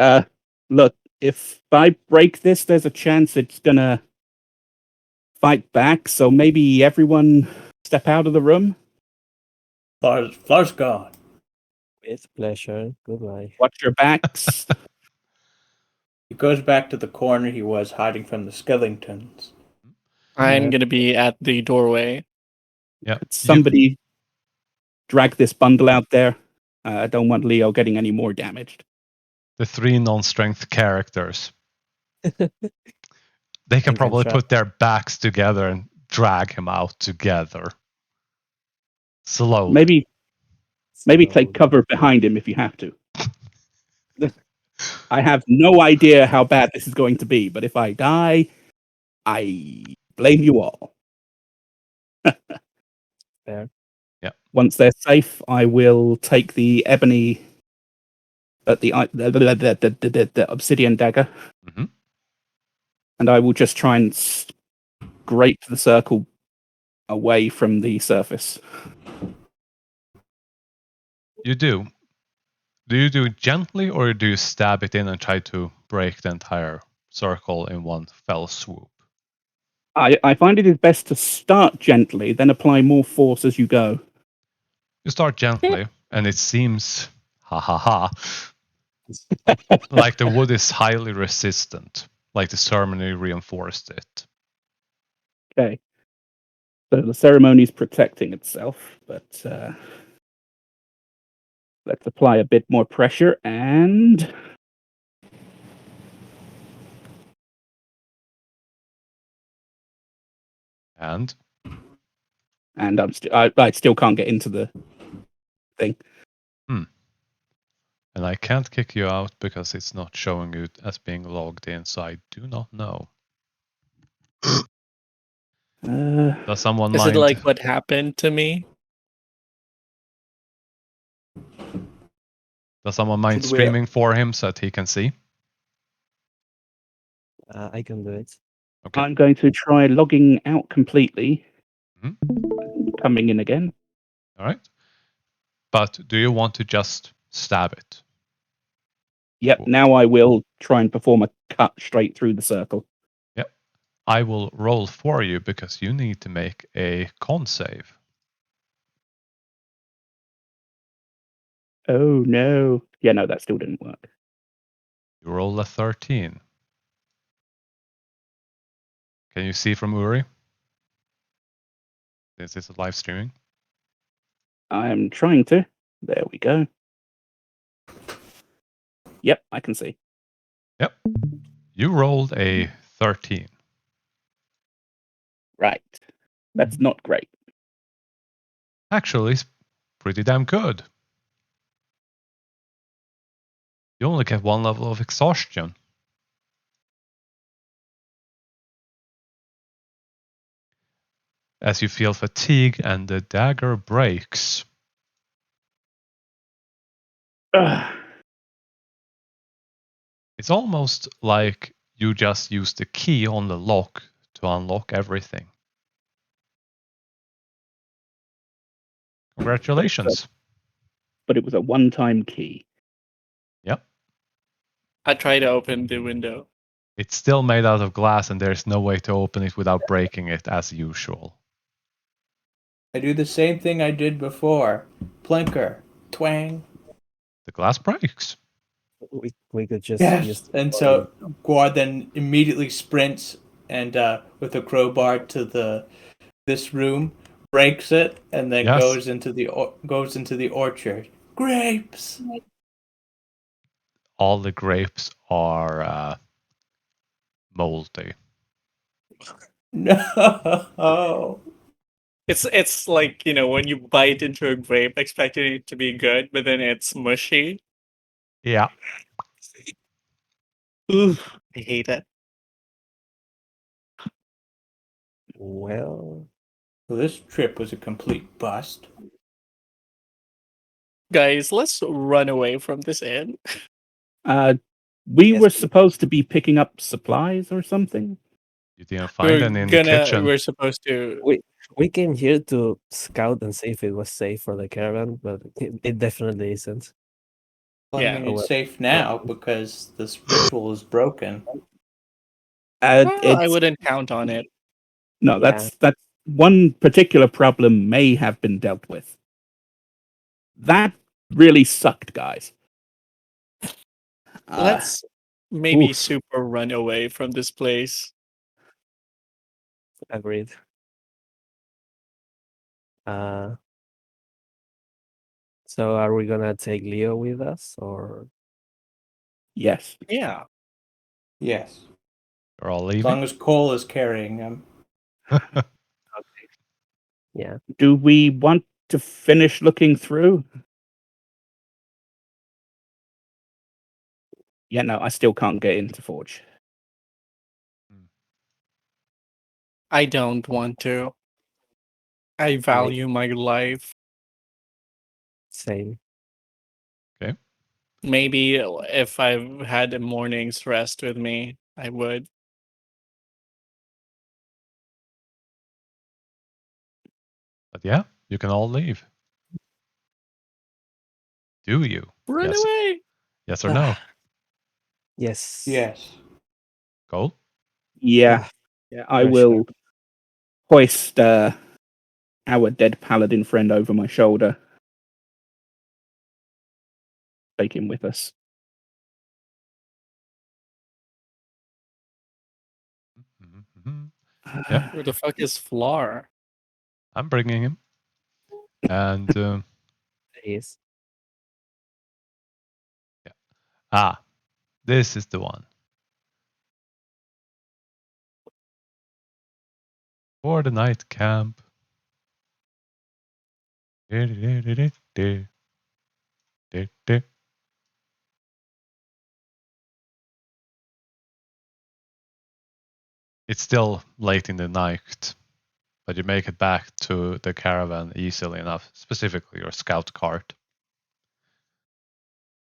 look, if I break this, there's a chance it's gonna fight back, so maybe everyone step out of the room. Flar's gone. With pleasure. Goodbye. Watch your backs. He goes back to the corner he was hiding from the skeletons. I'm Yeah. going to be at the doorway. Yeah. Somebody drag this bundle out there. I don't want Leo getting any more damaged. The 3 non-strength characters. They can probably try. put their backs together and drag him out together. Slowly. Maybe So, take cover behind him if you have to. I have no idea how bad this is going to be, but if I die, I blame you all. fair. Once they're safe, I will take the ebony at the obsidian dagger, Mhm. and I will just try and scrape the circle away from the surface. You do. Do you do it gently or do you stab it in and try to break the entire circle in one fell swoop? I find it is best to start gently, then apply more force as you go. You start gently, and it seems, ha ha ha, like the wood is highly resistant, like the ceremony reinforced it. Okay. So the ceremony is protecting itself, but let's apply a bit more pressure and And I still can't get into the thing. and I can't kick you out because it's not showing you as being logged in, so I do not know. Does someone Is it mind? like what happened to me? Does someone mind Should we- streaming for him so that he can see? I can do it. Okay. I'm going to try logging out completely. Mhm. Coming in again. All right. But do you want to just stab it? Yep, Cool. now I will try and perform a cut straight through the circle. Yep. I will roll for you because you need to make a con save. Oh no. Yeah, no, that still didn't work. You roll a 13. Can you see from Uri? This is live streaming. I'm trying to. There we go. Yep, I can see. Yep. You rolled a 13. Right. That's not great. Actually, it's pretty damn good. You only get one level of exhaustion. As you feel fatigue and the dagger breaks. Ugh. It's almost like you just use the key on the lock to unlock everything. Congratulations. But it was a one-time key. Yep. I try to open the window. It's still made out of glass and there's no way to open it without breaking it as usual. I do the same thing I did before. Plinker. Twang. The glass breaks. We could just Yes. use And so Guar then immediately sprints and with a crowbar to this room, breaks it, and then Yes. goes into the orchard. Grapes. All the grapes are moldy. No. It's like, you know, when you bite into a grape expecting it to be good, but then it's mushy. Yeah. Oof, I hate it. well. Well, this trip was a complete bust. Guys, let's run away from this inn. We Yes, were we- supposed to be picking up supplies or something. You didn't find any in the kitchen. We're supposed to We came here to scout and see if it was safe for the caravan, but it definitely isn't. Well, Yeah. I mean, Oh, it's well. safe now because this ritual is broken. well, I It's wouldn't count on it. no, Yeah. that's one particular problem may have been dealt with. That really sucked, guys. Let's maybe oof. super run away from this place. Agreed. So are we gonna take Leo with us, or Yes. Yeah. Yes. You're all As leaving. long as Cole is carrying him. Yeah. Do we want to finish looking through? Yeah, no, I still can't get into Forge. I don't want to. I value my life. Same. Maybe if I had a morning's rest with me, I would. But yeah, you can all leave. Do you? Run Yes. away. Yes or no? Yes. Yes. Cole? Yeah, Ah, yeah, I for will sure. hoist our dead paladin friend over my shoulder. Take him with us. Mm-hmm. Yeah. Who the fuck is Flar? I'm bringing him. And Yes. this is the one. For the night camp. It's still late in the night, but you make it back to the caravan easily enough, specifically your scout cart.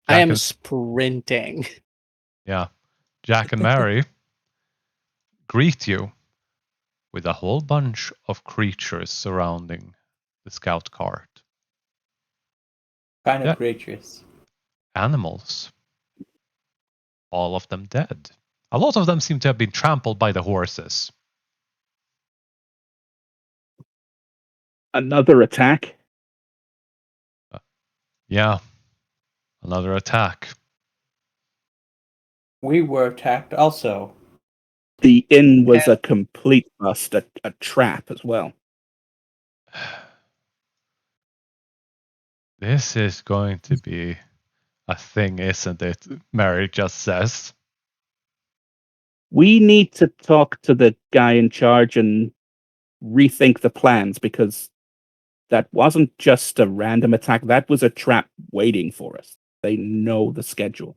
I Jack am and, sprinting. yeah, Jack and Mary greet you with a whole bunch of creatures surrounding the scout cart. Kind of Yeah. creatures. Animals. All of them dead. A lot of them seem to have been trampled by the horses. Another attack. Yeah, another attack. We were attacked also. The inn was a complete bust, a trap as well. This is going to be a thing, isn't it? Mary just says. We need to talk to the guy in charge and rethink the plans because that wasn't just a random attack. That was a trap waiting for us. They know the schedule.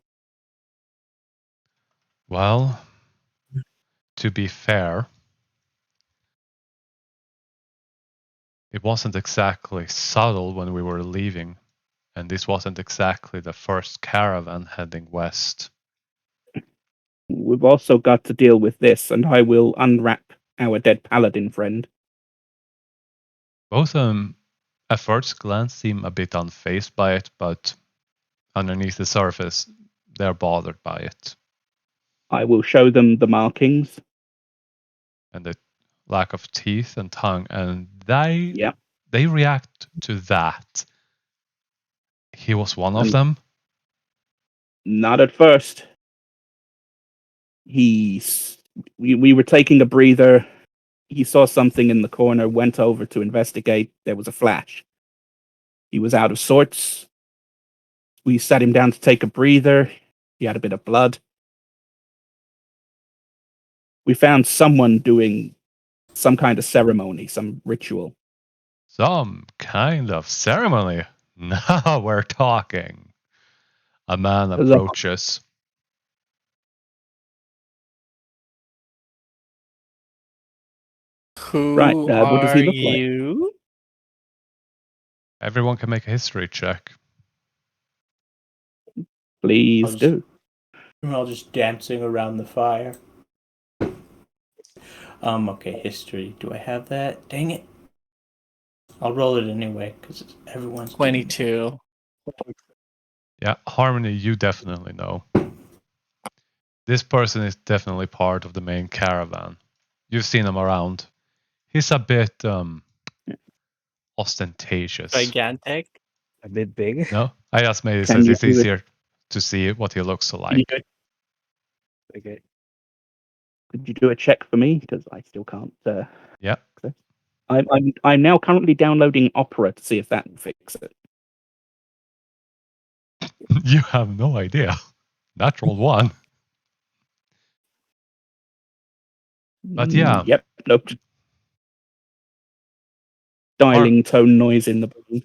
Well, to be fair, it wasn't exactly subtle when we were leaving, and this wasn't exactly the first caravan heading west. We've also got to deal with this, and I will unwrap our dead paladin friend. Both of them, at first glance, seem a bit unfazed by it, but underneath the surface, they're bothered by it. I will show them the markings. And the lack of teeth and tongue, and they Yeah, react to that. He was one of and them. not at first. We were taking a breather. He saw something in the corner, went over to investigate. There was a flash. He was out of sorts. We sat him down to take a breather. He had a bit of blood. We found someone doing some kind of ceremony, some ritual. Some kind of ceremony. Now we're talking. A man approaches. Right, Who what does are he look like? you? Everyone can make a history check. Please do. We're all just dancing around the fire. Okay, history. Do I have that? Dang it. I'll roll it anyway, because everyone's doing it. 22. Yeah, Harmony, you definitely know. This person is definitely part of the main caravan. You've seen him around. He's a bit ostentatious. Gigantic. A bit big. No, I just made it so Can you it's do it? easier to see what he looks Can you like. do it? Okay. Could you do a check for me? Because I still can't. Yeah. Access. I'm now currently downloading Opera to see if that will fix it. You have no idea. Natural one. But yeah, Yep. Nope. dialing tone noise in the button.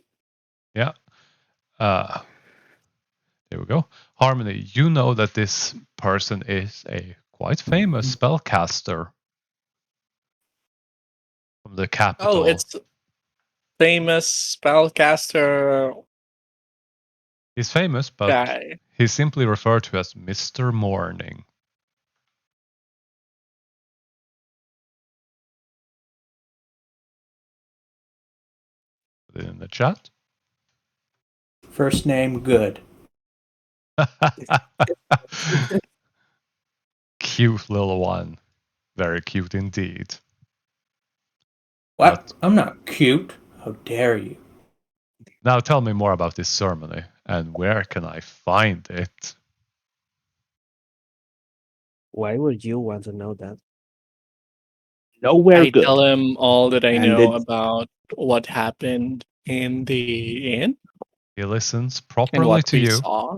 Yeah. There we go. Harmony, you know that this person is a quite famous spellcaster from the capital. Oh, it's famous spellcaster He's famous, but guy. he's simply referred to as Mr. Morning. Put it in the chat. First name, good. Cute little one. Very cute indeed. What? But I'm not cute. How dare you? now tell me more about this ceremony and where can I find it? Why would you want to know that? Nowhere I good. tell him all that I And know it's- about what happened in the inn He listens and properly what to we you. saw.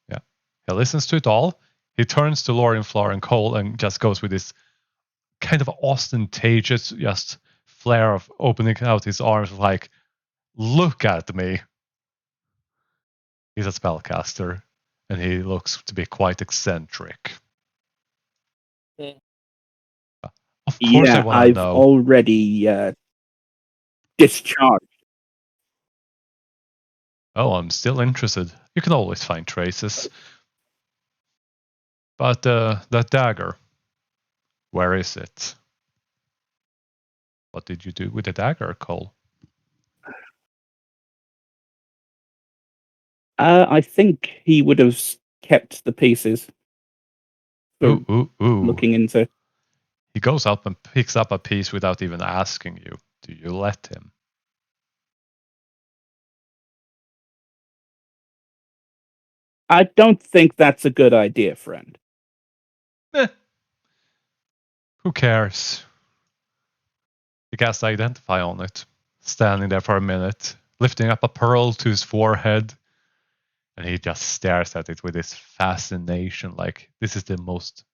Yeah. He listens to it all. He turns to Lauren, Flora, and Cole and just goes with this kind of ostentatious just flare of opening out his arms like, look at me. He's a spellcaster and he looks to be quite eccentric. Mm. Of course I yeah, want to I've know. already discharged. Oh, I'm still interested. You can always find traces. But that dagger, where is it? What did you do with the dagger, Cole? I think he would have kept the pieces for Ooh. looking into. He goes up and picks up a piece without even asking you. Do you let him? I don't think that's a good idea, friend. Eh. Who cares? He casts Identify on it, standing there for a minute, lifting up a pearl to his forehead, and he just stares at it with this fascination, like this is the most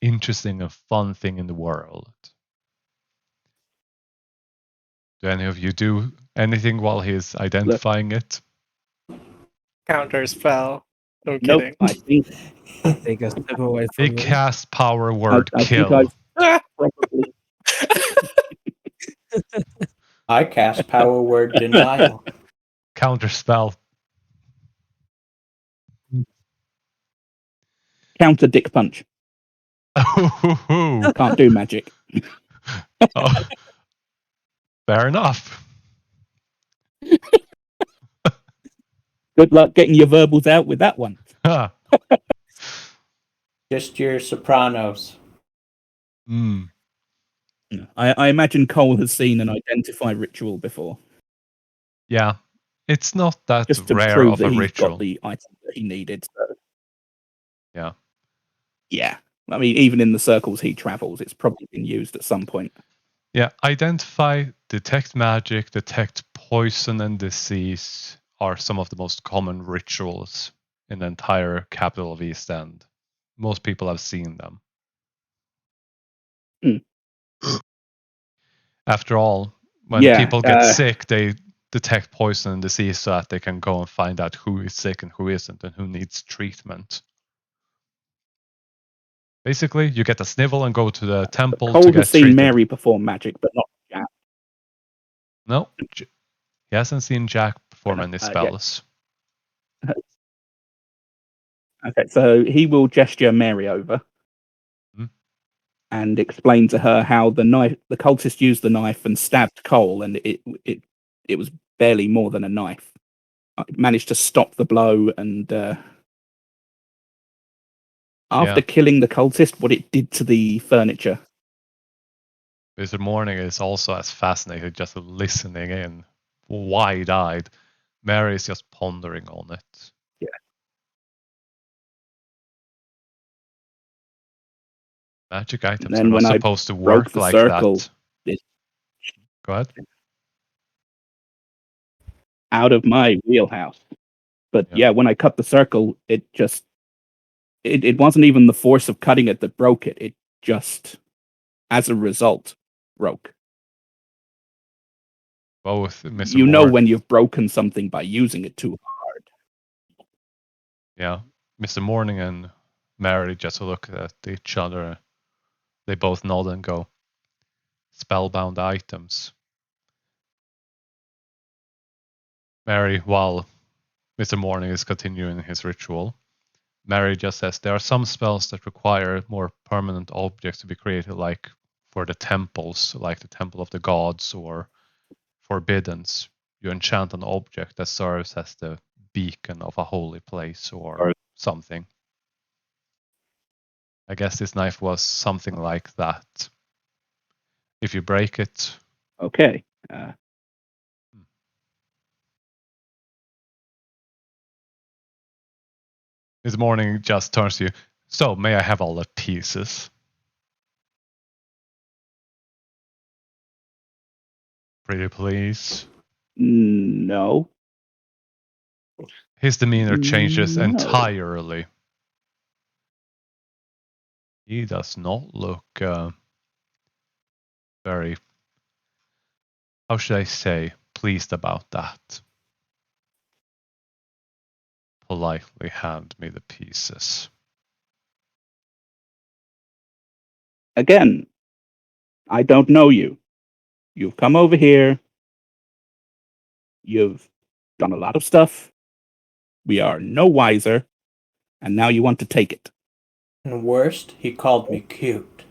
interesting and fun thing in the world. Do any of you do anything while he's identifying it? Counter spell. No Nope. kidding. I think Take a step away He from me. casts power word I think kill. I've Ah! probably I cast power word denial. Counter spell. counter dick punch. Oh, Can't do magic. fair enough. Good luck getting your verbals out with that one. Huh. Just your sopranos. Mm. I imagine Cole has seen an identify ritual before, Yeah, it's not that just to rare prove of that a he's got ritual. the item that he needed. So, Yeah. yeah. I mean, even in the circles he travels, it's probably been used at some point. Yeah, identify, detect magic, detect poison and disease are some of the most common rituals in the entire capital of East End. Most people have seen them. After all, when Yeah, people get sick, they detect poison and disease so that they can go and find out who is sick and who isn't and who needs treatment. Basically, you get a snivel and go to the temple Cole to has get seen treated. Mary perform magic, but not Jack. No, he hasn't seen Jack perform any Yeah. spells. Okay, so he will gesture Mary over and explain to her how the cultist used the knife and stabbed Cole, and it was barely more than a knife. It managed to stop the blow, and after killing the cultist, what it did to the furniture. Mr. Morning is also as fascinated, just listening in, wide-eyed. Mary is just pondering on it. Yeah. Magic items then are not when I supposed to broke work the like circle, that. Go ahead. out of my wheelhouse. But Yeah. when I cut the circle, it just it wasn't even the force of cutting it that broke it. It just, as a result, broke. Both Mr. You know Morning. when you've broken something by using it too hard. Yeah, Mr. Morning and Mary just look at each other. They both nod and go, spellbound items. Mary, while Mr. Morning is continuing his ritual, Mary just says there are some spells that require more permanent objects to be created, like for the temples, like the Temple of the Gods or Forbiddens. You enchant an object that serves as the beacon of a holy place or something. I guess this knife was something like that. If you break it, Okay. this morning just turns to you. So, may I have all the pieces? Pretty please. No. His demeanor changes No. entirely. He does not look very, how should I say, pleased about that. Politely hand me the pieces. Again, I don't know you. You've come over here. You've done a lot of stuff. We are no wiser. And now you want to take it. And worst, he called me cute.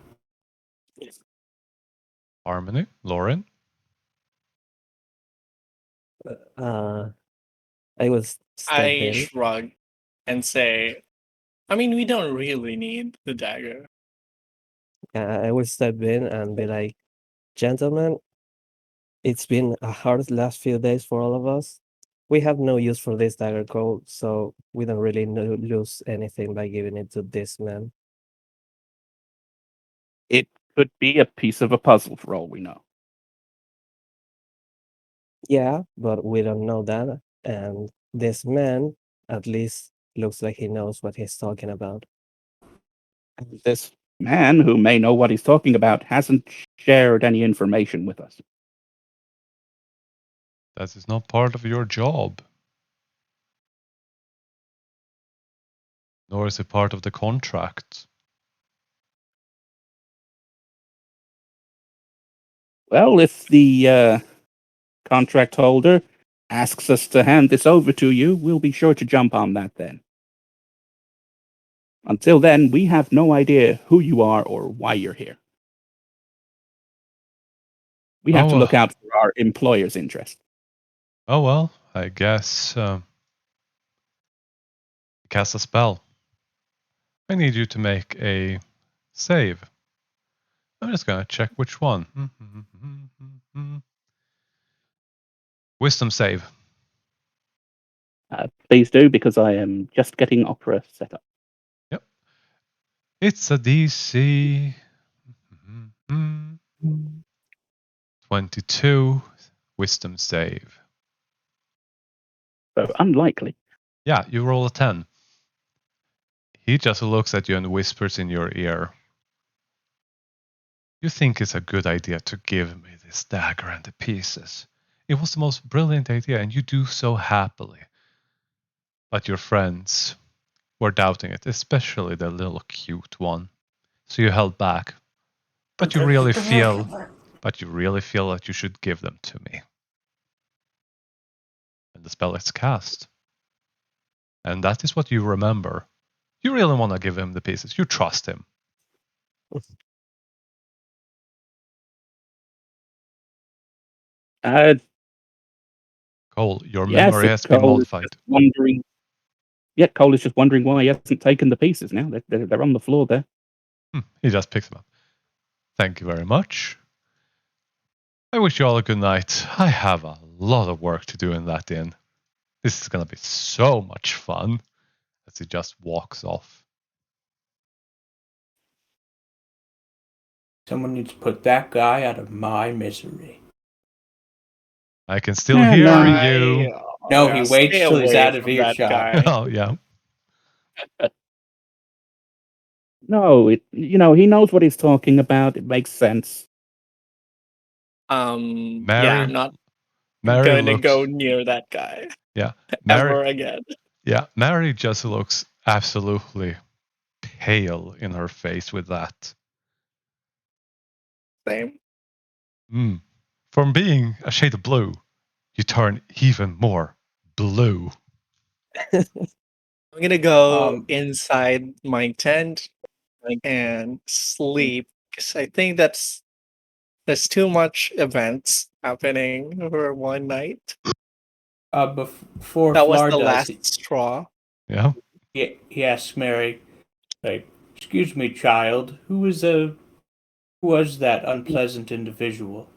Harmony, Lauren? I will step I in. shrug and say, I mean, we don't really need the dagger. I will step in and be like, gentlemen, it's been a hard last few days for all of us. We have no use for this dagger code, so we don't really lose anything by giving it to this man. It could be a piece of a puzzle for all we know. Yeah, but we don't know that. And this man at least looks like he knows what he's talking about. This man, who may know what he's talking about, hasn't shared any information with us. That is not part of your job. Nor is it part of the contract. Well, if the contract holder asks us to hand this over to you, we'll be sure to jump on that then. Until then, we have no idea who you are or why you're here. We have to look out for our employer's interest. Oh well, I guess cast a spell. I need you to make a save. I'm just gonna check which one. Wisdom save. Please do, because I am just getting Opera set up. Yep. It's a DC 22 wisdom save. So unlikely. Yeah, you roll a 10. He just looks at you and whispers in your ear. You think it's a good idea to give me this dagger and the pieces. It was the most brilliant idea, and you do so happily. But your friends were doubting it, especially the little cute one. So you held back. But you really feel that you should give them to me. And the spell is cast. And that is what you remember. You really want to give him the pieces. You trust him. Cole, your memory has been modified. Cole is just wondering why he hasn't taken the pieces now. They're on the floor there. He just picks them up. Thank you very much. I wish you all a good night. I have a lot of work to do in that inn. This is going to be so much fun. As he just walks off. Someone needs to put that guy out of my misery. I can still hear you. No, he waits till he's out of that earshot. guy. Oh, yeah. No, he knows what he's talking about. It makes sense. Yeah, Mary? not Mary going to looks. go near that guy Yeah, Mary. ever again. Yeah, Mary just looks absolutely pale in her face with that. Same. From being a shade of blue, you turn even more blue. I'm gonna go Um, inside my tent and sleep because I think there's too much events happening over one night. before That was Flar the does, last straw. Yeah, he asks Mary, like, "Excuse me, child, who was that unpleasant individual?"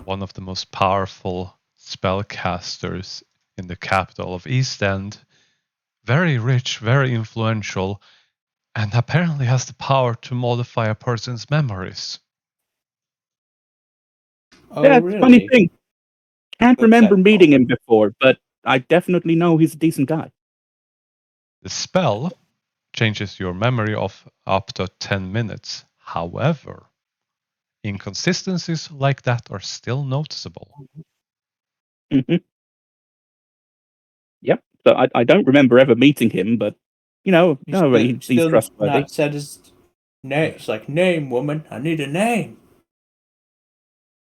one of the most powerful spellcasters in the capital of East End. Very rich, very influential, and apparently has the power to modify a person's memories. Oh, Yeah, it's a funny really? thing. Can't What's remember that meeting called? him before, but I definitely know he's a decent guy. The spell changes your memory of up to 10 minutes. However, inconsistencies like that are still noticeable. Hmm. Yep. So I don't remember ever meeting him, but no, he's Still trustworthy. not said his name. It's like, name, woman. I need a name.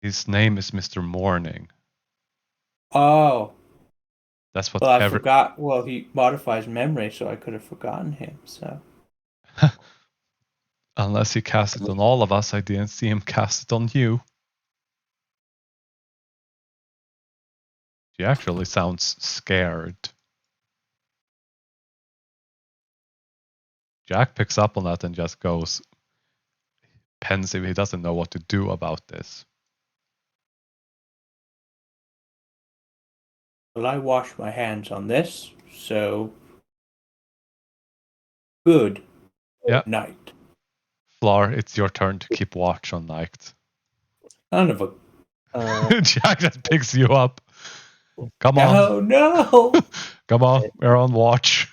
His name is Mr. Morning. Oh, That's what well, I every. forgot. Well, he modifies memory, so I could have forgotten him. So, Unless he cast it on all of us, I didn't see him cast it on you. She actually sounds scared. Jack picks up on that and just goes pensive. He doesn't know what to do about this. well, I wash my hands on this. So, good Yeah, night. Flar, it's your turn to keep watch on night. Son of a. Jack just picks you up. Come on. No, no. Come on, we're on watch.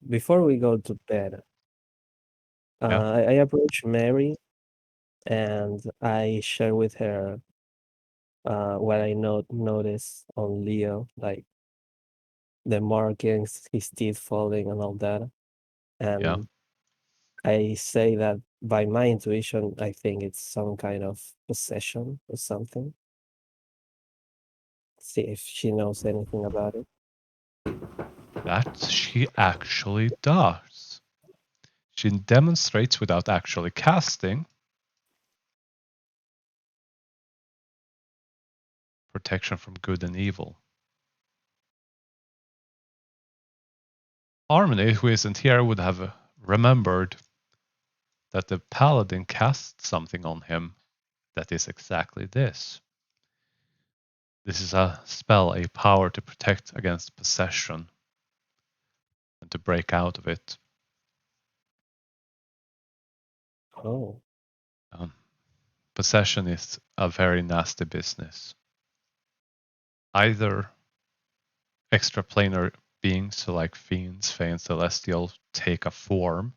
Before we go to bed, Yeah. I approach Mary and I share with her what I notice on Leo, like the markings, his teeth falling, and all that. Yeah. And I say that by my intuition, I think it's some kind of possession or something. See if she knows anything about it. That she actually does. She demonstrates without actually casting protection from good and evil. Harmony, who isn't here, would have remembered that the paladin cast something on him that is exactly this. This is a spell, a power to protect against possession and to break out of it. Oh, Possession is a very nasty business. Either extraplanar beings, so like fiends, fae, and celestial, take a form,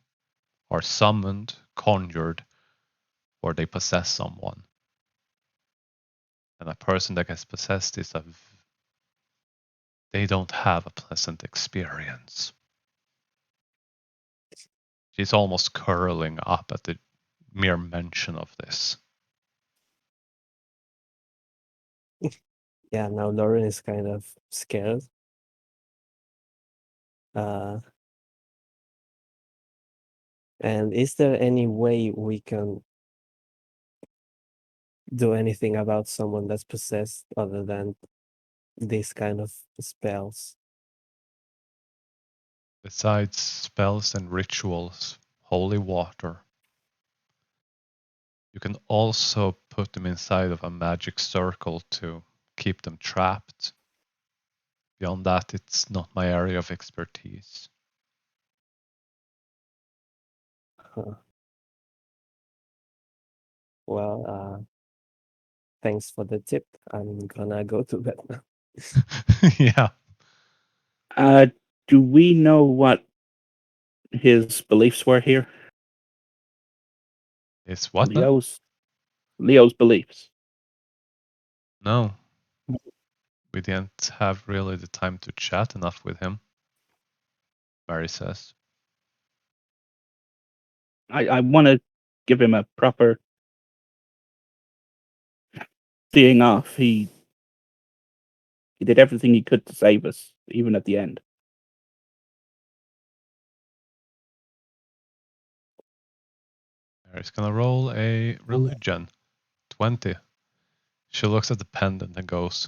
are summoned, conjured, or they possess someone. And a person that gets possessed they don't have a pleasant experience. She's almost curling up at the mere mention of this. yeah. Now Lauren is kind of scared. Uh, and is there any way we can do anything about someone that's possessed other than these kind of spells? Besides spells and rituals, holy water, you can also put them inside of a magic circle to keep them trapped. Beyond that, it's not my area of expertise. Huh. Well, thanks for the tip. I'm gonna go to bed now. Yeah. Do we know what his beliefs were here? It's what now? Leo's beliefs. No. We didn't have really the time to chat enough with him, Mary says. I want to give him a proper seeing off. He did everything he could to save us, even at the end. Mary's gonna roll a religion. 20. She looks at the pendant and goes,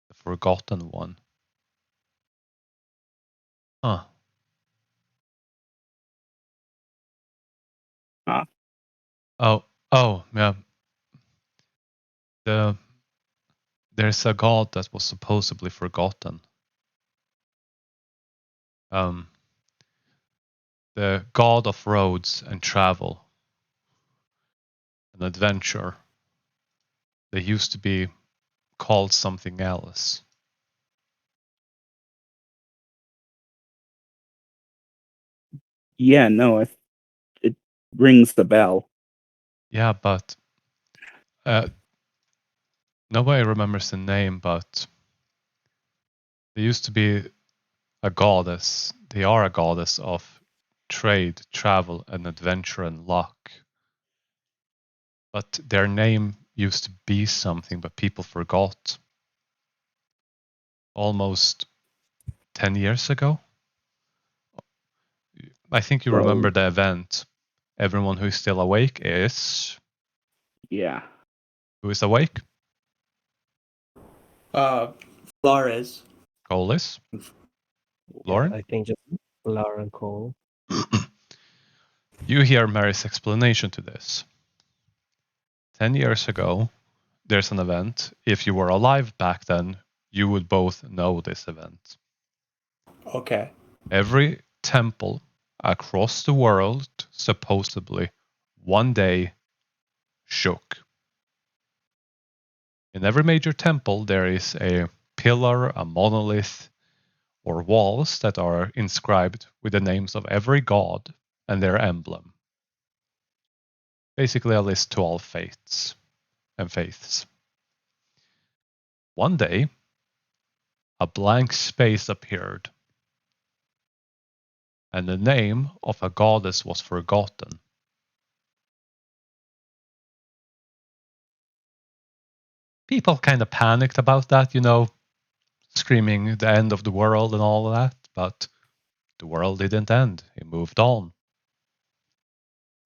the forgotten one. Huh. Huh. Oh, yeah. There's a god that was supposedly forgotten. The god of roads and travel and adventure. They used to be called something else. Yeah, no, it rings the bell. Yeah, but nobody remembers the name, but they used to be a goddess. They are a goddess of trade, travel, and adventure and luck. But their name used to be something, but people forgot. Almost 10 years ago? I think you Well, remember the event. Everyone who is still awake is... yeah. Who is awake? Flores. Colis? Yeah, Lauren? I think just Laura and Cole. You hear Mary's explanation to this. 10 years ago, there's an event. If you were alive back then, you would both know this event. Okay. Every temple across the world, supposedly, one day shook. In every major temple, there is a pillar, a monolith, or walls that are inscribed with the names of every god and their emblem. Basically, a list to all faiths and faiths. One day, a blank space appeared, and the name of a goddess was forgotten. People kind of panicked about that, screaming the end of the world and all of that, but the world didn't end. It moved on.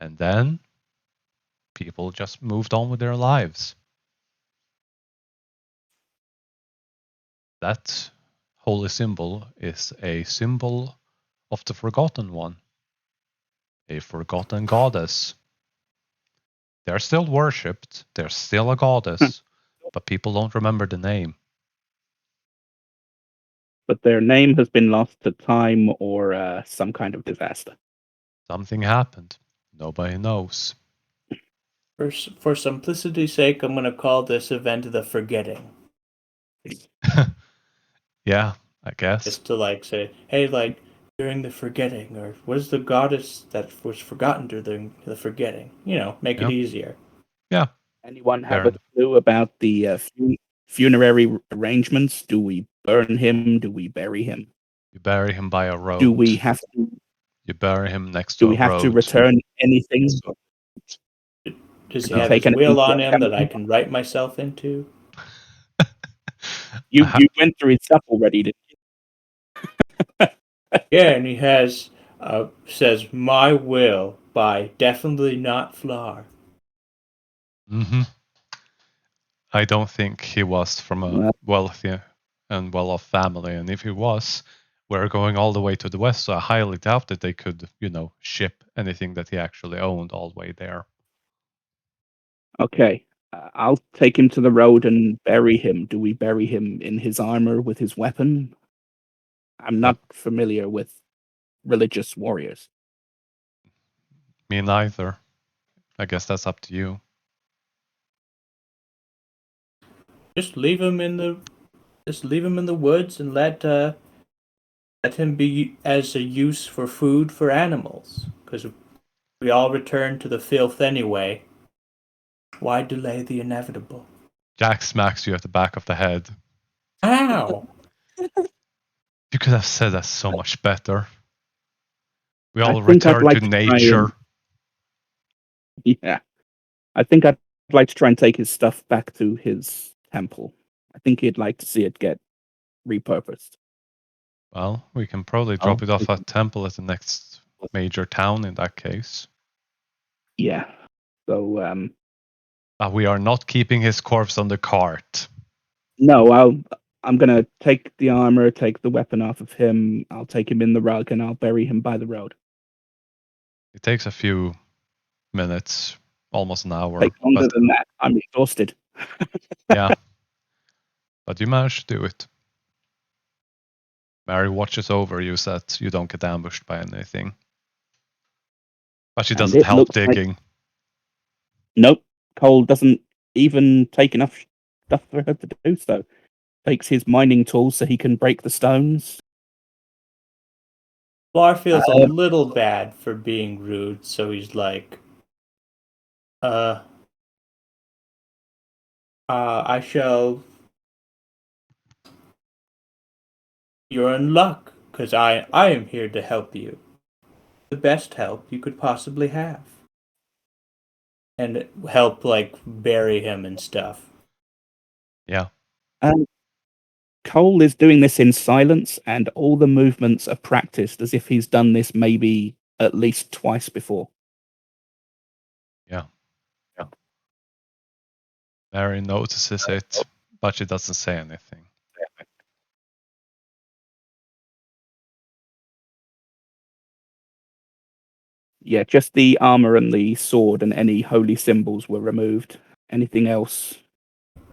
And then people just moved on with their lives. That holy symbol is a symbol of the forgotten one, a forgotten goddess. They're still worshipped, they're still a goddess, but people don't remember the name. But their name has been lost to time or some kind of disaster. Something happened. Nobody knows. For simplicity's sake, I'm going to call this event the Forgetting. Yeah, I guess. Just to say, hey, during the Forgetting, or what is the goddess that was forgotten during the Forgetting? Make it easier. Yeah. Anyone have a clue about the funerary arrangements? Do we burn him? Do we bury him? You bury him by a road. Do we have to? You bury him next to Do a we have road. to return anything? Does he You have take his will anything on him that I from- can write myself into? You went through his stuff already, didn't you? Yeah, and he has says my will by definitely not Flar. Mm-hmm. I don't think he was from a wealthy and well-off family, and if he was, we're going all the way to the west, so I highly doubt that they could, ship anything that he actually owned all the way there. Okay, I'll take him to the road and bury him. Do we bury him in his armor with his weapon? I'm not familiar with religious warriors. Me neither. I guess that's up to you. Just leave him in the woods and let him be as a use for food for animals. Because we all return to the filth anyway. Why delay the inevitable? Jack smacks you at the back of the head. Ow! You could have said that so much better. We I all think I'd return like to to try nature. Yeah. I think I'd like to try and take his stuff back to his temple. I think he'd like to see it get repurposed. Well, we can probably drop it off at temple at the next major town in that case. Yeah. So We are not keeping his corpse on the cart. no, I'm gonna take the armor, take the weapon off of him, I'll take him in the rug and I'll bury him by the road. It takes a few minutes, almost an hour. Take longer But than that. I'm exhausted. yeah, but you managed to do it. Mary watches over you so that you don't get ambushed by anything. But she And doesn't it help looks like- digging. Nope. Cole doesn't even take enough stuff for her to do so. Takes his mining tools so he can break the stones. Flar feels a little bad for being rude, so he's like, I shall. You're in luck, because I am here to help you. The best help you could possibly have. And help, like, bury him and stuff. Yeah. Cole is doing this in silence, and all the movements are practiced as if he's done this maybe at least twice before. Mary notices it, but she doesn't say anything. Yeah, just the armor and the sword and any holy symbols were removed. Anything else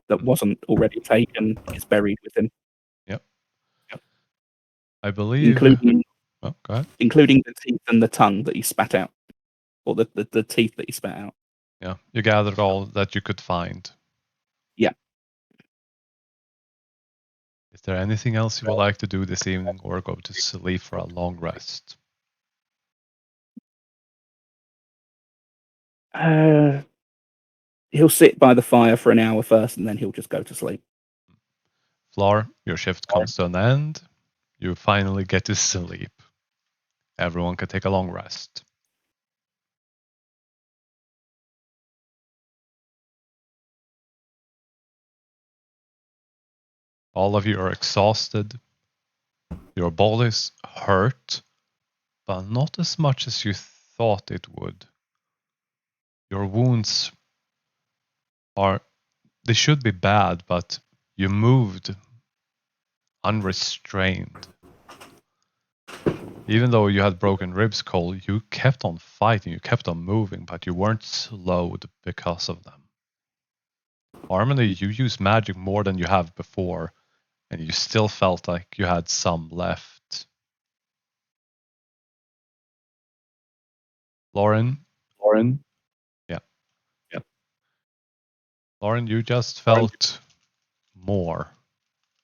that wasn't already taken is buried with him, I believe. including Oh, go ahead. including the teeth and the tongue that he spat out, or the teeth that he spat out. Yeah, you gathered all that you could find. Yeah. Is there anything else you would like to do this evening or go to sleep for a long rest? He'll sit by the fire for an hour first, and then he'll just go to sleep. Flar, your shift comes to an end. You finally get to sleep. Everyone can take a long rest. All of you are exhausted. Your bodies hurt, but not as much as you thought it would. Your wounds they should be bad, but you moved unrestrained. Even though you had broken ribs, Cole, you kept on fighting, you kept on moving, but you weren't slowed because of them. Harmony, you used magic more than you have before, and you still felt like you had some left. Lauren? Yeah. Lauren, you just felt more.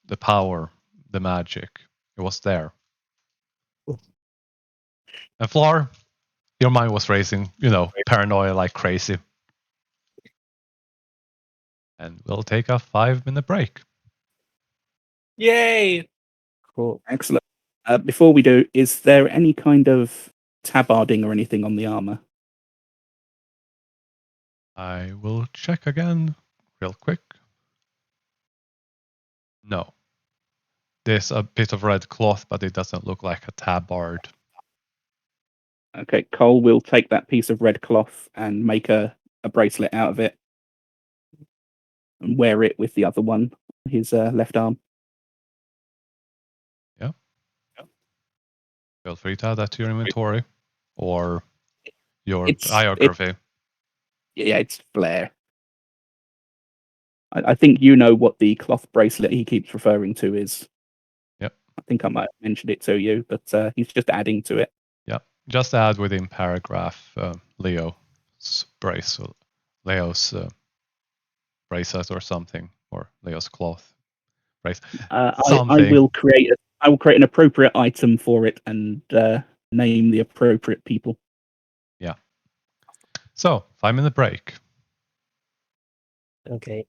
The power, the magic. It was there. And Flar, your mind was racing, paranoia like crazy. And we'll take a 5-minute break. Yay! Cool. Excellent. Before we do, is there any kind of tabarding or anything on the armor? I will check again real quick. No. There's a bit of red cloth, but it doesn't look like a tabard. Okay, Cole will take that piece of red cloth and make a bracelet out of it and wear it with the other one, his left arm. Yeah. Feel free to add that to your inventory or your biography. Yeah, it's flare. I think you know what the cloth bracelet he keeps referring to is. Yep. I think I might have mentioned it to you, but he's just adding to it. Yeah. Just add within paragraph Leo's bracelet, Leo's bracelet or something, or Leo's cloth bracelet. I will create an appropriate item for it and name the appropriate people. Yeah. So 5-minute break. Okay.